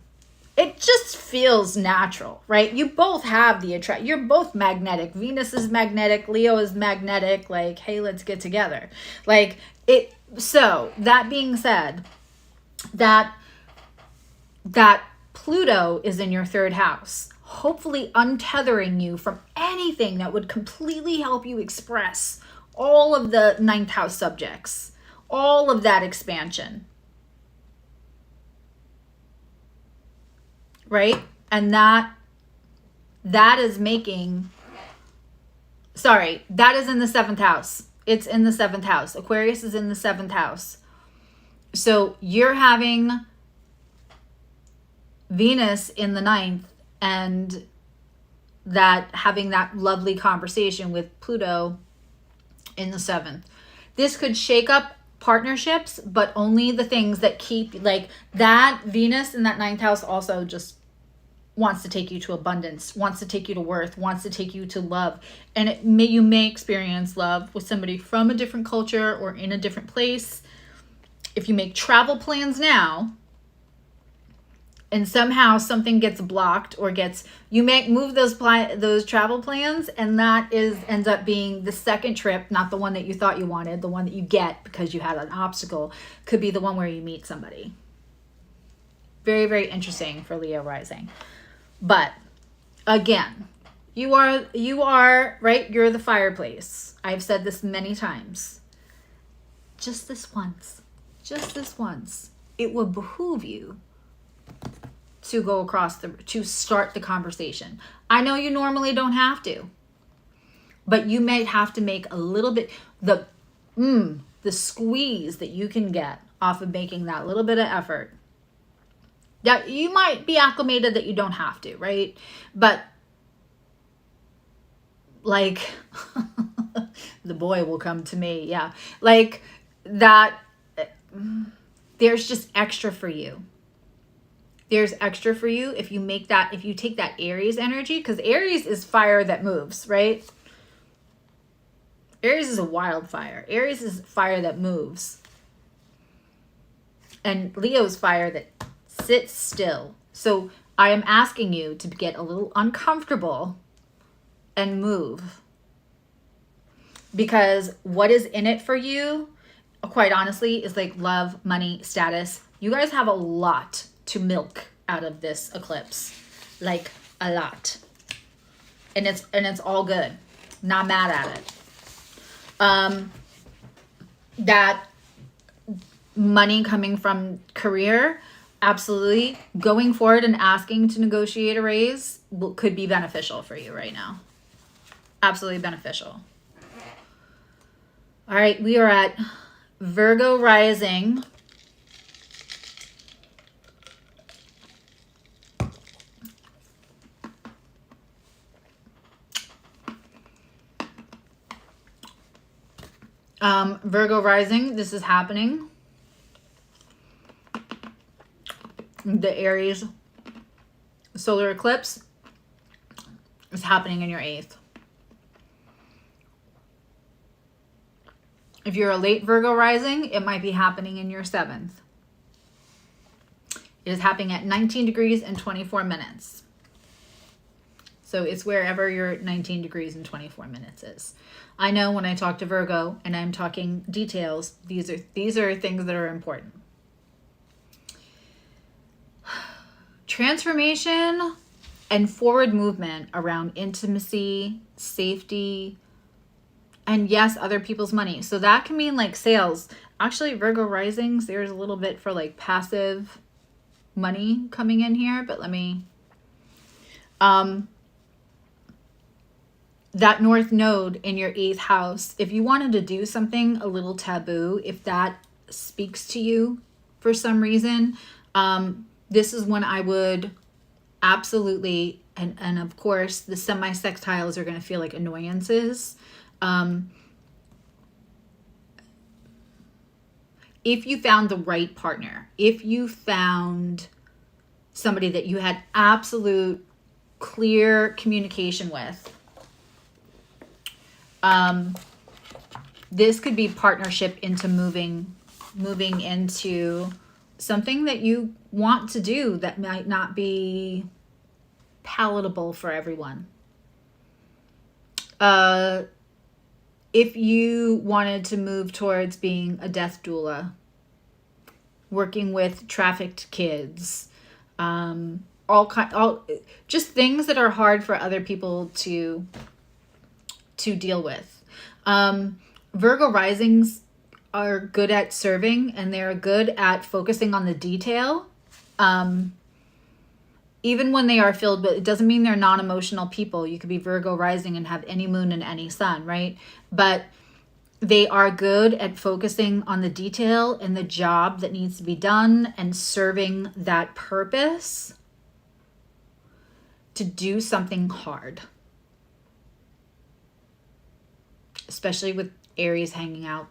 It just feels natural, right? You both have the attract. You're both magnetic. Venus is magnetic. Leo is magnetic. Like, hey, let's get together. Like it. So that being said, that Pluto is in your 3rd house, hopefully untethering you from anything that would completely help you express all of the 9th house subjects, all of that expansion. Right? And that is making, that is in the 7th house. It's in the 7th house. Aquarius is in the 7th house. So you're having Venus in the 9th and having that lovely conversation with Pluto in the 7th. This could shake up partnerships, but only the things that keep, like that Venus in that 9th house also just wants to take you to abundance, wants to take you to worth, wants to take you to love. And you may experience love with somebody from a different culture or in a different place. If you make travel plans now and somehow something gets blocked or you may move those travel plans, and that ends up being the second trip, not the one that you thought you wanted, the one that you get because you had an obstacle, could be the one where you meet somebody. Very, very interesting for Leo rising. But again, you are right. You're the fireplace. I've said this many times. Just this once, it would behoove you to go to start the conversation. I know you normally don't have to, but you may have to make a little bit, the squeeze that you can get off of making that little bit of effort. That you might be acclimated that you don't have to, right? But like the boy will come to me. Yeah. Like that, there's just extra for you. There's extra for you if you take that Aries energy, because Aries is fire that moves, right? Aries is a wildfire. Aries is fire that moves. And Leo's fire that sits still. So I am asking you to get a little uncomfortable and move. Because what is in it for you, quite honestly, is like love, money, status. You guys have a lot to milk out of this eclipse, like a lot. And it's all good. Not mad at it. That money coming from career, absolutely. Going forward and asking to negotiate a raise could be beneficial for you right now. Absolutely beneficial. All right, we are at Virgo rising. Virgo rising, this is happening. The Aries solar eclipse is happening in your 8th. If you're a late Virgo rising, it might be happening in your 7th. It is happening at 19 degrees and 24 minutes. So it's wherever your 19 degrees and 24 minutes is. I know when I talk to Virgo and I'm talking details, these are things that are important. Transformation and forward movement around intimacy, safety, and yes, other people's money. So that can mean like sales. Actually, Virgo risings, there's a little bit for like passive money coming in here, but let me... that North Node in your 8th house, if you wanted to do something a little taboo, if that speaks to you for some reason, this is when I would absolutely, and of course, the semi-sextiles are going to feel like annoyances. If you found the right partner, if you found somebody that you had absolute clear communication with, this could be partnership into moving into something that you want to do that might not be palatable for everyone. If you wanted to move towards being a death doula, working with trafficked kids, just things that are hard for other people to deal with. Virgo risings are good at serving, and they're good at focusing on the detail. Even when they are filled, but it doesn't mean they're non-emotional people. You could be Virgo rising and have any moon and any sun, right? But they are good at focusing on the detail and the job that needs to be done and serving that purpose to do something hard. Especially with Aries hanging out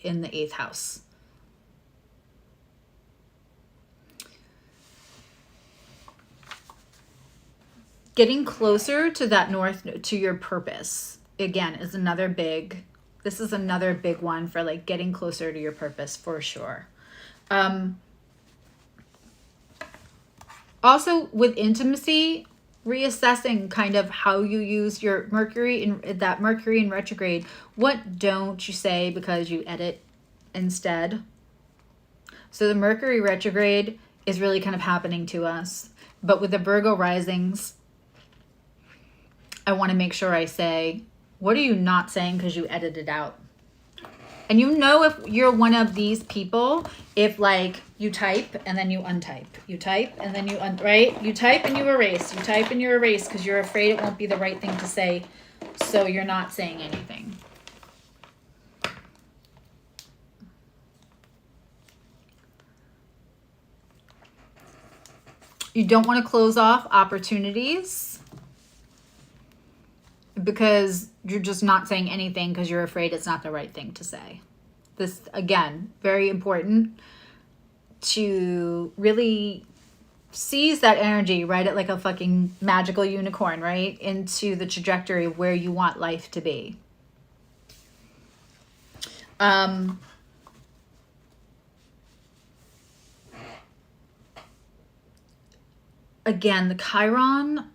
in the 8th house. Getting closer to that north, to your purpose, again, is another big, this is another big one for like getting closer to your purpose for sure. Also with intimacy, reassessing kind of how you use your Mercury in retrograde. What don't you say because you edit instead? So the Mercury retrograde is really kind of happening to us. But with the Virgo risings, I want to make sure I say, what are you not saying because you edited out? And you know if you're one of these people, if like you type and then you untype. You type and then you right? You type and you erase. You type and you erase because you're afraid it won't be the right thing to say. So you're not saying anything. You don't want to close off opportunities because you're just not saying anything because you're afraid it's not the right thing to say. This, again, very important to really seize that energy, ride it like a fucking magical unicorn, right? Into the trajectory of where you want life to be. Again, the Chiron,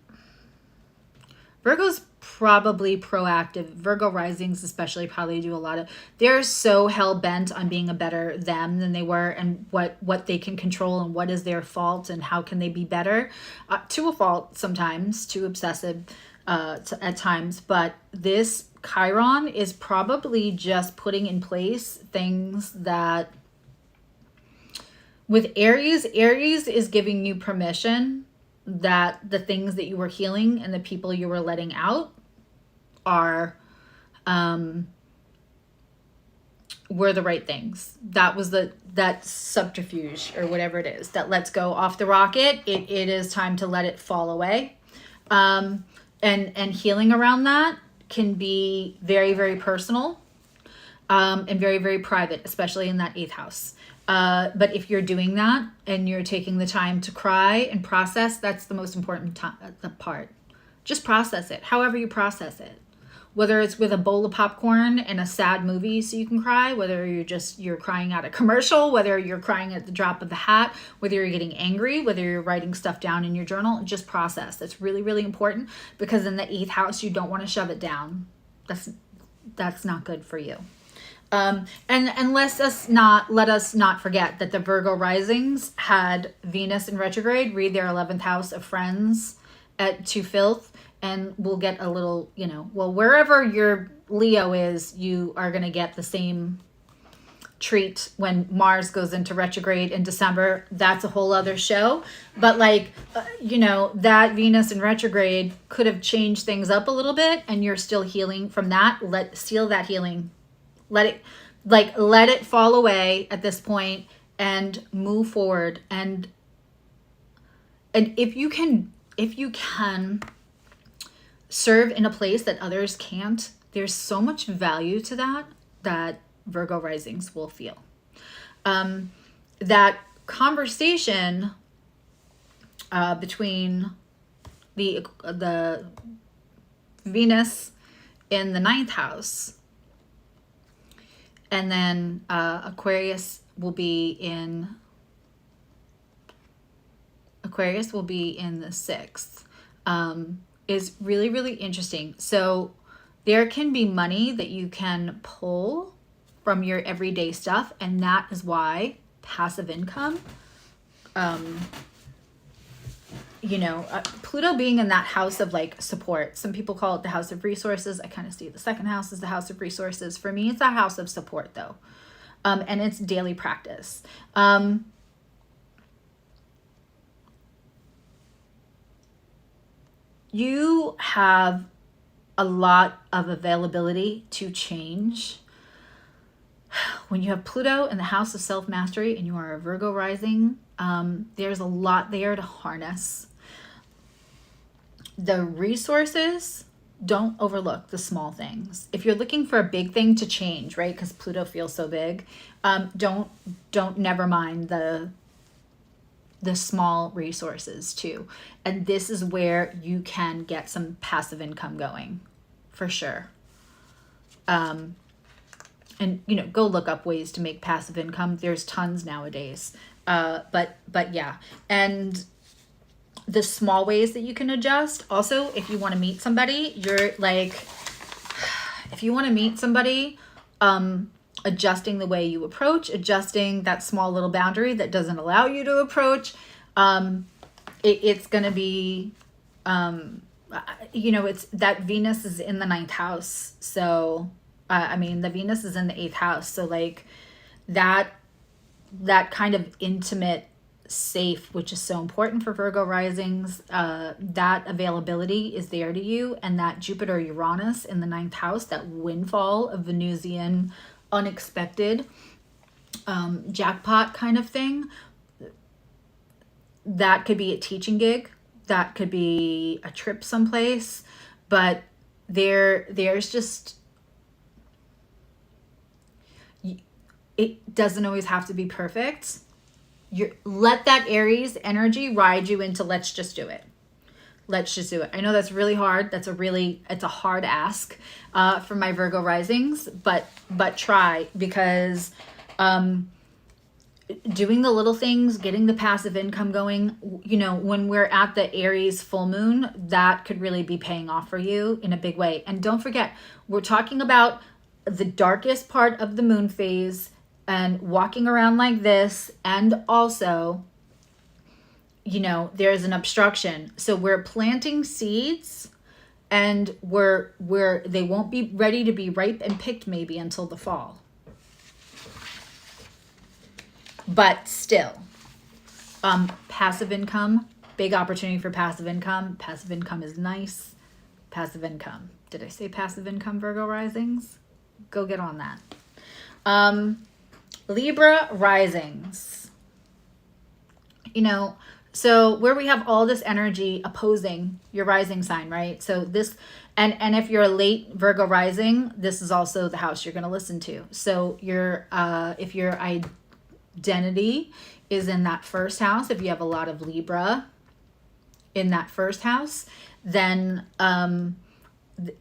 Virgo's probably proactive. Virgo risings especially probably do a lot of, they're so hell-bent on being a better them than they were, and what they can control and what is their fault and how can they be better, to a fault sometimes, too obsessive at times. But this Chiron is probably just putting in place things that, with Aries is giving you permission that the things that you were healing and the people you were letting out are were the right things. That was that subterfuge or whatever it is that lets go off the rocket. It is time to let it fall away. And healing around that can be very, very personal, and very, very private, especially in that 8th house. But if you're doing that and you're taking the time to cry and process, that's the most important part. Just process it, however you process it. Whether it's with a bowl of popcorn and a sad movie so you can cry, whether you're crying at a commercial, whether you're crying at the drop of the hat, whether you're getting angry, whether you're writing stuff down in your journal, just process. That's really, really important, because in the 8th house, you don't want to shove it down. That's not good for you. And let us not forget that the Virgo risings had Venus in retrograde read their 11th house of friends to filth, and we'll get a little, well, wherever your Leo is, you are going to get the same treat when Mars goes into retrograde in December. That's a whole other show. But that Venus in retrograde could have changed things up a little bit, and you're still healing from that. Seal that healing. Let it fall away at this point and move forward. And if you can serve in a place that others can't, there's so much value to that Virgo risings will feel. That conversation between the Venus in the 9th house, and then Aquarius will be in the 6th, is really, really interesting. So there can be money that you can pull from your everyday stuff, and that is why passive income, Pluto being in that house of support. Some people call it the house of resources. I kind of see the 2nd house as the house of resources. For me, it's a house of support though. And it's daily practice. You have a lot of availability to change. When you have Pluto in the house of self-mastery and you are a Virgo rising, there's a lot there to harness. The resources, don't overlook the small things. If you're looking for a big thing to change, right? Because Pluto feels so big, don't never mind the small resources too. And this is where you can get some passive income going, for sure. And go look up ways to make passive income. There's tons nowadays. But yeah. And the small ways that you can adjust. Also, if you want to meet somebody, adjusting the way you approach, adjusting that small little boundary that doesn't allow you to approach, it's going to be, it's that Venus is in the 9th house. So, the Venus is in the 8th house. So that kind of intimate, safe, which is so important for Virgo risings, that availability is there to you. And that Jupiter Uranus in the 9th house, that windfall of Venusian unexpected jackpot kind of thing, that could be a teaching gig, that could be a trip someplace, but there's just, it doesn't always have to be perfect. Let that Aries energy ride you into let's just do it. Let's just do it. I know that's really hard. It's a hard ask for my Virgo risings, but try, because doing the little things, getting the passive income going, you know, when we're at the Aries full moon, that could really be paying off for you in a big way. And don't forget, we're talking about the darkest part of the moon phase and walking around like this. And also, you know, there's an obstruction. So we're planting seeds, and they won't be ready to be ripe and picked maybe until the fall. But still, passive income, big opportunity for passive income. Passive income is nice. Passive income. Did I say passive income, Virgo risings? Go get on that. Libra risings. You know, so where we have all this energy opposing your rising sign, right? So this, and if you're a late Virgo rising, this is also the house you're going to listen to. So if your identity is in that first house, if you have a lot of Libra in that first house, then, and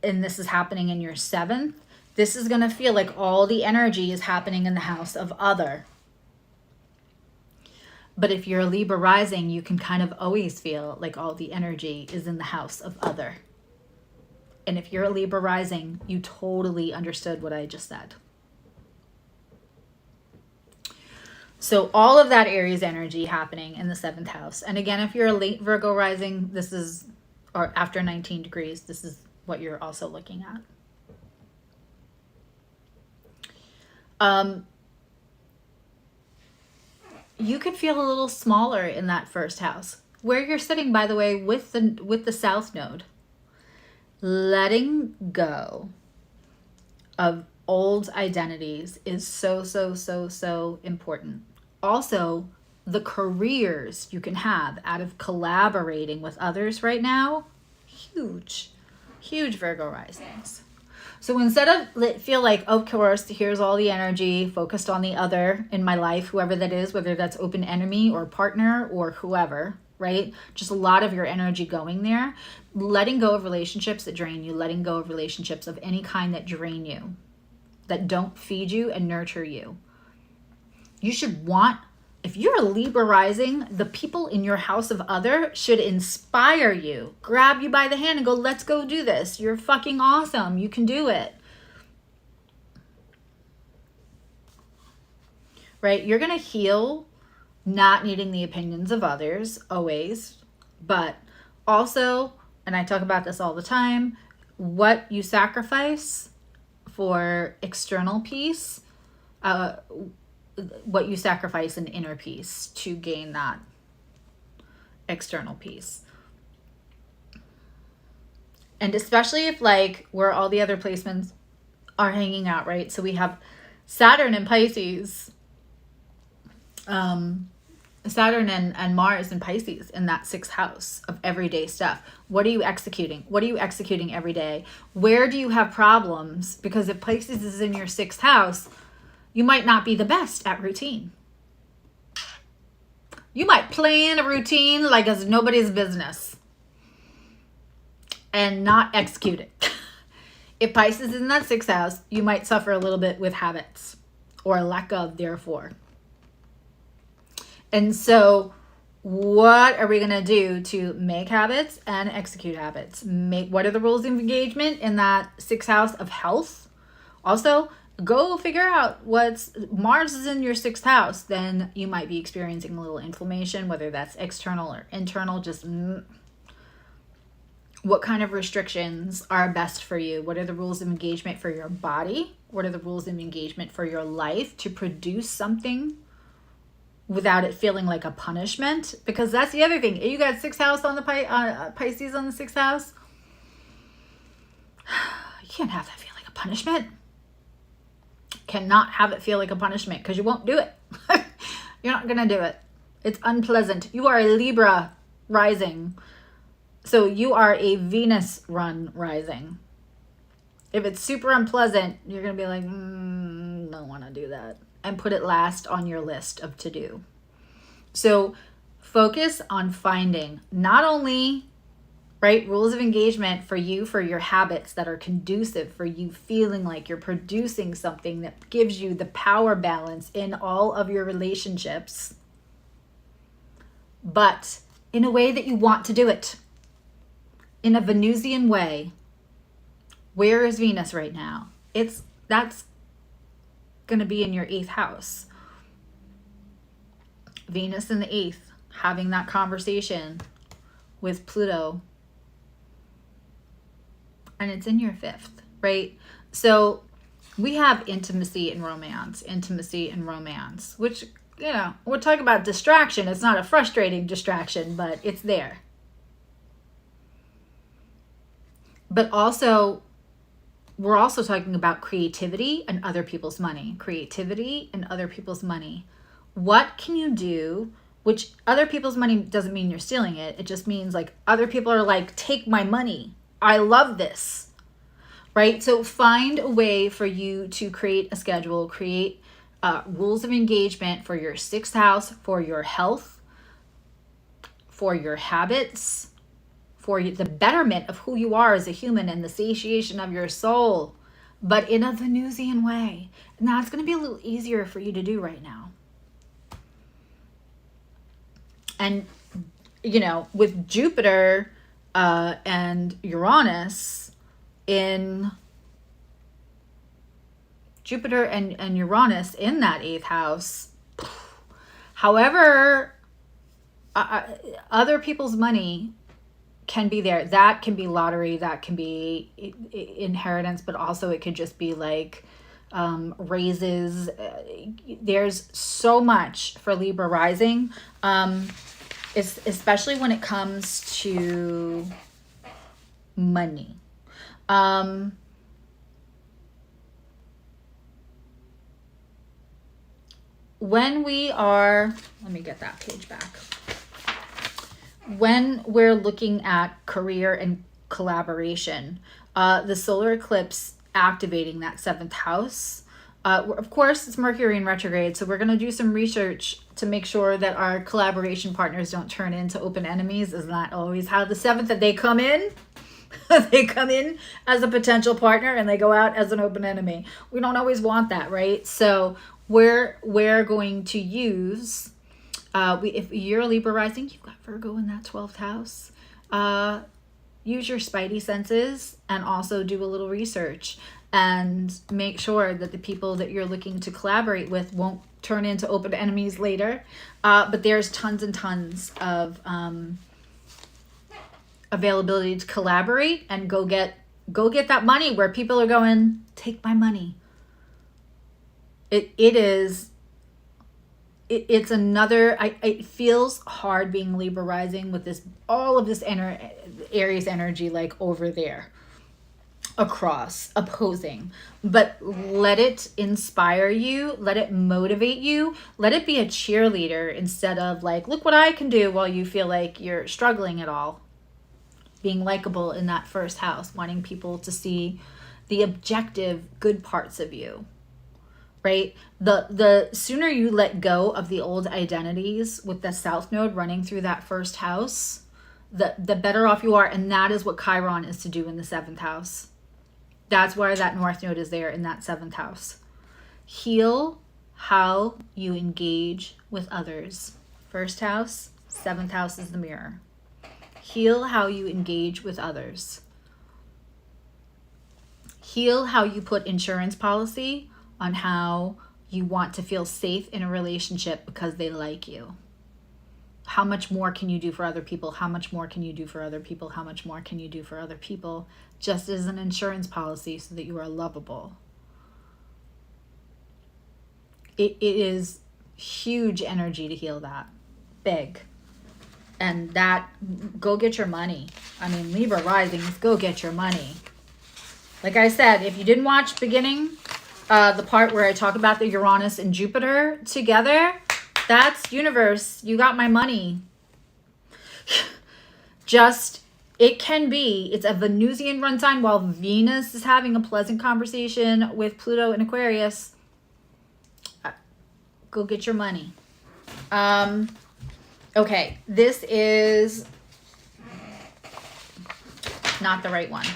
this is happening in your seventh, this is going to feel like all the energy is happening in the house of other. But if you're a Libra rising, you can kind of always feel like all the energy is in the house of other. And if you're a Libra rising, you totally understood what I just said. So all of that Aries energy happening in the seventh house. And again, if you're a late Virgo rising, this is, or after 19 degrees, this is what you're also looking at. You could feel a little smaller in that first house, where you're sitting, by the way, with the South Node. Letting go of old identities is so important. Also, the careers you can have out of collaborating with others right now, huge Virgo risings. So instead of feel like, of course, here's all the energy focused on the other in my life, whoever that is, whether that's open enemy or partner or whoever, right? Just a lot of your energy going there. Letting go of relationships that drain you, letting go of relationships of any kind that drain you, that don't feed you and nurture you. You should want, if you're a Libra rising, the people in your house of other should inspire you, grab you by the hand and go, let's go do this. You're fucking awesome. You can do it. Right? You're going to heal not needing the opinions of others always, but also, and I talk about this all the time, what you sacrifice for external peace, what you sacrifice in inner peace to gain that external peace. And especially if like where all the other placements are hanging out, right? So we have Saturn and Pisces, Saturn and Mars and Pisces in that sixth house of everyday stuff. What are you executing? What are you executing every day? Where do you have problems? Because if Pisces is in your sixth house, you might not be the best at routine. You might plan a routine like it's nobody's business and not execute it. If Pisces is in that sixth house, you might suffer a little bit with habits or lack of, therefore. And so what are we going to do to make habits and execute habits? What are the rules of engagement in that sixth house of health? Also, go figure out Mars is in your sixth house, then you might be experiencing a little inflammation, whether that's external or internal. Just what kind of restrictions are best for you? What are the rules of engagement for your body? What are the rules of engagement for your life to produce something without it feeling like a punishment? Because that's the other thing. You got sixth house on the Pisces on the sixth house. You can't have that feel like a punishment. Cannot have it feel like a punishment because you won't do it. You're not going to do it. It's unpleasant. You are a Libra rising. So you are a Venus run rising. If it's super unpleasant, you're going to be like, don't want to do that. And put it last on your list of to do. So focus on finding not only, right? Rules of engagement for you, for your habits that are conducive, for you feeling like you're producing something that gives you the power balance in all of your relationships, but in a way that you want to do it, in a Venusian way. Where is Venus right now? That's going to be in your 8th house. Venus in the 8th, having that conversation with Pluto. And it's in your 5th, right? So we have intimacy and romance, which, you know, we're talking about distraction. It's not a frustrating distraction, but it's there. But also, we're also talking about creativity and other people's money. Creativity and other people's money. What can you do? Which other people's money doesn't mean you're stealing it. It just means like other people are like, take my money. I love this. Right? So find a way for you to create a schedule, create rules of engagement for your 6th house, for your health, for your habits, for the betterment of who you are as a human and the satiation of your soul, but in a Venusian way. And that's going to be a little easier for you to do right now. And, you know, with Jupiter and Uranus in that 8th house, however, other people's money can be there. That can be lottery, that can be inheritance, but also it could just be like raises. There's so much for Libra rising, especially when it comes to money. When we are, let me get that page back. When we're looking at career and collaboration, the solar eclipse activating that 7th house, of course, it's Mercury in retrograde, so we're going to do some research to make sure that our collaboration partners don't turn into open enemies. Is not always how the 7th that they come in. They come in as a potential partner and they go out as an open enemy. We don't always want that, right? So we're going to use... if you're a Libra rising, you've got Virgo in that 12th house. Use your spidey senses and also do a little research and make sure that the people that you're looking to collaborate with won't turn into open enemies later. But there's tons and tons of availability to collaborate and go get that money where people are going, take my money. It's another, it feels hard being Libra rising with this, all of this Aries energy, like over there, across, opposing, but let it inspire you, let it motivate you, let it be a cheerleader instead of like, look what I can do, while you feel like you're struggling at all. Being likable in that 1st house, wanting people to see the objective good parts of you. Right? The sooner you let go of the old identities with the South Node running through that 1st house, the better off you are. And that is what Chiron is to do in the 7th house. That's why that North Node is there in that 7th house. Heal how you engage with others. 1st house, 7th house is the mirror. Heal how you engage with others. Heal how you put insurance policy on how you want to feel safe in a relationship because they like you. How much more can you do for other people? How much more can you do for other people? How much more can you do for other people? Just as an insurance policy so that you are lovable. It is huge energy to heal that. Big. And that, go get your money. I mean, Libra risings, go get your money. Like I said, if you didn't watch beginning, the part where I talk about the Uranus and Jupiter together, that's universe. You got my money. Just, it can be, it's a Venusian run sign while Venus is having a pleasant conversation with Pluto and Aquarius. Go get your money. Okay, this is not the right one.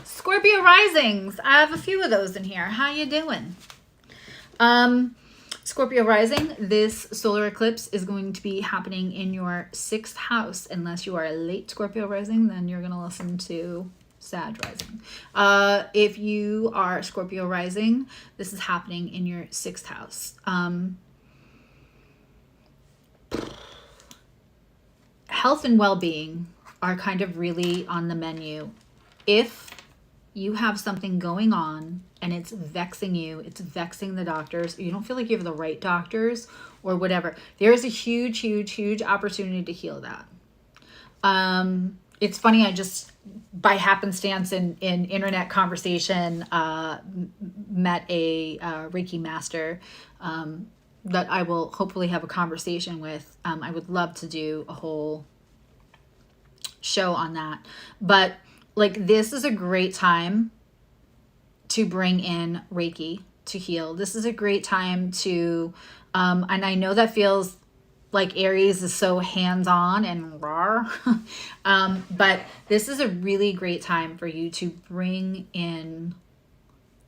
Scorpio risings. I have a few of those in here. How you doing? Scorpio rising, this solar eclipse is going to be happening in your 6th house. Unless you are a late Scorpio rising, then you're going to listen to Sag rising. If you are Scorpio rising, this is happening in your 6th house. Health and well-being are kind of really on the menu. If you have something going on and it's vexing you, it's vexing the doctors, you don't feel like you have the right doctors or whatever, there is a huge, huge, huge opportunity to heal that. It's funny, I just, by happenstance in internet conversation, met a Reiki master that I will hopefully have a conversation with. I would love to do a whole show on that. But like, this is a great time to bring in Reiki to heal. This is a great time to, and I know that feels like Aries is so hands-on and raw, but this is a really great time for you to bring in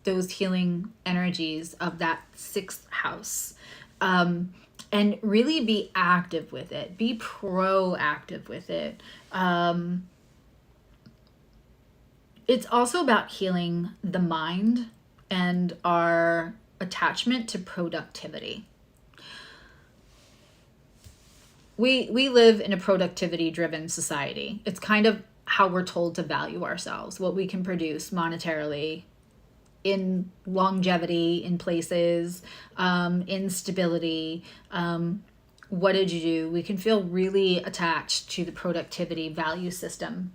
those healing energies of that 6th house, and really be active with it. Be proactive with it. It's also about healing the mind and our attachment to productivity. We live in a productivity-driven society. It's kind of how we're told to value ourselves, what we can produce monetarily, in longevity, in places, in stability. What did you do? We can feel really attached to the productivity value system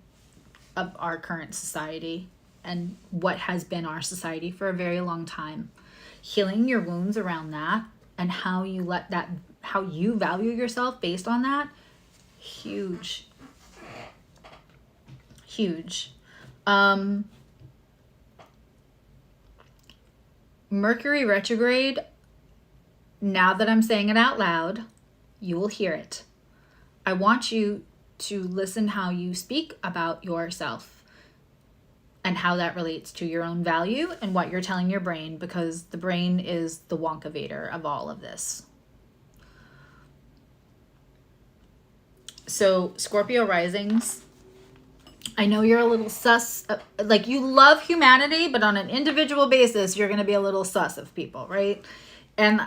of our current society and what has been our society for a very long time. Healing your wounds around that and how you let that, how you value yourself based on that, huge. Huge. Mercury retrograde, now that I'm saying it out loud, you will hear it. I want you to listen how you speak about yourself and how that relates to your own value and what you're telling your brain, because the brain is the wonkavator of all of this. So Scorpio risings, I know you're a little sus, like you love humanity, but on an individual basis, you're going to be a little sus of people, right? And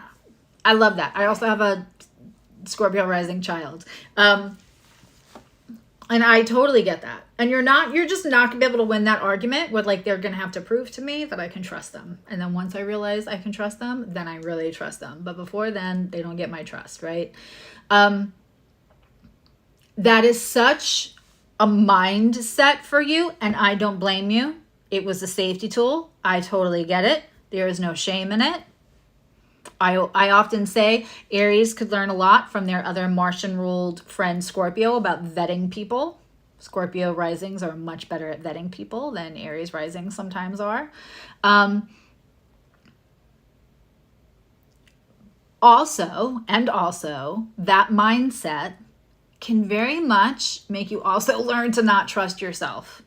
I love that. I also have a Scorpio rising child. And I totally get that. And you're just not gonna be able to win that argument with like, they're going to have to prove to me that I can trust them. And then once I realize I can trust them, then I really trust them. But before then, they don't get my trust, right? That is such a mindset for you, and I don't blame you. It was a safety tool. I totally get it. There is no shame in it. I often say Aries could learn a lot from their other Martian-ruled friend Scorpio about vetting people. Scorpio risings are much better at vetting people than Aries risings sometimes are. Also, that mindset can very much make you also learn to not trust yourself.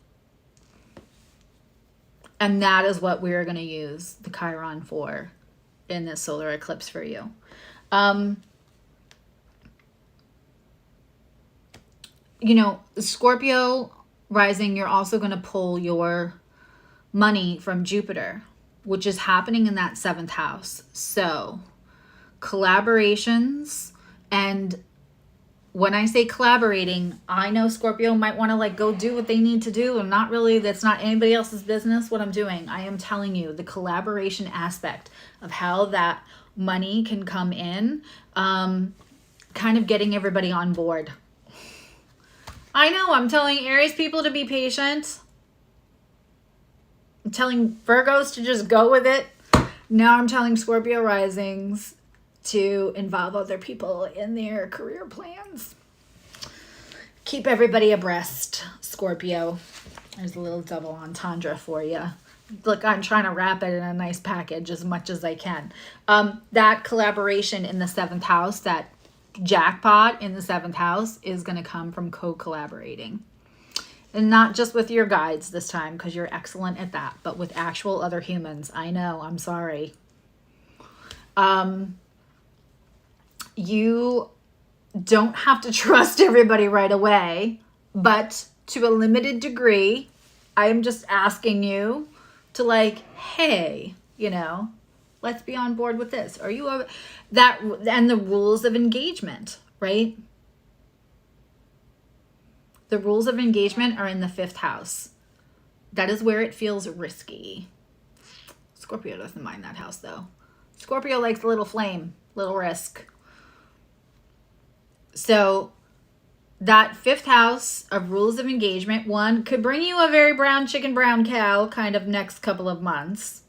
And that is what we're going to use the Chiron for in this solar eclipse for you. Scorpio rising, you're also going to pull your money from Jupiter, which is happening in that 7th house. So collaborations, and when I say collaborating, I know Scorpio might want to like go do what they need to do, and not really, that's not anybody else's business what I'm doing. I am telling you the collaboration aspect of how that money can come in, kind of getting everybody on board. I know I'm telling Aries people to be patient. I'm telling Virgos to just go with it. Now I'm telling Scorpio risings to involve other people in their career plans. Keep everybody abreast, Scorpio. There's a little double entendre for you. Look, I'm trying to wrap it in a nice package as much as I can. That collaboration in the 7th house, that jackpot in the 7th house, is going to come from co-collaborating. And not just with your guides this time, because you're excellent at that, but with actual other humans. I know, I'm sorry. You don't have to trust everybody right away, but to a limited degree, I am just asking you to like, hey, you know, let's be on board with this. Are you that, and the rules of engagement, right? The rules of engagement are in the 5th house. That is where it feels risky. Scorpio doesn't mind that house though. Scorpio likes a little flame, little risk. So that 5th house of rules of engagement, one, could bring you a very brown chicken, brown cow kind of next couple of months,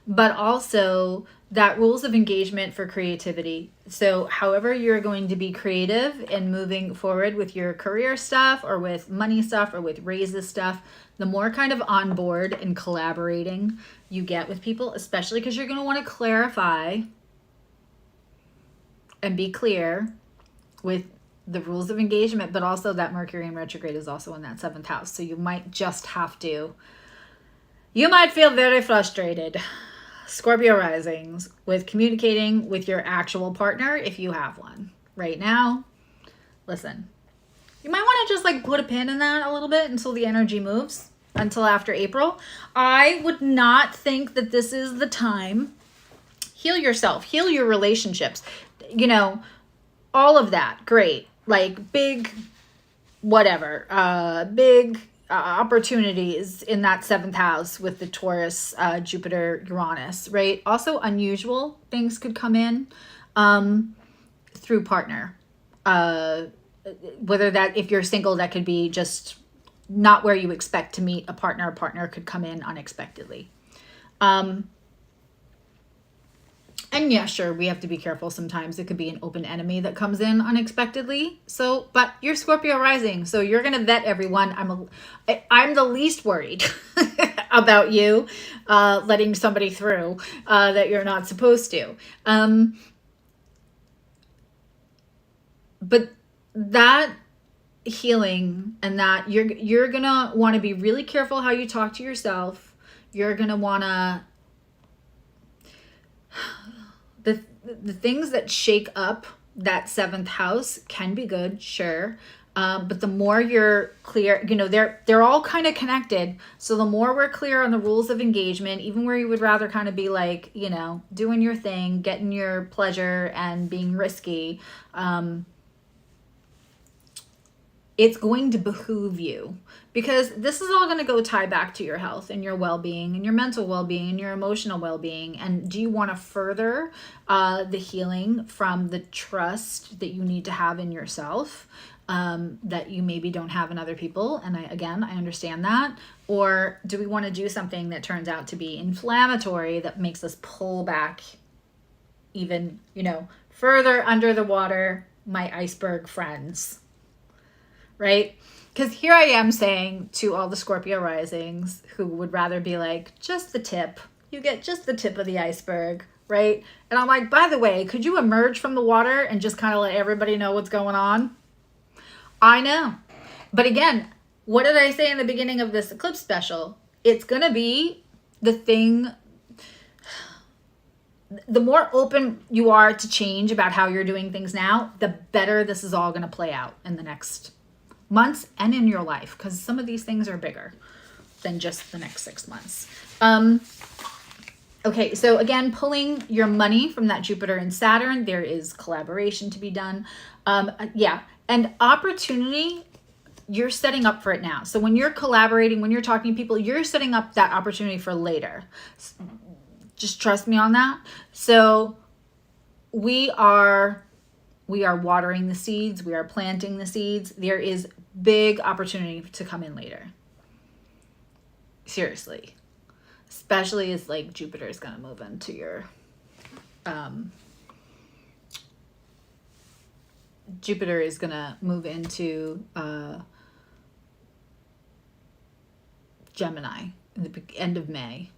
but also that rules of engagement for creativity. So however you're going to be creative and moving forward with your career stuff or with money stuff or with raises stuff, the more kind of on board and collaborating you get with people, especially because you're going to want to clarify and be clear with the rules of engagement, but also that Mercury in retrograde is also in that 7th house. So you might just have to, you might feel very frustrated, Scorpio risings, with communicating with your actual partner if you have one. Right now, listen, you might want to just like put a pin in that a little bit until the energy moves, until after April. I would not think that this is the time. Heal yourself, heal your relationships, you know, all of that. Great. Like big, whatever, big opportunities in that 7th house with the Taurus, Jupiter, Uranus, right? Also unusual things could come in through partner. Whether that, if you're single, that could be just not where you expect to meet a partner. A partner could come in unexpectedly. And yeah, sure, we have to be careful sometimes. It could be an open enemy that comes in unexpectedly. So, but you're Scorpio rising, so you're going to vet everyone. I'm the least worried about you letting somebody through that you're not supposed to. But that healing and that you're going to want to be really careful how you talk to yourself. You're going to want to the things that shake up that 7th house can be good, sure. But the more you're clear, you know, they're all kind of connected. So the more we're clear on the rules of engagement, even where you would rather kind of be like, you know, doing your thing, getting your pleasure and being risky, it's going to behoove you, because this is all going to go tie back to your health and your well-being and your mental well-being and your emotional well-being. And do you want to further the healing from the trust that you need to have in yourself, that you maybe don't have in other people? And I understand that. Or do we want to do something that turns out to be inflammatory, that makes us pull back even, you know, further under the water, my iceberg friends, right? Because here I am saying to all the Scorpio risings who would rather be like, just the tip. You get just the tip of the iceberg, right? And I'm like, by the way, could you emerge from the water and just kind of let everybody know what's going on? I know. But again, what did I say in the beginning of this eclipse special? It's going to be the thing. The more open you are to change about how you're doing things now, the better this is all going to play out in the next months and in your life, because some of these things are bigger than just the next 6 months. Okay, so again, pulling your money from that Jupiter and Saturn, there is collaboration to be done. Yeah, and opportunity, you're setting up for it now. So when you're collaborating, when you're talking to people, you're setting up that opportunity for later. Just trust me on that. So we are watering the seeds. We are planting the seeds. There is big opportunity to come in later. Seriously. Especially as like Jupiter is going to move into your, Jupiter is going to move into Gemini in the end of May.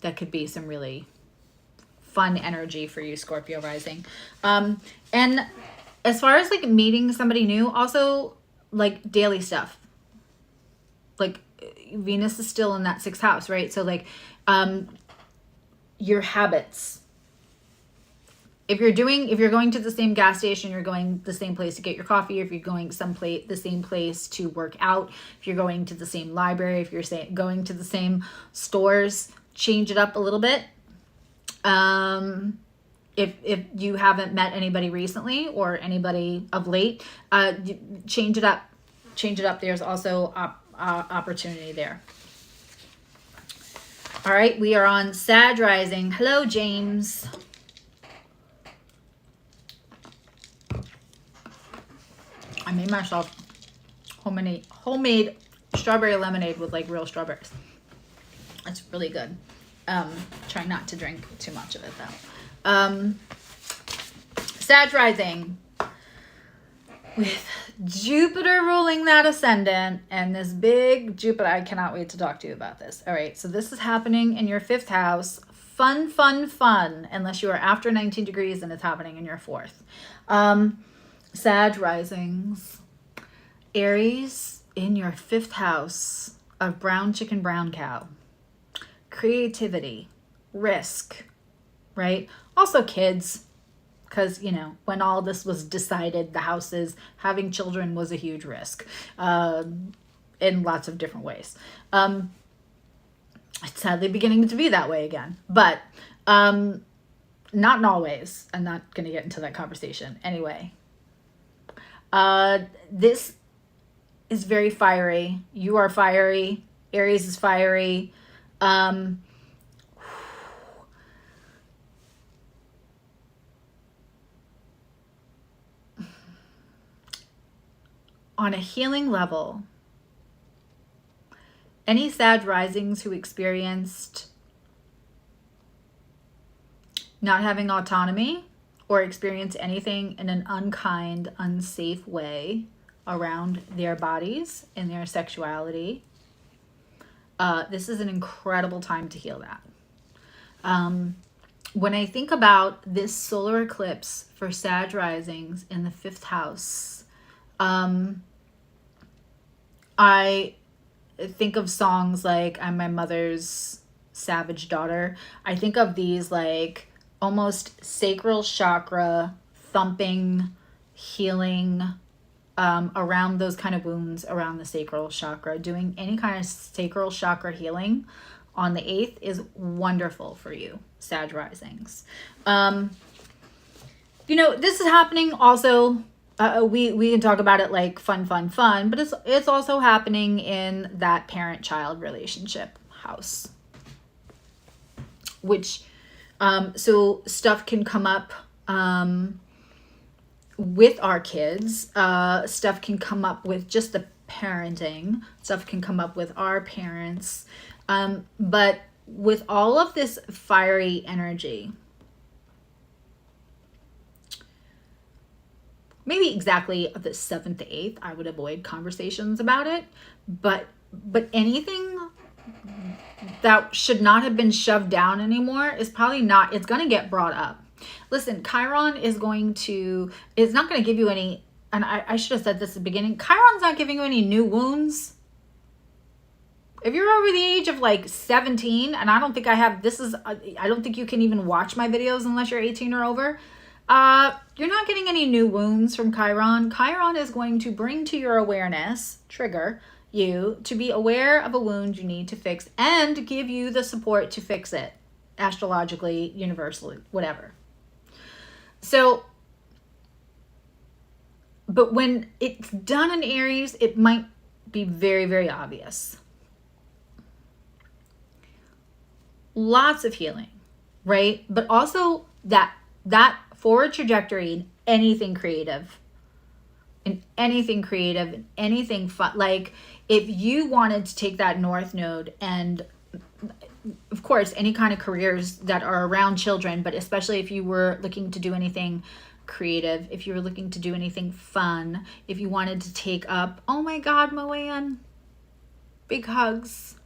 That could be some really fun energy for you, Scorpio rising. And as far as like meeting somebody new, also like daily stuff. like Venus is still in that 6th house, right? So like your habits. If you're going to the same gas station, you're going the same place to get your coffee. If you're going the same place to work out, if you're going to the same library, if you're going to the same stores, change it up a little bit. If you haven't met anybody recently or anybody of late, change it up. Change it up. There's also opportunity there. All right, we are on Sag rising. Hello, James. I made myself homemade strawberry lemonade with like real strawberries. It's really good. Try not to drink too much of it though. Sag rising with Jupiter ruling that ascendant and this big Jupiter. I cannot wait to talk to you about this. All right, so this is happening in your 5th house. Fun, fun, fun. Unless you are after 19 degrees and it's happening in your 4th. Sag risings. Aries in your 5th house of brown chicken, brown cow. Creativity, risk, right? Also kids, because, you know, when all this was decided, the houses, having children was a huge risk in lots of different ways. It's sadly beginning to be that way again, but not in all ways. I'm not going to get into that conversation. Anyway, this is very fiery. You are fiery. Aries is fiery. On a healing level, any Sag risings who experienced not having autonomy or experience anything in an unkind, unsafe way around their bodies and their sexuality, this is an incredible time to heal that. When I think about this solar eclipse for Sag risings in the 5th house, I think of songs like I'm My Mother's Savage Daughter. I think of these like almost sacral chakra thumping, healing around those kind of wounds around the sacral chakra. Doing any kind of sacral chakra healing on the 8th is wonderful for you, Sag risings. You know, this is happening also. We can talk about it like fun, but it's also happening in that parent-child relationship house, which so stuff can come up with our kids. Stuff can come up with just the parenting. Stuff can come up with our parents. But with all of this fiery energy, maybe exactly the 7th to 8th, I would avoid conversations about it. But anything that should not have been shoved down anymore is probably not, it's going to get brought up. Listen, Chiron is not going to give you any, and I should have said this at the beginning, Chiron's not giving you any new wounds. If you're over the age of like 17, and I don't think I don't think you can even watch my videos unless you're 18 or over, you're not getting any new wounds from Chiron. Chiron is going to bring to your awareness, trigger you to be aware of a wound you need to fix and give you the support to fix it, astrologically, universally, whatever. So, but when it's done in Aries, it might be very, very obvious. Lots of healing, right? But also that forward trajectory in anything creative, in anything fun. Like if you wanted to take that North Node and, of course, any kind of careers that are around children, but especially if you were looking to do anything creative, if you were looking to do anything fun, if you wanted to take up, oh my God, Moanne, big hugs.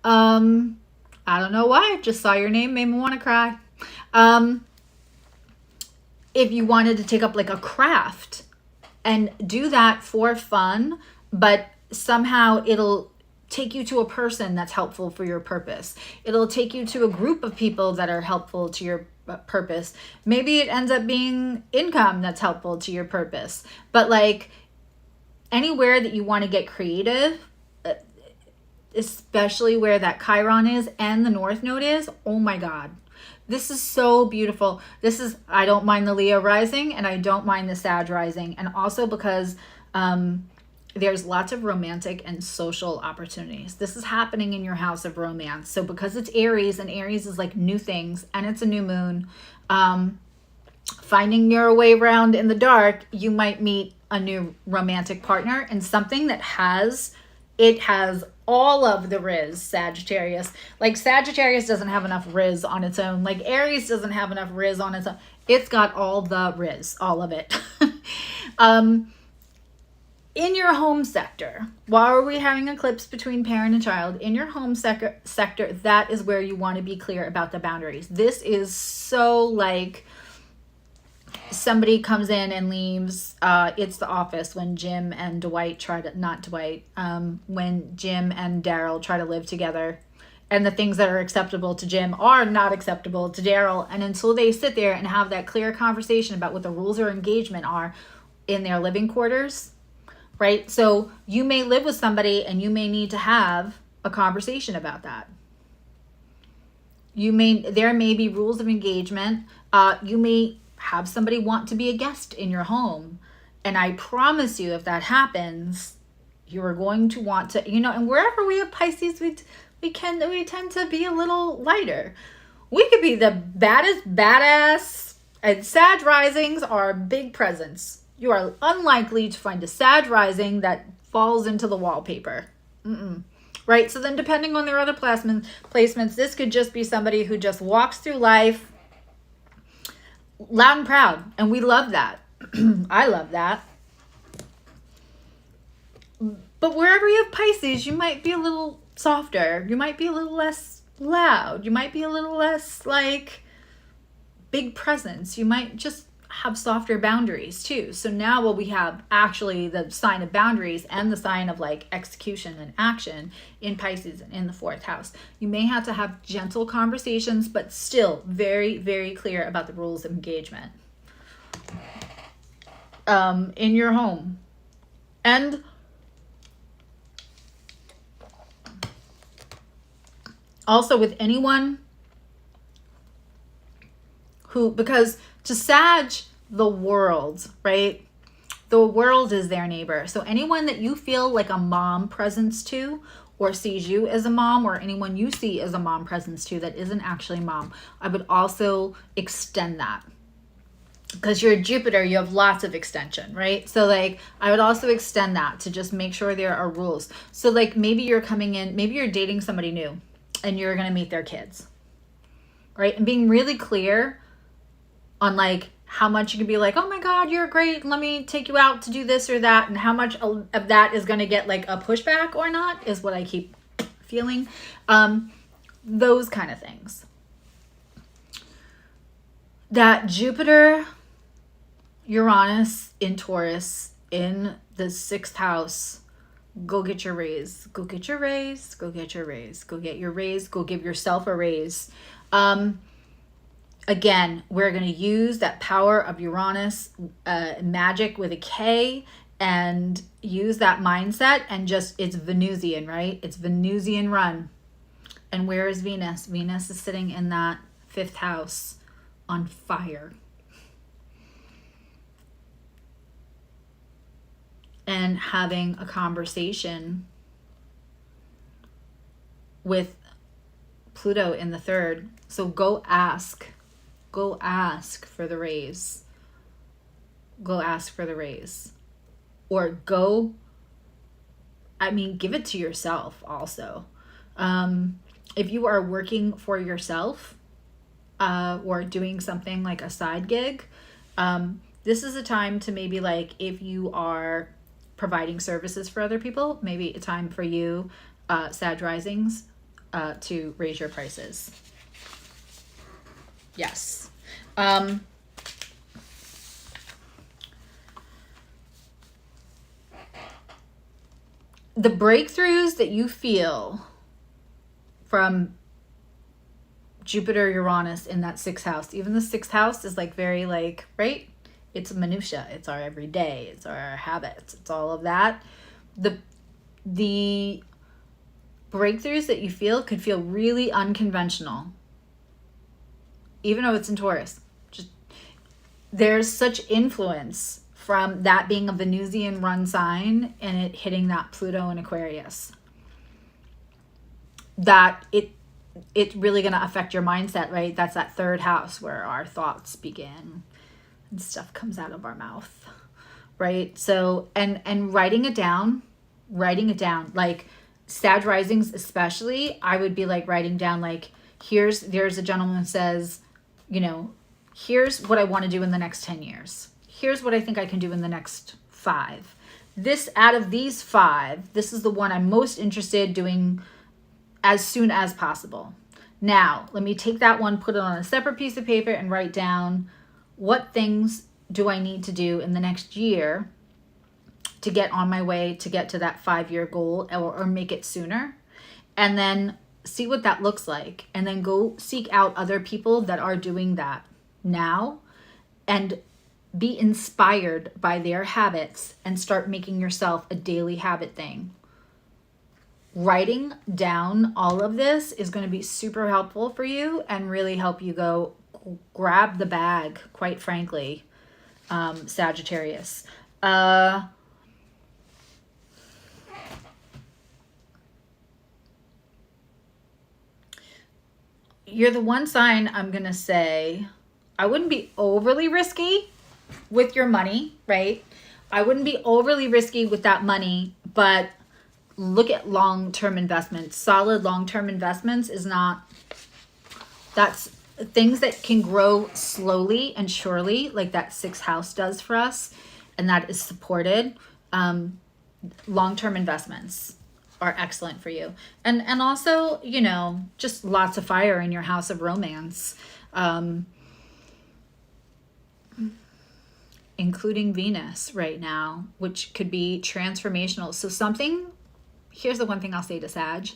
I don't know why, just saw your name, made me want to cry. If you wanted to take up like a craft and do that for fun, but somehow it'll take you to a person that's helpful for your purpose. It'll take you to a group of people that are helpful to your purpose. Maybe it ends up being income that's helpful to your purpose. But like anywhere that you want to get creative, especially where that Chiron is and the North Node is, oh my God. This is so beautiful. I don't mind the Leo rising and I don't mind the Sag rising. And also because there's lots of romantic and social opportunities. This is happening in your house of romance. So because it's Aries, and Aries is like new things and it's a new moon, finding your way around in the dark, you might meet a new romantic partner and something that has all of the Riz, Sagittarius. Like Sagittarius doesn't have enough Riz on its own. Like Aries doesn't have enough Riz on its own. It's got all the Riz, all of it. In your home sector, while are we having eclipse between parent and child? In your home sector, that is where you want to be clear about the boundaries. This is so like somebody comes in and leaves. It's The Office when Jim and Dwight when Jim and Daryl try to live together, and the things that are acceptable to Jim are not acceptable to Daryl. And until they sit there and have that clear conversation about what the rules of engagement are in their living quarters, right? So you may live with somebody and you may need to have a conversation about that. There may be rules of engagement. You may have somebody want to be a guest in your home. And I promise you, if that happens, you are going to want to, and wherever we have Pisces, we tend to be a little lighter. We could be the baddest badass, and Sag risings are big presents. You are unlikely to find a Sag rising that falls into the wallpaper. Right? So then depending on their other placements, this could just be somebody who just walks through life loud and proud. And we love that. I love that. But wherever you have Pisces, you might be a little softer. You might be a little less loud. You might be a little less like big presence. You might just have softer boundaries too. So now what we have actually the sign of boundaries and the sign of like execution and action in Pisces and in the 4th house. You may have to have gentle conversations, but still very, very clear about the rules of engagement in your home. And also with anyone who, because to Sag, the world, right? The world is their neighbor. So anyone that you feel like a mom presence to, or sees you as a mom, or anyone you see as a mom presence to that isn't actually mom, I would also extend that. Because you're Jupiter, you have lots of extension, right? So like, I would also extend that to just make sure there are rules. So like maybe you're coming in, maybe you're dating somebody new and you're going to meet their kids, right? And being really clear on like how much you can be like, oh my God, you're great. Let me take you out to do this or that. And how much of that is going to get like a pushback or not is what I keep feeling. Those kind of things. That Jupiter, Uranus in Taurus in the 6th house. Go get your raise. Go get your raise. Go get your raise. Go get your raise. Go give yourself a raise. Again, we're going to use that power of Uranus, Magik with a K, and use that mindset and just, it's Venusian, right? It's Venusian run. And where is Venus? Venus is sitting in that 5th house on fire. And having a conversation with Pluto in the 3rd. So go ask for the raise. Go ask for the raise. Or give it to yourself also. If you are working for yourself or doing something like a side gig, this is a time to maybe like, if you are providing services for other people, maybe a time for you, Sag risings, to raise your prices. Yes. the breakthroughs that you feel from Jupiter, Uranus in that 6th house. Even the 6th house is like very like, right? It's minutia. It's our everyday. It's our habits. It's all of that. The breakthroughs that you feel could feel really unconventional. Even though it's in Taurus. Just there's such influence from that being a Venusian run sign and it hitting that Pluto in Aquarius. That it's really going to affect your mindset, right? That's that 3rd house where our thoughts begin and stuff comes out of our mouth, right? So, and writing it down, like Sag risings especially, I would be like writing down like, there's a gentleman who says, you know, here's what I want to do in the next 10 years. Here's what I think I can do in the next 5. This, out of these 5, this is the one I'm most interested in doing as soon as possible. Now, let me take that one, put it on a separate piece of paper and write down what things do I need to do in the next year to get on my way to get to that 5-year goal or make it sooner. And then see what that looks like. And then go seek out other people that are doing that now and be inspired by their habits and start making yourself a daily habit thing. Writing down all of this is going to be super helpful for you and really help you go grab the bag, quite frankly, Sagittarius. You're the one sign I'm going to say I wouldn't be overly risky with your money, right? I wouldn't be overly risky with that money, but look at long-term investments. Solid long-term investments is not, that's things that can grow slowly and surely, like that 6th house does for us, and that is supported. Long-term investments are excellent for you. And also, you know, just lots of fire in your house of romance. Including Venus right now, which could be transformational. So here's the one thing I'll say to Sag.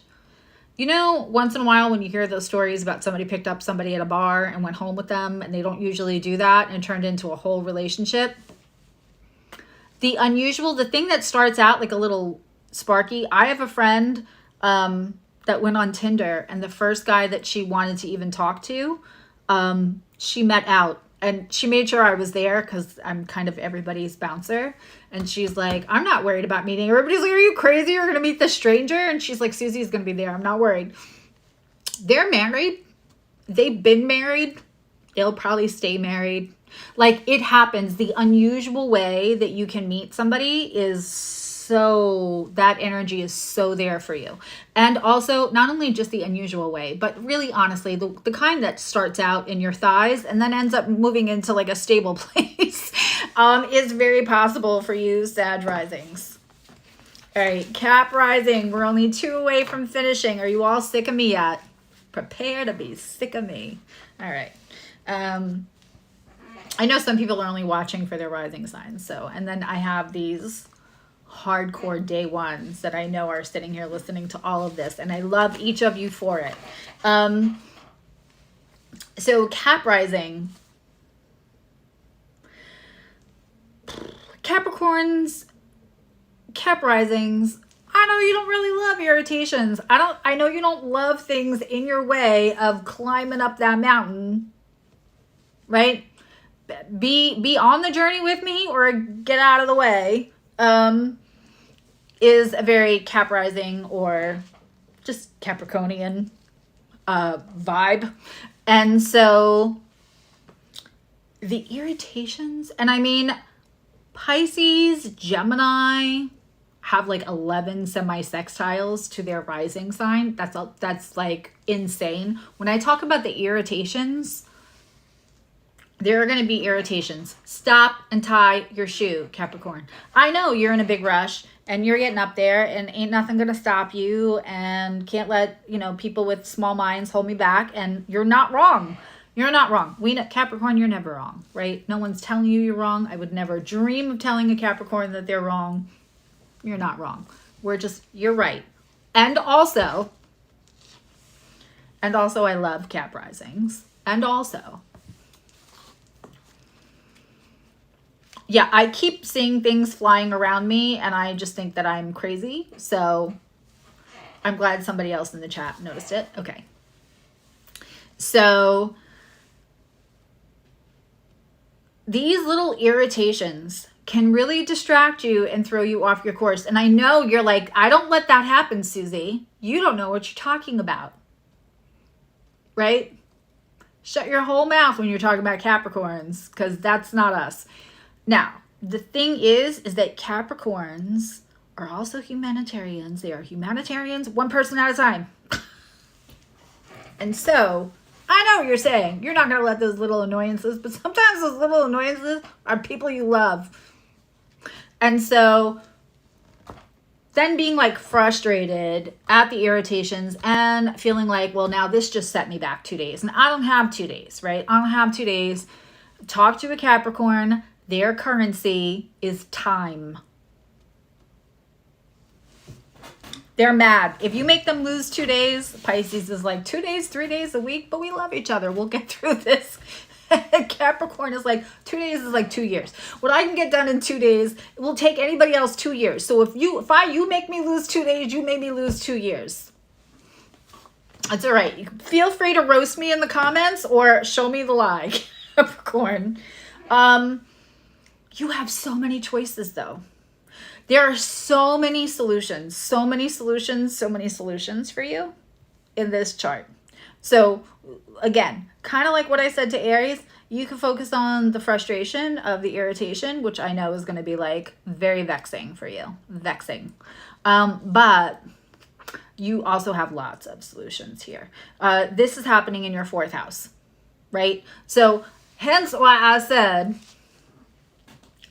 You know, once in a while when you hear those stories about somebody picked up somebody at a bar and went home with them, and they don't usually do that, and it turned into a whole relationship. The thing that starts out like a little sparky. I have a friend that went on Tinder, and the first guy that she wanted to even talk to, she met out. And she made sure I was there because I'm kind of everybody's bouncer. And she's like, I'm not worried about meeting. Everybody's like, are you crazy? You're going to meet the stranger? And she's like, Susie's going to be there. I'm not worried. They're married. They've been married. They'll probably stay married. Like, it happens. The unusual way that you can meet somebody is that energy is so there for you. And also, not only just the unusual way, but really honestly, the kind that starts out in your thighs and then ends up moving into like a stable place is very possible for you, Sag risings. All right, Cap rising. We're only 2 away from finishing. Are you all sick of me yet? Prepare to be sick of me. All right. I know some people are only watching for their rising signs. So, and then I have these hardcore day ones that I know are sitting here listening to all of this, and I love each of you for it. So Cap rising, Capricorns, Cap risings, I know you don't really love irritations. I know you don't love things in your way of climbing up that mountain, right? Be on the journey with me or get out of the way. Is a very Cap rising or just Capricornian vibe. And so the irritations, and I mean, Pisces, Gemini have like 11 semi-sextiles to their rising sign. That's like insane. When I talk about the irritations, there are going to be irritations. Stop and tie your shoe, Capricorn. I know you're in a big rush and you're getting up there and ain't nothing going to stop you, and can't let, you know, people with small minds hold me back, and you're not wrong. You're not wrong. We know, Capricorn, you're never wrong, right? No one's telling you you're wrong. I would never dream of telling a Capricorn that they're wrong. You're not wrong. You're right. And also I love Cap risings. And also, yeah, I keep seeing things flying around me and I just think that I'm crazy. So I'm glad somebody else in the chat noticed it. Okay. So these little irritations can really distract you and throw you off your course. And I know you're like, I don't let that happen, Susie. You don't know what you're talking about. Right? Shut your whole mouth when you're talking about Capricorns, because that's not us. Now, the thing is that Capricorns are also humanitarians. They are humanitarians, one person at a time. And so, I know what you're saying. You're not going to let those little annoyances, but sometimes those little annoyances are people you love. And so, then being like frustrated at the irritations and feeling like, well, now this just set me back 2 days. And I don't have 2 days, right? I don't have 2 days. Talk to a Capricorn. Their currency is time. They're mad. If you make them lose 2 days, Pisces is like 2 days, 3 days a week, but we love each other. We'll get through this. Capricorn is like 2 days is like 2 years. What I can get done in 2 days, it will take anybody else 2 years. So if you make me lose 2 days, you made me lose 2 years. That's all right. Feel free to roast me in the comments or show me the lie, Capricorn. You have so many choices though. There are so many solutions for you in this chart. So again, kind of like what I said to Aries, you can focus on the frustration of the irritation, which I know is going to be like very vexing for you. Vexing. But you also have lots of solutions here. This is happening in your 4th house, right? So hence why I said,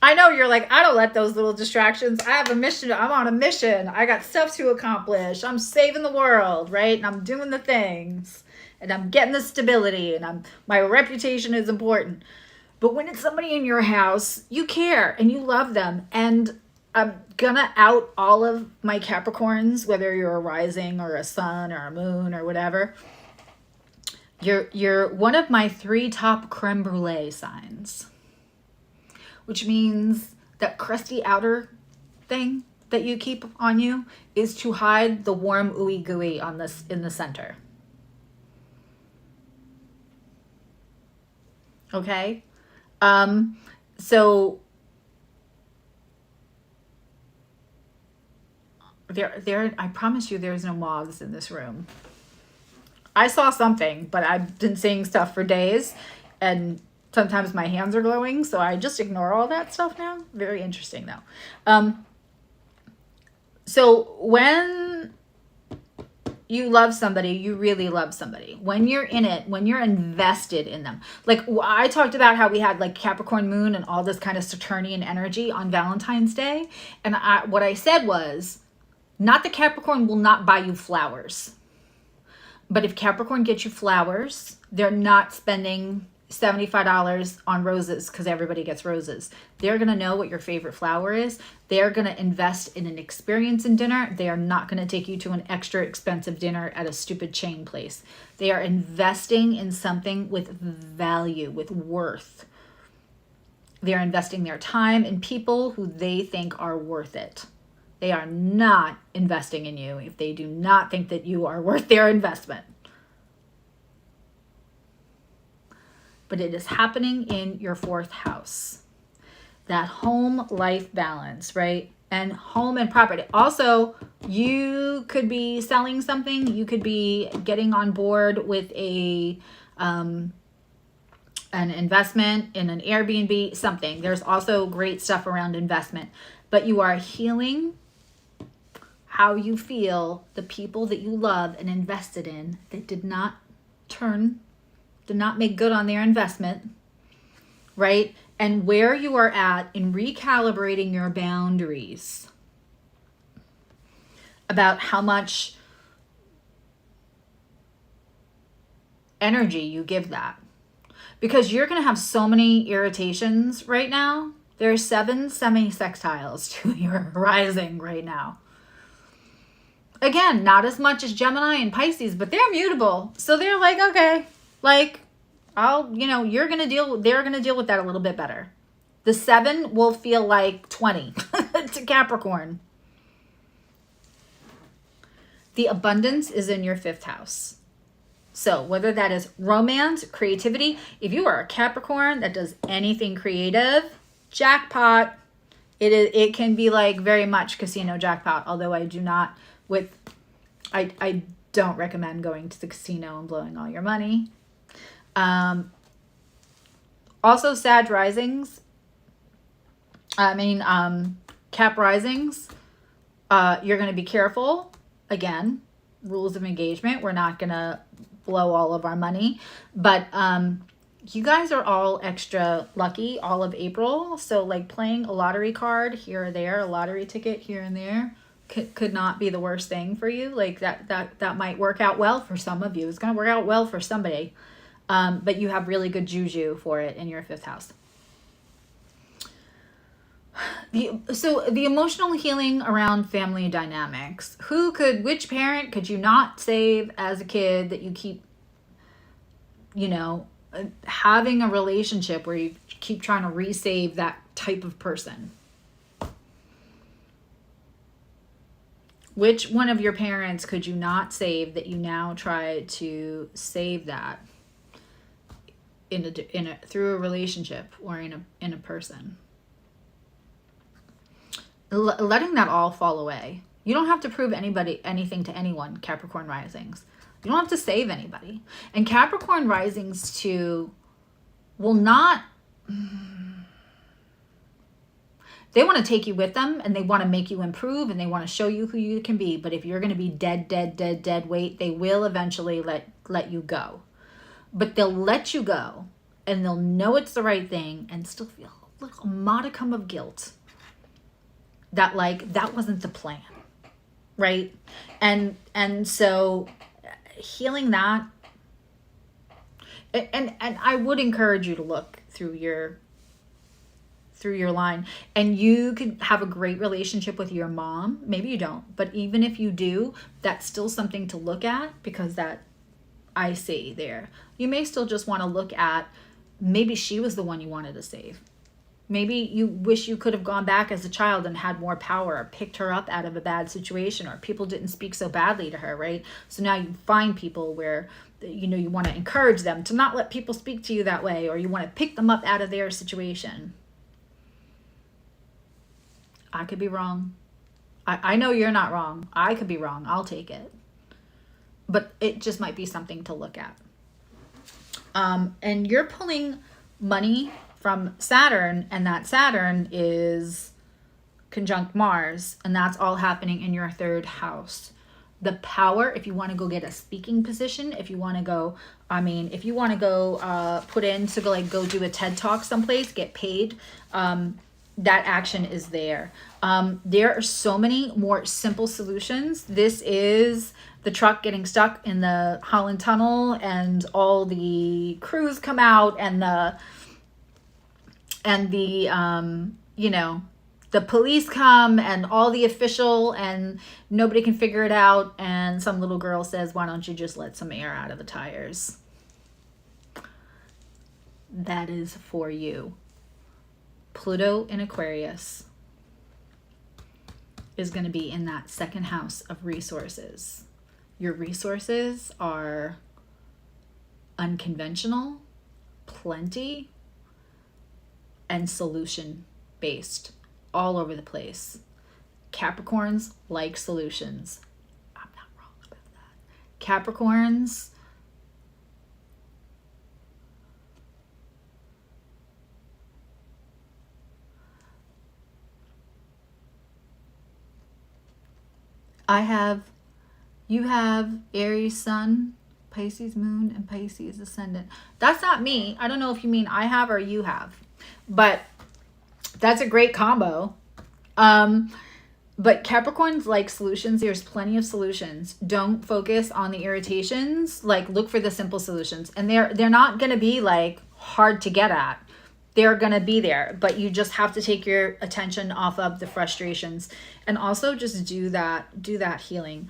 I know you're like, I don't let those little distractions. I have a mission. I'm on a mission. I got stuff to accomplish. I'm saving the world, right? And I'm doing the things. And I'm getting the stability. And my reputation is important. But when it's somebody in your house, you care and you love them. And I'm gonna out all of my Capricorns, whether you're a rising or a sun or a moon or whatever. You're one of my 3 top creme brulee signs. Which means that crusty outer thing that you keep on you is to hide the warm ooey gooey on this in the center. Okay? So I promise you there's no moths in this room. I saw something, but I've been seeing stuff for days and sometimes my hands are glowing, so I just ignore all that stuff now. Very interesting, though. So when you love somebody, you really love somebody. When you're in it, when you're invested in them. Like I talked about how we had like Capricorn moon and all this kind of Saturnian energy on Valentine's Day. And what I said was, not that Capricorn will not buy you flowers. But if Capricorn gets you flowers, they're not spending $75 on roses because everybody gets roses. They're going to know what your favorite flower is. They're going to invest in an experience in dinner. They are not going to take you to an extra expensive dinner at a stupid chain place. They are investing in something with value, with worth. They are investing their time in people who they think are worth it. They are not investing in you if they do not think that you are worth their investment. But it is happening in your 4th house. That home life balance, right? And home and property. Also, you could be selling something. You could be getting on board with an investment in an Airbnb, something. There's also great stuff around investment. But you are healing how you feel the people that you love and invested in that did not make good on their investment, right? And where you are at in recalibrating your boundaries about how much energy you give that. Because you're going to have so many irritations right now. There are 7 semi-sextiles to your rising right now. Again, not as much as Gemini and Pisces, but they're mutable. So they're like, okay, like, they're going to deal with that a little bit better. The 7 will feel like 20 to Capricorn. The abundance is in your 5th house. So whether that is romance, creativity, if you are a Capricorn that does anything creative, jackpot. It can be like very much casino jackpot, although I don't recommend going to the casino and blowing all your money. Also Sag risings. Cap risings. You're going to be careful. Again, rules of engagement. We're not going to blow all of our money, but you guys are all extra lucky all of April. So like playing a lottery card here or there, a lottery ticket here and there could not be the worst thing for you. Like that might work out well for some of you. It's going to work out well for somebody. But you have really good juju for it in your 5th house. So the emotional healing around family dynamics. Which parent could you not save as a kid that you keep, having a relationship where you keep trying to resave that type of person? Which one of your parents could you not save that you now try to save that through a relationship or in a person? Letting that all fall away. You don't have to prove anything to anyone, Capricorn risings. You don't have to save anybody. And Capricorn risings too will not... They want to take you with them and they want to make you improve and they want to show you who you can be. But if you're going to be dead weight, they will eventually let you go. But they'll let you go and they'll know it's the right thing and still feel like a modicum of guilt. That wasn't the plan, right? And so healing that, and I would encourage you to look through your line, and you could have a great relationship with your mom. Maybe you don't, but even if you do, that's still something to look at, because that I see there. You may still just want to look at, maybe she was the one you wanted to save. Maybe you wish you could have gone back as a child and had more power, or picked her up out of a bad situation, or people didn't speak so badly to her, right? So now you find people where, you want to encourage them to not let people speak to you that way, or you want to pick them up out of their situation. I could be wrong. I know you're not wrong. I could be wrong. I'll take it. But it just might be something to look at. And you're pulling money from Saturn, and that Saturn is conjunct Mars, and that's all happening in your 3rd house. The power, if you want to go get a speaking position, if you want to go, put in to go do a TED Talk someplace, get paid, that action is there. There are so many more simple solutions. This is the truck getting stuck in the Holland Tunnel, and all the crews come out, and the police come, and all the official, and nobody can figure it out. And some little girl says, why don't you just let some air out of the tires? That is for you. Pluto in Aquarius is going to be in that 2nd house of resources. Your resources are unconventional, plenty, and solution based, all over the place. Capricorns like solutions. I'm not wrong about that. Capricorns you have Aries sun, Pisces moon, and Pisces ascendant. That's not me. I don't know if you mean I have or you have, but that's a great combo. But Capricorns like solutions. There's plenty of solutions. Don't focus on the irritations. Look for the simple solutions, and they're not going to be hard to get at. They're going to be there, but you just have to take your attention off of the frustrations and also just do that healing.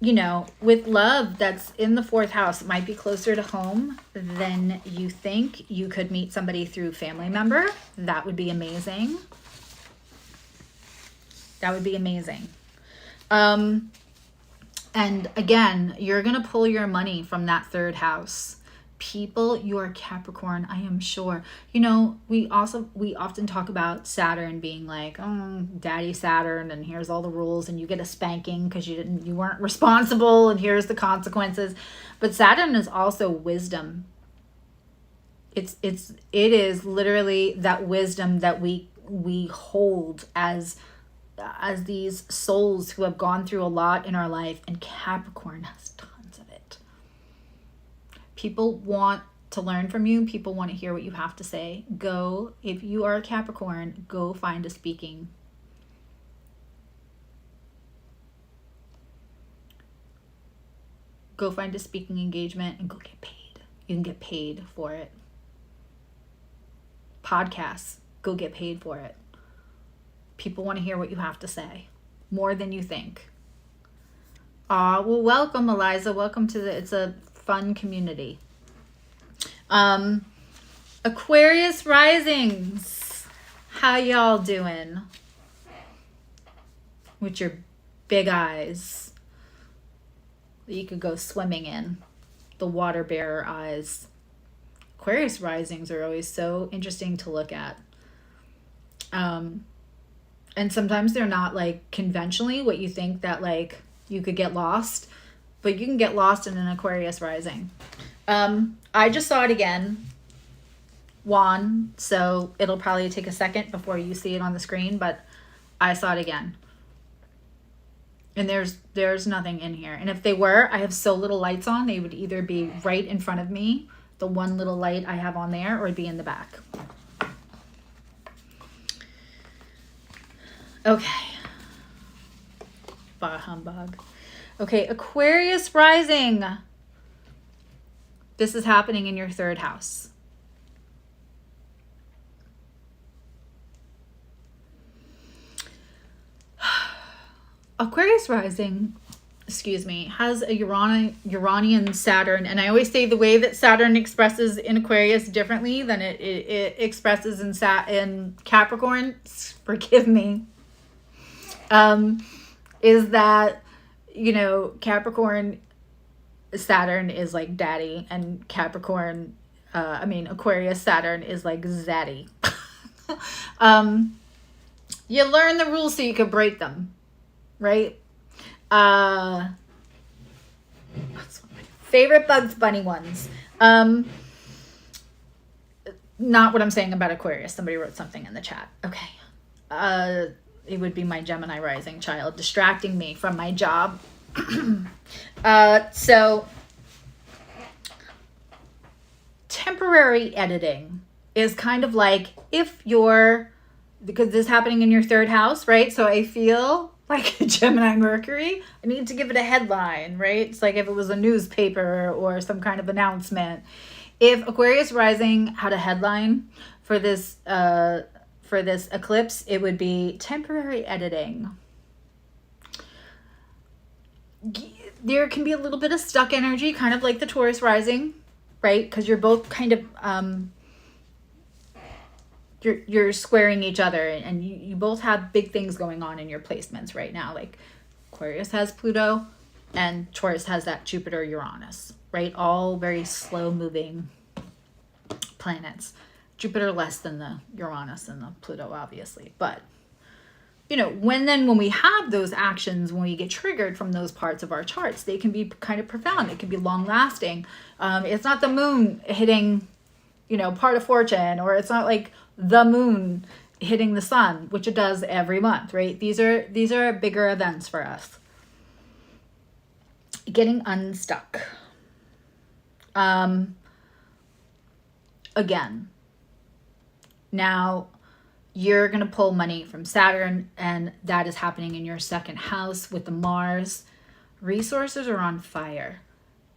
You know, with love that's in the 4th house, it might be closer to home than you think. You could meet somebody through family member. That would be amazing. That would be amazing. And again, you're going to pull your money from that 3rd house. People, you're Capricorn, I am sure. You know, we often talk about Saturn being like, oh, daddy Saturn, and here's all the rules, and you get a spanking because you weren't responsible, and here's the consequences. But Saturn is also wisdom. It is literally that wisdom that we hold as these souls who have gone through a lot in our life, and Capricorn has tons of it. People want to learn from you. People want to hear what you have to say. Go, if you are a Capricorn, go find a speaking. Go find a speaking engagement and go get paid. You can get paid for it. Podcasts, go get paid for it. People want to hear what you have to say more than you think. Well, welcome, Eliza. Welcome to it's a fun community. Aquarius risings, how y'all doing with your big eyes that you could go swimming in, the water bearer eyes? Aquarius risings are always so interesting to look at. And sometimes they're not like conventionally what you think, that like you could get lost, but you can get lost in an Aquarius rising. I just saw it again, Juan, so it'll probably take a second before you see it on the screen, but I saw it again. And there's nothing in here. And if they were, I have so little lights on, they would either be right in front of me, the one little light I have on there, or it'd be in the back. Okay. Bah humbug. Okay, Aquarius rising. This is happening in your 3rd house. Aquarius rising, excuse me, has a Uranian Saturn, and I always say the way that Saturn expresses in Aquarius differently than it expresses in Capricorn, forgive me, is that, you know, Capricorn Saturn is like daddy, and Aquarius Saturn is like zaddy. You learn the rules so you can break them, right? That's one of my favorite Bugs Bunny ones. Not what I'm saying about Aquarius. Somebody wrote something in the chat. Okay. It would be my Gemini rising child distracting me from my job. So temporary editing is kind of like if you're, because this is happening in your 3rd house, right? So I feel like a Gemini Mercury, I need to give it a headline, right? It's like if it was a newspaper or some kind of announcement. If Aquarius rising had a headline for this eclipse, it would be temporary editing. There can be a little bit of stuck energy, kind of like the Taurus rising, right? Because you're both kind of you're squaring each other, and you both have big things going on in your placements right now. Like Aquarius has Pluto and Taurus has that Jupiter Uranus, right? All very slow moving planets. Jupiter less than the Uranus and the Pluto, obviously. But, you know, when we have those actions, when we get triggered from those parts of our charts, they can be kind of profound. It can be long lasting. It's not the moon hitting, you know, part of fortune, or it's not like the moon hitting the sun, which it does every month, right? These are bigger events for us. Getting unstuck. Again, now you're going to pull money from Saturn, and that is happening in your 2nd house with the Mars. Resources are on fire.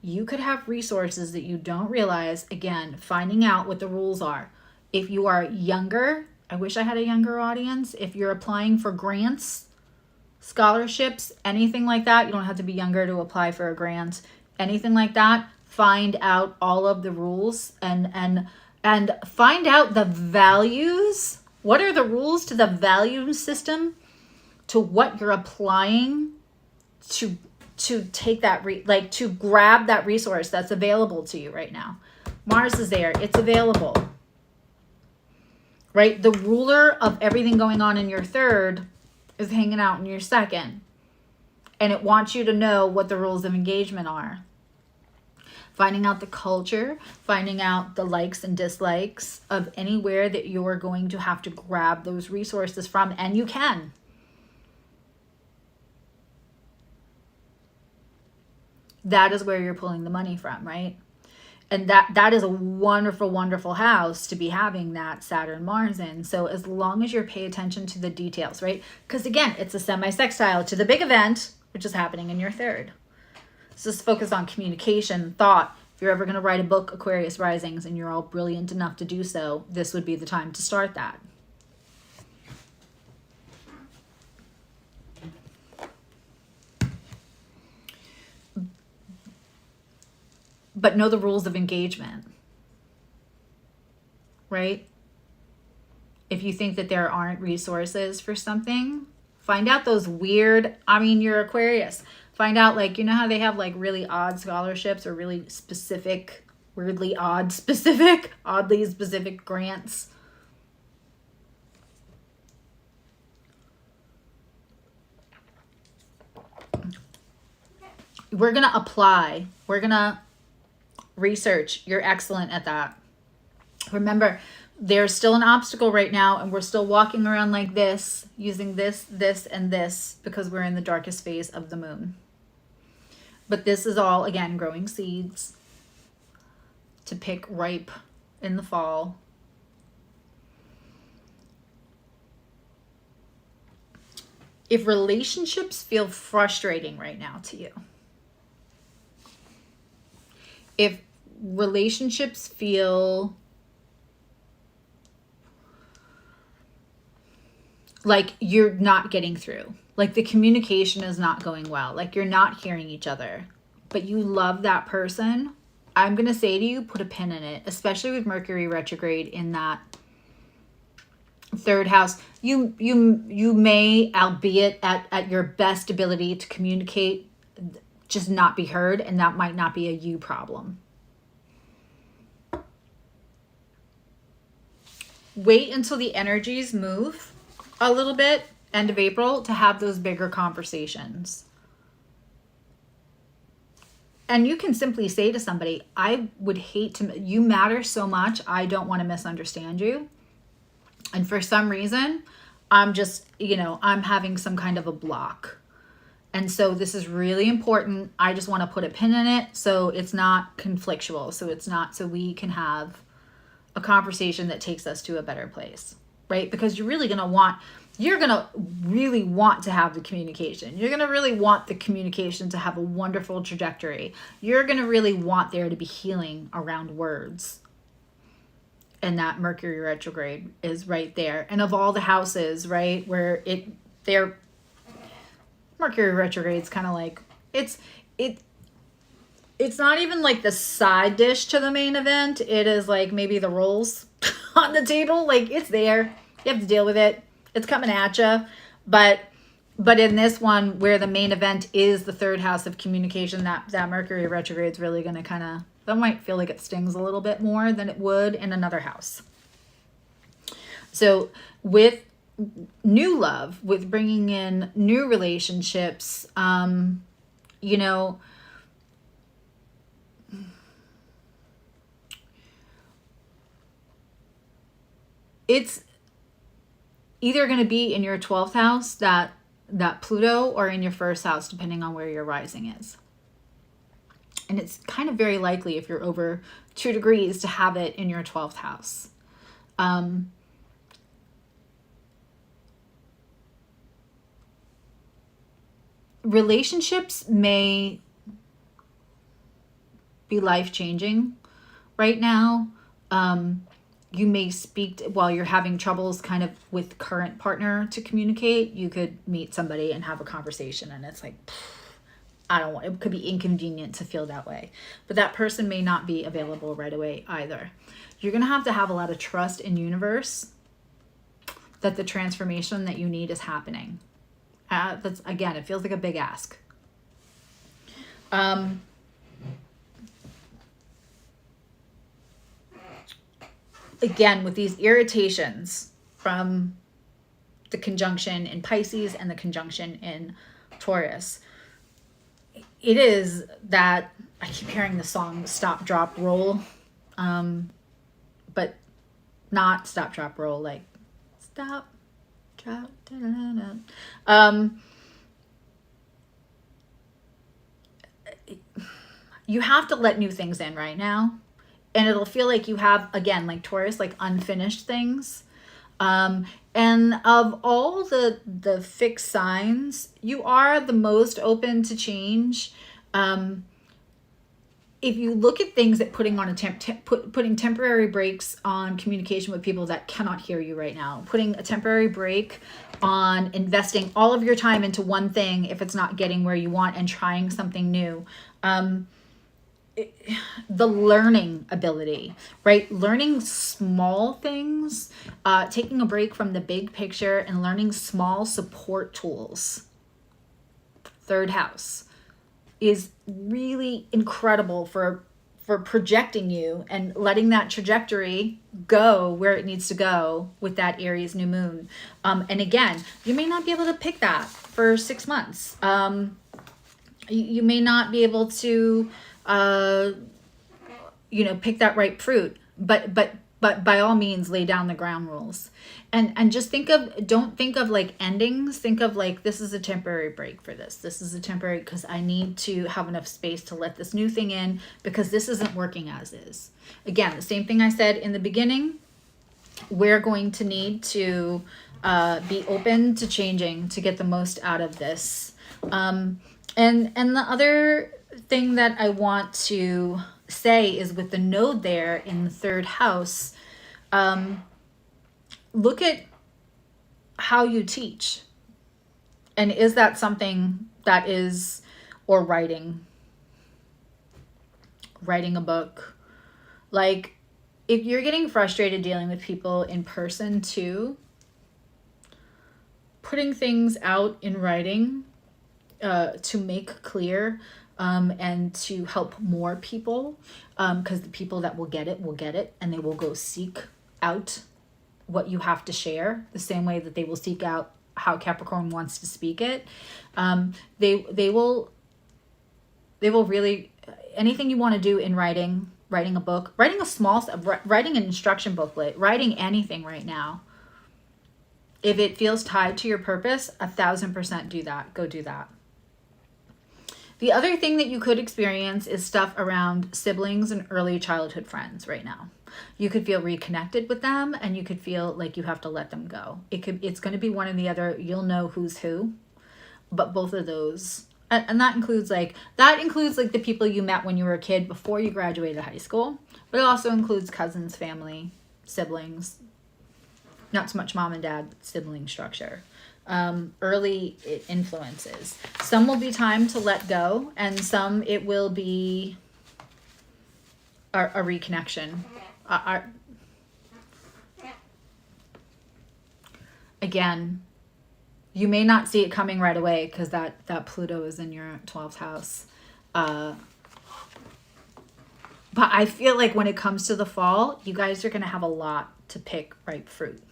You could have resources that you don't realize. Again, finding out what the rules are. If you are younger, I wish I had a younger audience. If you're applying for grants, scholarships, anything like that, you don't have to be younger to apply for a grant. Anything like that, find out all of the rules and find out the values. What are the rules to the value system to what you're applying to take that to grab that resource that's available to you right now. Mars is there. It's available. Right? The ruler of everything going on in your third is hanging out in your second. And it wants you to know what the rules of engagement are. Finding out the culture, finding out the likes and dislikes of anywhere that you're going to have to grab those resources from, and you can. That is where you're pulling the money from, right? And that is a wonderful, wonderful house to be having that Saturn Mars in. So as long as you pay attention to the details, right? Because again, it's a semi-sextile to the big event, which is happening in your third. So just focus on communication, thought. If you're ever going to write a book, Aquarius risings, and you're all brilliant enough to do so, this would be the time to start that. But know the rules of engagement, right? If you think that there aren't resources for something, find out those weird, you're Aquarius. Find out, like, you know how they have like really odd scholarships or really specific, weirdly odd specific, oddly specific grants. We're going to apply. We're going to research. You're excellent at that. Remember, there's still an obstacle right now, and we're still walking around like this, using this, this, and this, because we're in the darkest phase of the moon. But this is all, again, growing seeds to pick ripe in the fall. If relationships feel frustrating right now to you, if relationships feel like you're not getting through, like the communication is not going well, like you're not hearing each other, but you love that person, I'm going to say to you, put a pin in it, especially with Mercury retrograde in that third house. You may, albeit at your best ability to communicate, just not be heard, and that might not be a you problem. Wait until the energies move a little bit, end of April, to have those bigger conversations. And you can simply say to somebody, I would hate to, you matter so much, I don't want to misunderstand you. And for some reason, I'm just, I'm having some kind of a block. And so this is really important. I just want to put a pin in it so it's not conflictual. So we can have a conversation that takes us to a better place, right? Because you're really going to really want to have the communication. You're going to really want the communication to have a wonderful trajectory. You're going to really want there to be healing around words. And that Mercury retrograde is right there. And of all the houses, right, where Mercury retrograde is kind of like, it's not even like the side dish to the main event. It is like maybe the rolls on the table. Like, it's there. You have to deal with it. It's coming at you. But in this one, where the main event is the third house of communication, that Mercury retrograde is really going to kind of, that might feel like it stings a little bit more than it would in another house. So with new love, with bringing in new relationships, it's either going to be in your 12th house, that Pluto, or in your first house, depending on where your rising is. And it's kind of very likely, if you're over 2 degrees, to have it in your 12th house. Relationships may be life-changing right now. you may speak while you're having troubles kind of with current partner to communicate. You could meet somebody and have a conversation, and it's like, I don't want, it could be inconvenient to feel that way. But that person may not be available right away either. You're going to have a lot of trust in universe that the transformation that you need is happening. That's, again, it feels like a big ask. Again, with these irritations from the conjunction in Pisces and the conjunction in Taurus, it is that, I keep hearing the song Stop, Drop, Roll, but not Stop, Drop, Roll, like stop, drop, da-da-da-da. You have to let new things in right now. And it'll feel like you have, again, like Taurus, like unfinished things. And of all the fixed signs, you are the most open to change. If you look at things that putting on putting temporary breaks on communication with people that cannot hear you right now, putting a temporary break on investing all of your time into one thing if it's not getting where you want, and trying something new. The learning ability, right? Learning small things, taking a break from the big picture and learning small support tools. Third house is really incredible for projecting you and letting that trajectory go where it needs to go with that Aries new moon. And again, you may not be able to pick that for 6 months. You may not be able to pick that ripe fruit, but by all means lay down the ground rules, and just don't think of like endings. Think of like, this is a temporary break for this. This is a temporary, because I need to have enough space to let this new thing in, because this isn't working as is. Again, the same thing I said in the beginning, we're going to need to be open to changing to get the most out of this. And the other thing that I want to say is, with the node there in the third house, look at how you teach. And is that something that is, or writing a book? Like, if you're getting frustrated dealing with people in person too, putting things out in writing to make clear, and to help more people, because the people that will get it, and they will go seek out what you have to share, the same way that they will seek out how Capricorn wants to speak it. They will really, anything you want to do in writing a book, writing an instruction booklet, writing anything right now, if it feels tied to your purpose, 1000% do that. Go do that. The other thing that you could experience is stuff around siblings and early childhood friends right now. You could feel reconnected with them, and you could feel like you have to let them go. It's going to be one or the other. You'll know who's who, but both of those, and that includes like the people you met when you were a kid before you graduated high school, but it also includes cousins, family, siblings, not so much mom and dad, sibling structure. Early influences. Some will be time to let go, and some it will be a reconnection. Again, you may not see it coming right away, because that Pluto is in your 12th house. But I feel like when it comes to the fall, you guys are going to have a lot to pick ripe fruit.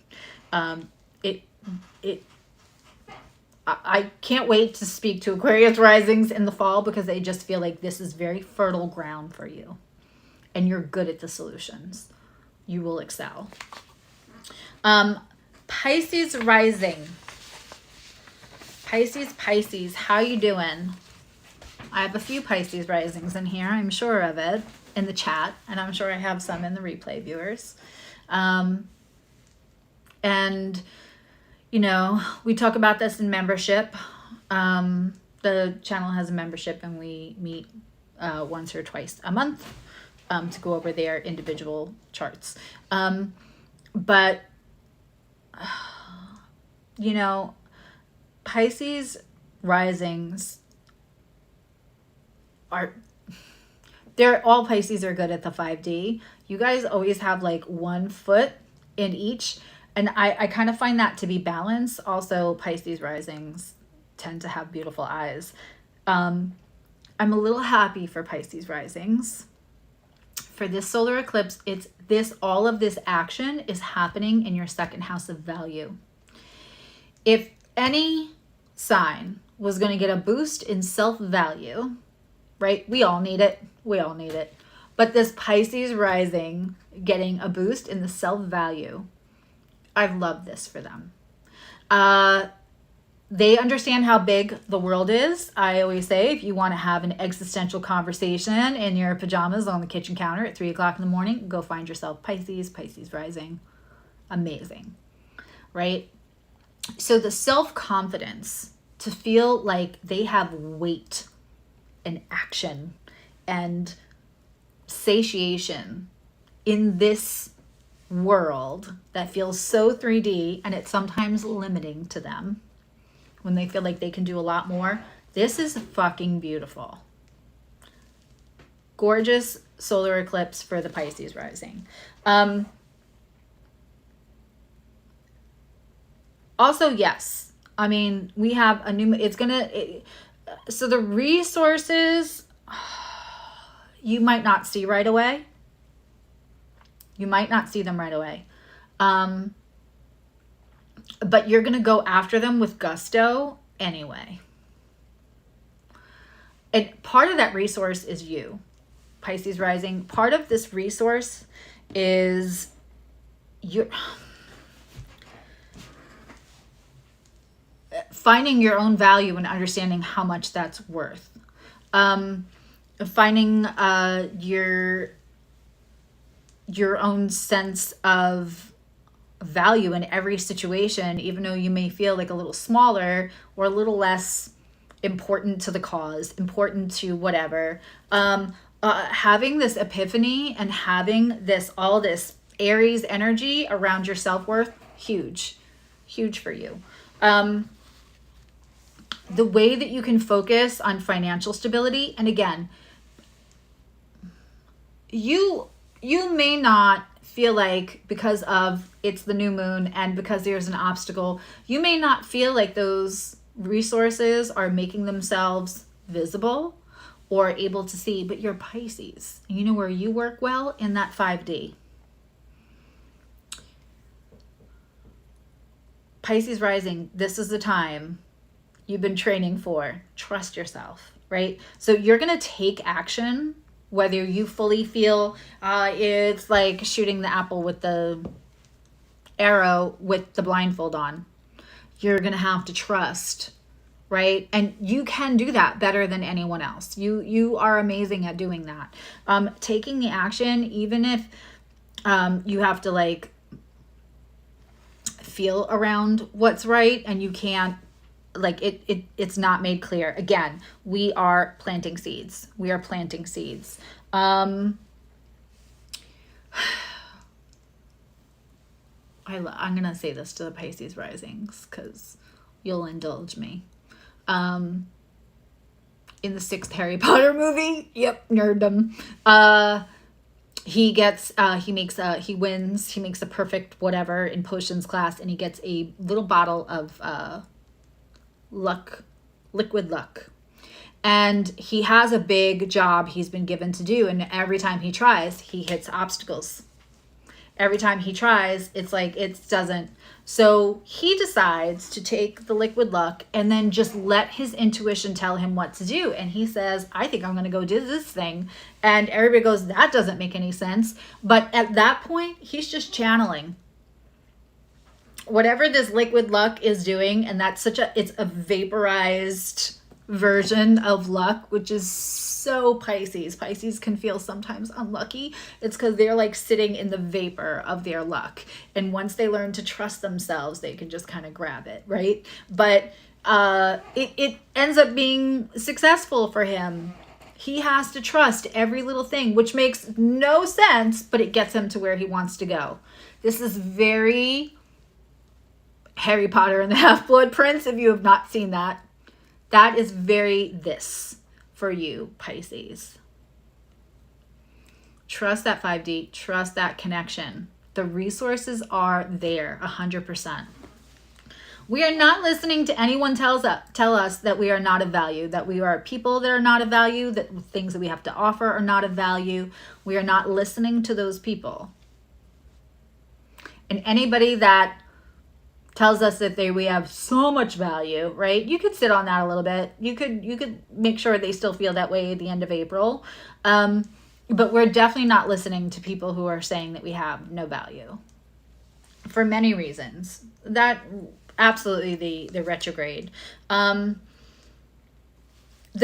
I can't wait to speak to Aquarius risings in the fall, because they just feel like this is very fertile ground for you, and you're good at the solutions. You will excel. Pisces rising. Pisces, how you doing? I have a few Pisces risings in here, I'm sure of it, in the chat, and I'm sure I have some in the replay viewers. And we talk about this in membership. The channel has a membership, and we meet once or twice a month to go over their individual charts. But, you know, Pisces risings are, all Pisces are good at the 5D. You guys always have like one foot in each. And I kind of find that to be balanced. Also, Pisces risings tend to have beautiful eyes. I'm a little happy for Pisces risings. For this solar eclipse, all of this action is happening in your second house of value. If any sign was going to get a boost in self-value, right? We all need it. We all need it. But this Pisces rising getting a boost in the self-value, I love this for them. They understand how big the world is. I always say, if you want to have an existential conversation in your pajamas on the kitchen counter at 3 o'clock in the morning, go find yourself Pisces rising. Amazing, right? So the self-confidence to feel like they have weight and action and satiation in this world that feels so 3D, and it's sometimes limiting to them when they feel like they can do a lot more. This is fucking beautiful. Gorgeous solar eclipse for the Pisces rising. Also, yes, I mean, we have a new, so the resources, you might not see right away. You might not see them right away. But you're going to go after them with gusto anyway. And part of that resource is you, Pisces rising. Part of this resource is finding your own value and understanding how much that's worth. Finding your own sense of value in every situation, even though you may feel like a little smaller or a little less important to the cause, important to whatever. Having this epiphany and having all this Aries energy around your self-worth, huge for you. The way that you can focus on financial stability, and again, you may not feel like, because of it's the new moon and because there's an obstacle, you may not feel like those resources are making themselves visible or able to see, but you're Pisces. You know where you work well? In that 5D. Pisces rising, this is the time you've been training for. Trust yourself, right? So you're going to take action, whether you fully feel it's like shooting the apple with the arrow with the blindfold on. You're going to have to trust, right? And you can do that better than anyone else. You are amazing at doing that. Taking the action, even if you have to like feel around what's right and you can't, like it's not made clear. Again, we are planting seeds. We are planting seeds. I'm gonna say this to the Pisces risings because you'll indulge me. In the 6th Harry Potter movie, yep, nerddom. He makes a perfect whatever in potions class, and he gets a little bottle of liquid luck, and he has a big job he's been given to do, and every time he tries, he hits obstacles. Every time he tries, it's like it doesn't. So he decides to take the liquid luck and then just let his intuition tell him what to do. And he says, I think I'm going to go do this thing. And everybody goes, that doesn't make any sense. But at that point, he's just channeling whatever this liquid luck is doing. And that's it's a vaporized version of luck, which is so Pisces. Pisces can feel sometimes unlucky. It's because they're like sitting in the vapor of their luck. And once they learn to trust themselves, they can just kind of grab it, right? But it ends up being successful for him. He has to trust every little thing, which makes no sense, but it gets him to where he wants to go. This is very Harry Potter and the Half-Blood Prince, if you have not seen that. That is very this for you, Pisces. Trust that 5D. Trust that connection. The resources are there 100%. We are not listening to anyone tell us that we are not of value, that we are people that are not of value, that things that we have to offer are not of value. We are not listening to those people. And anybody that tells us that we have so much value, right? You could sit on that a little bit. You could make sure they still feel that way at the end of April. But we're definitely not listening to people who are saying that we have no value for many reasons. That absolutely the retrograde. The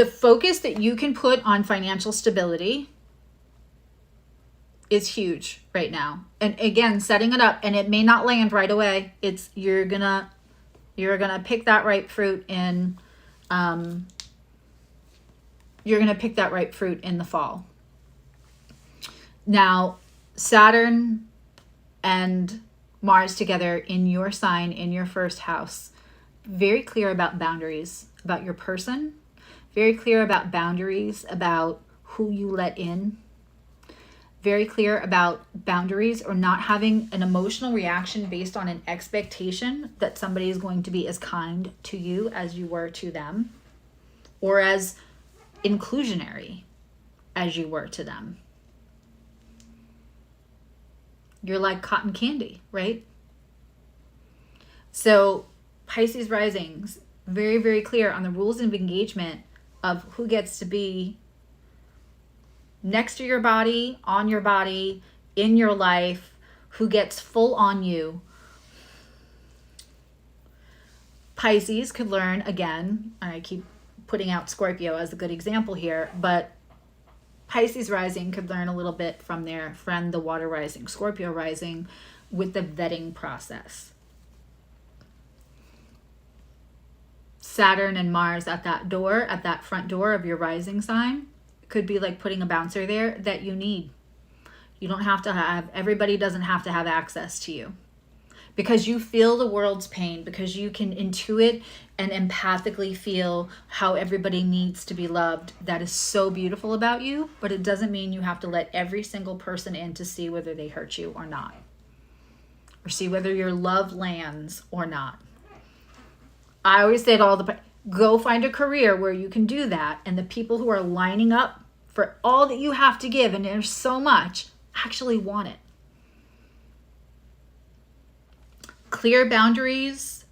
focus that you can put on financial stability is huge right now. And again, setting it up, and it may not land right away. You're gonna pick that ripe fruit in the fall. Now, Saturn and Mars together in your sign, in your first house, very clear about boundaries, about your person, very clear about boundaries, about who you let in, very clear about boundaries or not having an emotional reaction based on an expectation that somebody is going to be as kind to you as you were to them, or as inclusionary as you were to them. You're like cotton candy, right? So Pisces risings, very, very clear on the rules of engagement of who gets to be next to your body, on your body, in your life, who gets full on you. Pisces could learn, again, I keep putting out Scorpio as a good example here, but Pisces rising could learn a little bit from their friend, the water rising, Scorpio rising, with the vetting process. Saturn and Mars at that door, at that front door of your rising sign, could be like putting a bouncer there that you need. You don't have to have, everybody doesn't have to have access to you. Because you feel the world's pain, because you can intuit and empathically feel how everybody needs to be loved. That is so beautiful about you, but it doesn't mean you have to let every single person in to see whether they hurt you or not, or see whether your love lands or not. I always say to go find a career where you can do that, and the people who are lining up for all that you have to give, and there's so much, actually want it. Clear boundaries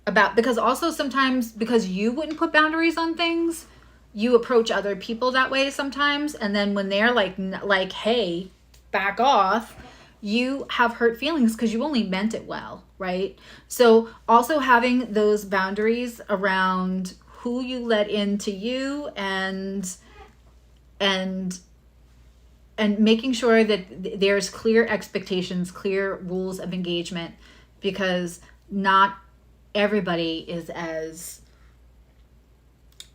about, because also sometimes because you wouldn't put boundaries on things, you approach other people that way sometimes, and then when they're like hey, back off, you have hurt feelings because you only meant it well, right? So also having those boundaries around who you let into you, and making sure that there's clear expectations, clear rules of engagement, because not everybody is as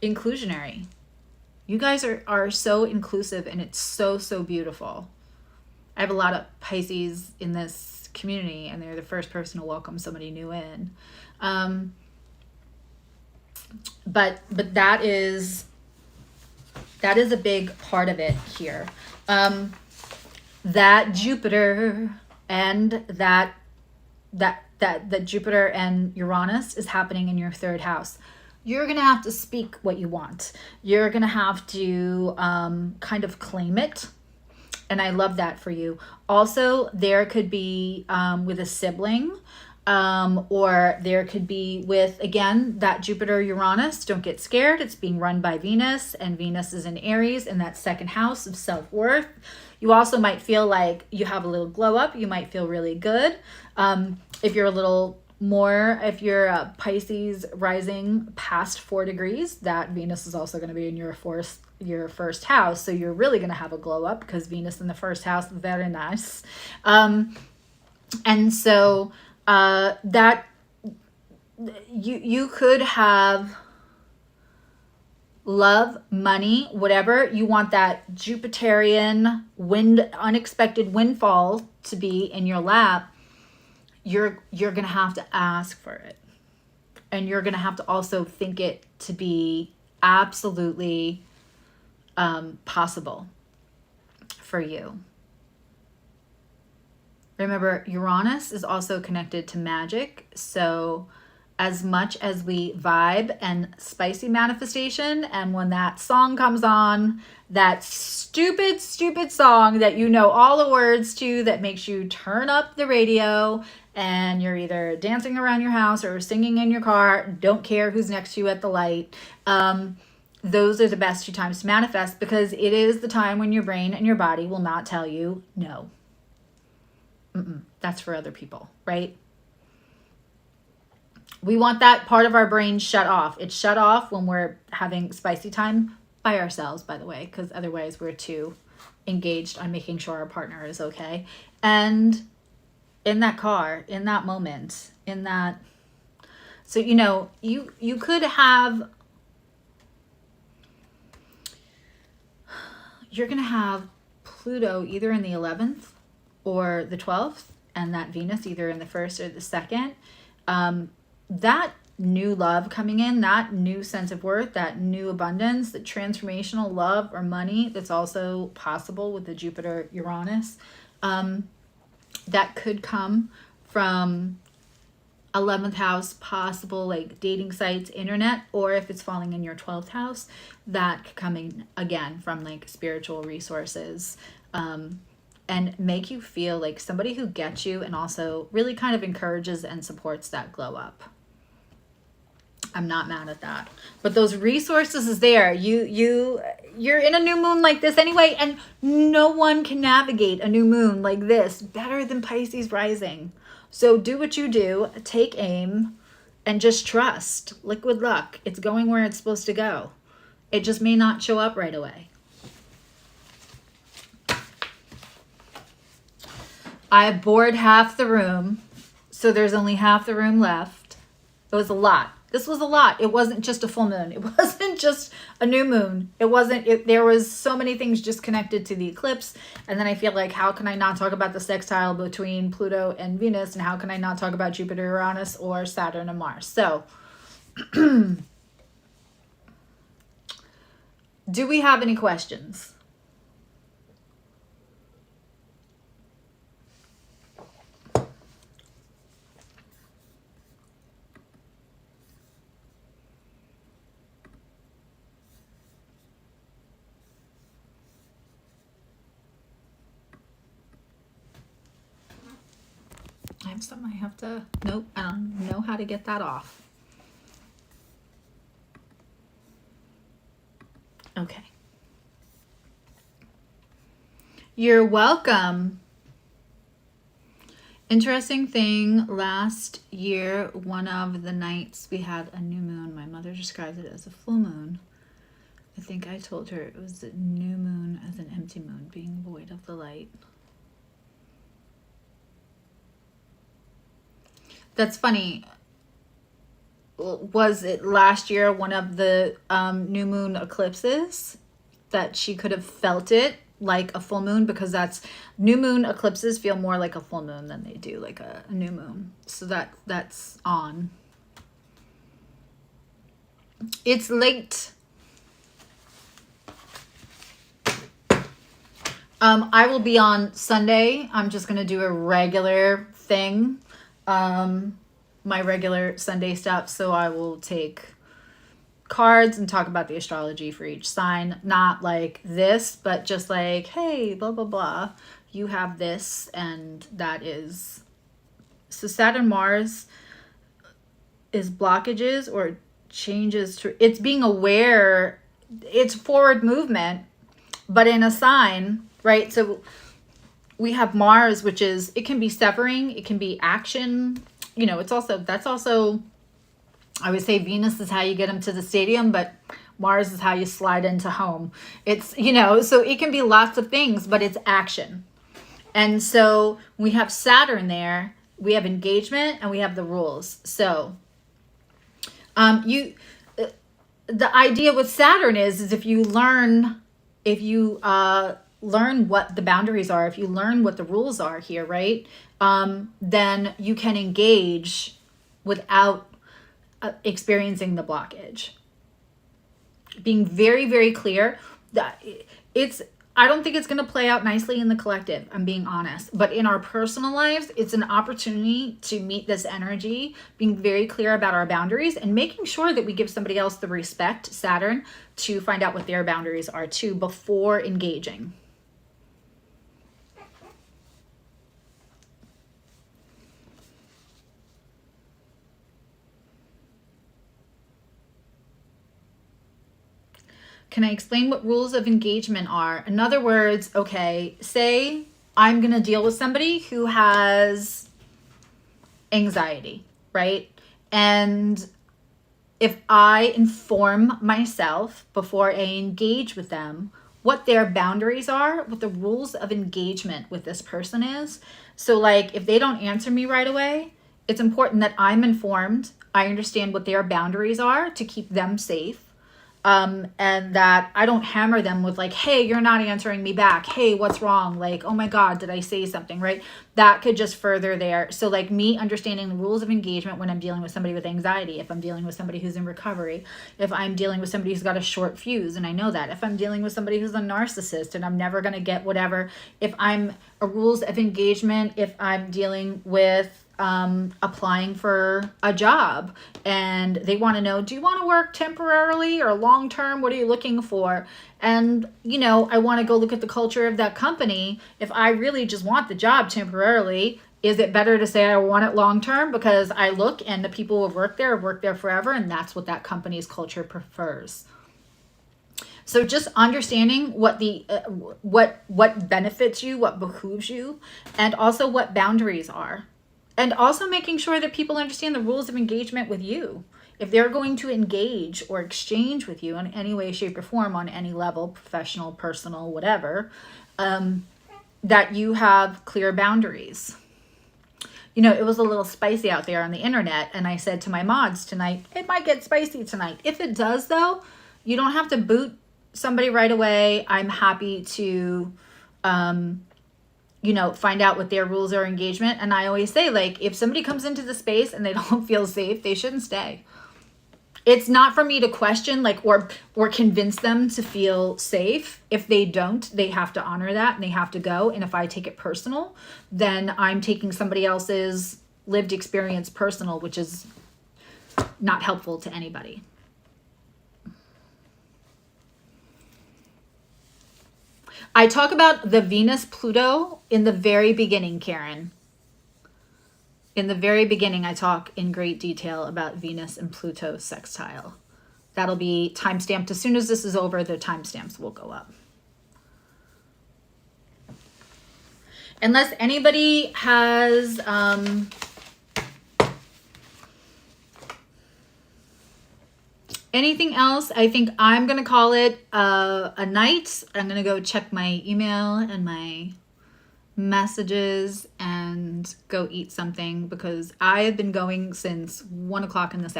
inclusionary. You guys are so inclusive, and it's so, so beautiful. I have a lot of Pisces in this community, and they're the first person to welcome somebody new in. But that is a big part of it here. That Jupiter and that Jupiter and Uranus is happening in your third house. You're going to have to speak what you want. You're going to have to kind of claim it. And I love that for you. Also, there could be with a sibling, or there could be with, again, that Jupiter-Uranus. Don't get scared. It's being run by Venus, and Venus is in Aries in that second house of self-worth. You also might feel like you have a little glow up. You might feel really good. If you're a little more, if you're a Pisces rising past 4 degrees, that Venus is also going to be in your first house. So you're really going to have a glow up because Venus in the first house, very nice. And so that you could have love, money, whatever. You want that Jupiterian unexpected windfall to be in your lap, you're going to have to ask for it. And you're going to have to also think it to be absolutely possible for you. Remember, Uranus is also connected to Magik. So as much as we vibe and spicy manifestation, and when that song comes on, that stupid song that you know all the words to, that makes you turn up the radio and you're either dancing around your house or singing in your car, don't care who's next to you at the light, those are the best 2 times to manifest, because it is the time when your brain and your body will not tell you no. That's for other people, right? We want that part of our brain shut off. It's shut off when we're having spicy time by ourselves, by the way, because otherwise we're too engaged on making sure our partner is okay. And in that car, in that moment, in that, so, you know, you could have, you're going to have Pluto either in the 11th or the 12th, and that Venus either in the 1st or the 2nd. That new love coming in, that new sense of worth, that new abundance, the transformational love or money that's also possible with the Jupiter Uranus, that could come from 11th house, possible like dating sites, internet, or if it's falling in your 12th house, that coming again from like spiritual resources, and make you feel like somebody who gets you and also really kind of encourages and supports that glow up. I'm not mad at that. But those resources is there. You're in a new moon like this anyway, and no one can navigate a new moon like this better than Pisces rising. So do what you do, take aim, and just trust. Liquid luck. It's going where it's supposed to go. It just may not show up right away. I bored half the room, so there's only half the room left. It was a lot. This was a lot. It wasn't just a full moon. It wasn't just a new moon. There was so many things just connected to the eclipse. And then I feel like, how can I not talk about the sextile between Pluto and Venus? And how can I not talk about Jupiter, Uranus, or Saturn and Mars? So, do we have any questions? I have something I have to, nope, I don't know how to get that off. Okay. You're welcome. Interesting thing, last year, one of the nights we had a new moon. My mother described it as a full moon. I think I told her it was a new moon as an empty moon, being void of the light. That's funny. Was it last year one of the new moon eclipses that she could have felt it like a full moon? Because that's, new moon eclipses feel more like a full moon than they do like a new moon. So that's on. It's late. I will be on Sunday. I'm just going to do a regular thing. My regular Sunday stuff. So I will take cards and talk about the astrology for each sign. Not like this, but just like, hey, blah, blah, blah. You have this, and that is. So Saturn Mars is blockages or changes to, it's being aware, it's forward movement, but in a sign, right? So we have Mars, which is, it can be severing, it can be action. You know, it's also, that's also, I would say Venus is how you get them to the stadium, but Mars is how you slide into home. It's, you know, so it can be lots of things, but it's action. And so we have Saturn there, we have engagement, and we have the rules. So the idea with Saturn is if you learn, if you learn what the boundaries are, if you learn what the rules are here, right, then you can engage without experiencing the blockage. Being very, very clear that I don't think it's going to play out nicely in the collective, I'm being honest. But in our personal lives, it's an opportunity to meet this energy, being very clear about our boundaries and making sure that we give somebody else the respect, Saturn, to find out what their boundaries are too before engaging. Can I explain what rules of engagement are? In other words, okay, say I'm going to deal with somebody who has anxiety, right? And if I inform myself before I engage with them, what their boundaries are, what the rules of engagement with this person is. So like if they don't answer me right away, it's important that I'm informed. I understand what their boundaries are to keep them safe. And that I don't hammer them with like, hey, you're not answering me back. Hey, what's wrong? Like, oh my God, did I say something, right? That could just further there. So like me understanding the rules of engagement when I'm dealing with somebody with anxiety, if I'm dealing with somebody who's in recovery, if I'm dealing with somebody who's got a short fuse and I know that, if I'm dealing with somebody who's a narcissist and I'm never going to get whatever, if I'm a rules of engagement, if I'm dealing with applying for a job and they want to know, do you want to work temporarily or long term? What are you looking for? And, you know, I want to go look at the culture of that company. If I really just want the job temporarily, is it better to say I want it long term because I look and the people who have worked there forever, and that's what that company's culture prefers. So just understanding what the what benefits you, what behooves you, and also what boundaries are. And also making sure that people understand the rules of engagement with you. If they're going to engage or exchange with you in any way, shape, or form on any level, professional, personal, whatever, that you have clear boundaries. You know, it was a little spicy out there on the internet, and I said to my mods tonight, it might get spicy tonight. If it does, though, you don't have to boot somebody right away. I'm happy to... you know, find out what their rules are engagement. And I always say, like, if somebody comes into the space and they don't feel safe, they shouldn't stay. It's not for me to question, like, or convince them to feel safe. If they don't, they have to honor that and they have to go. And if I take it personal, then I'm taking somebody else's lived experience personal, which is not helpful to anybody. I talk about the Venus-Pluto in the very beginning, Karen. In the very beginning, I talk in great detail about Venus and Pluto sextile. That'll be timestamped. As soon as this is over, the timestamps will go up. Unless anybody has... anything else, I think I'm going to call it a night. I'm going to go check my email and my messages and go eat something because I have been going since 1 o'clock in this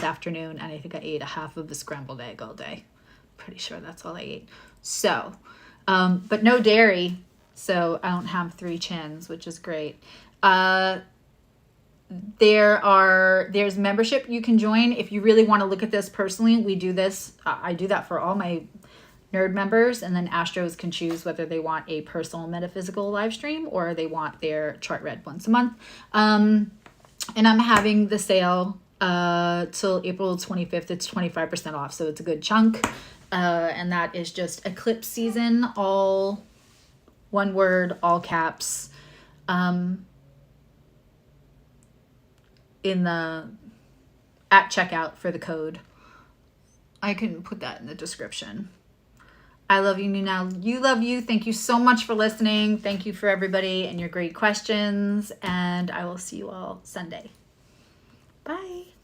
afternoon, and I think I ate a half of a scrambled egg all day. Pretty sure that's all I ate. So, but no dairy, so I don't have 3 chins, which is great. There's membership you can join if you really want to look at this personally. We do this. I do that for all my nerd members, and then Astros can choose whether they want a personal metaphysical live stream or they want their chart read once a month. And I'm having the sale till April 25th. It's 25% off, so it's a good chunk. And that is just eclipse season, all one word, all caps. In the at checkout for the code. I can put that in the description. I love you now. You love you. Thank you so much for listening. Thank you for everybody and your great questions. And I will see you all Sunday. Bye.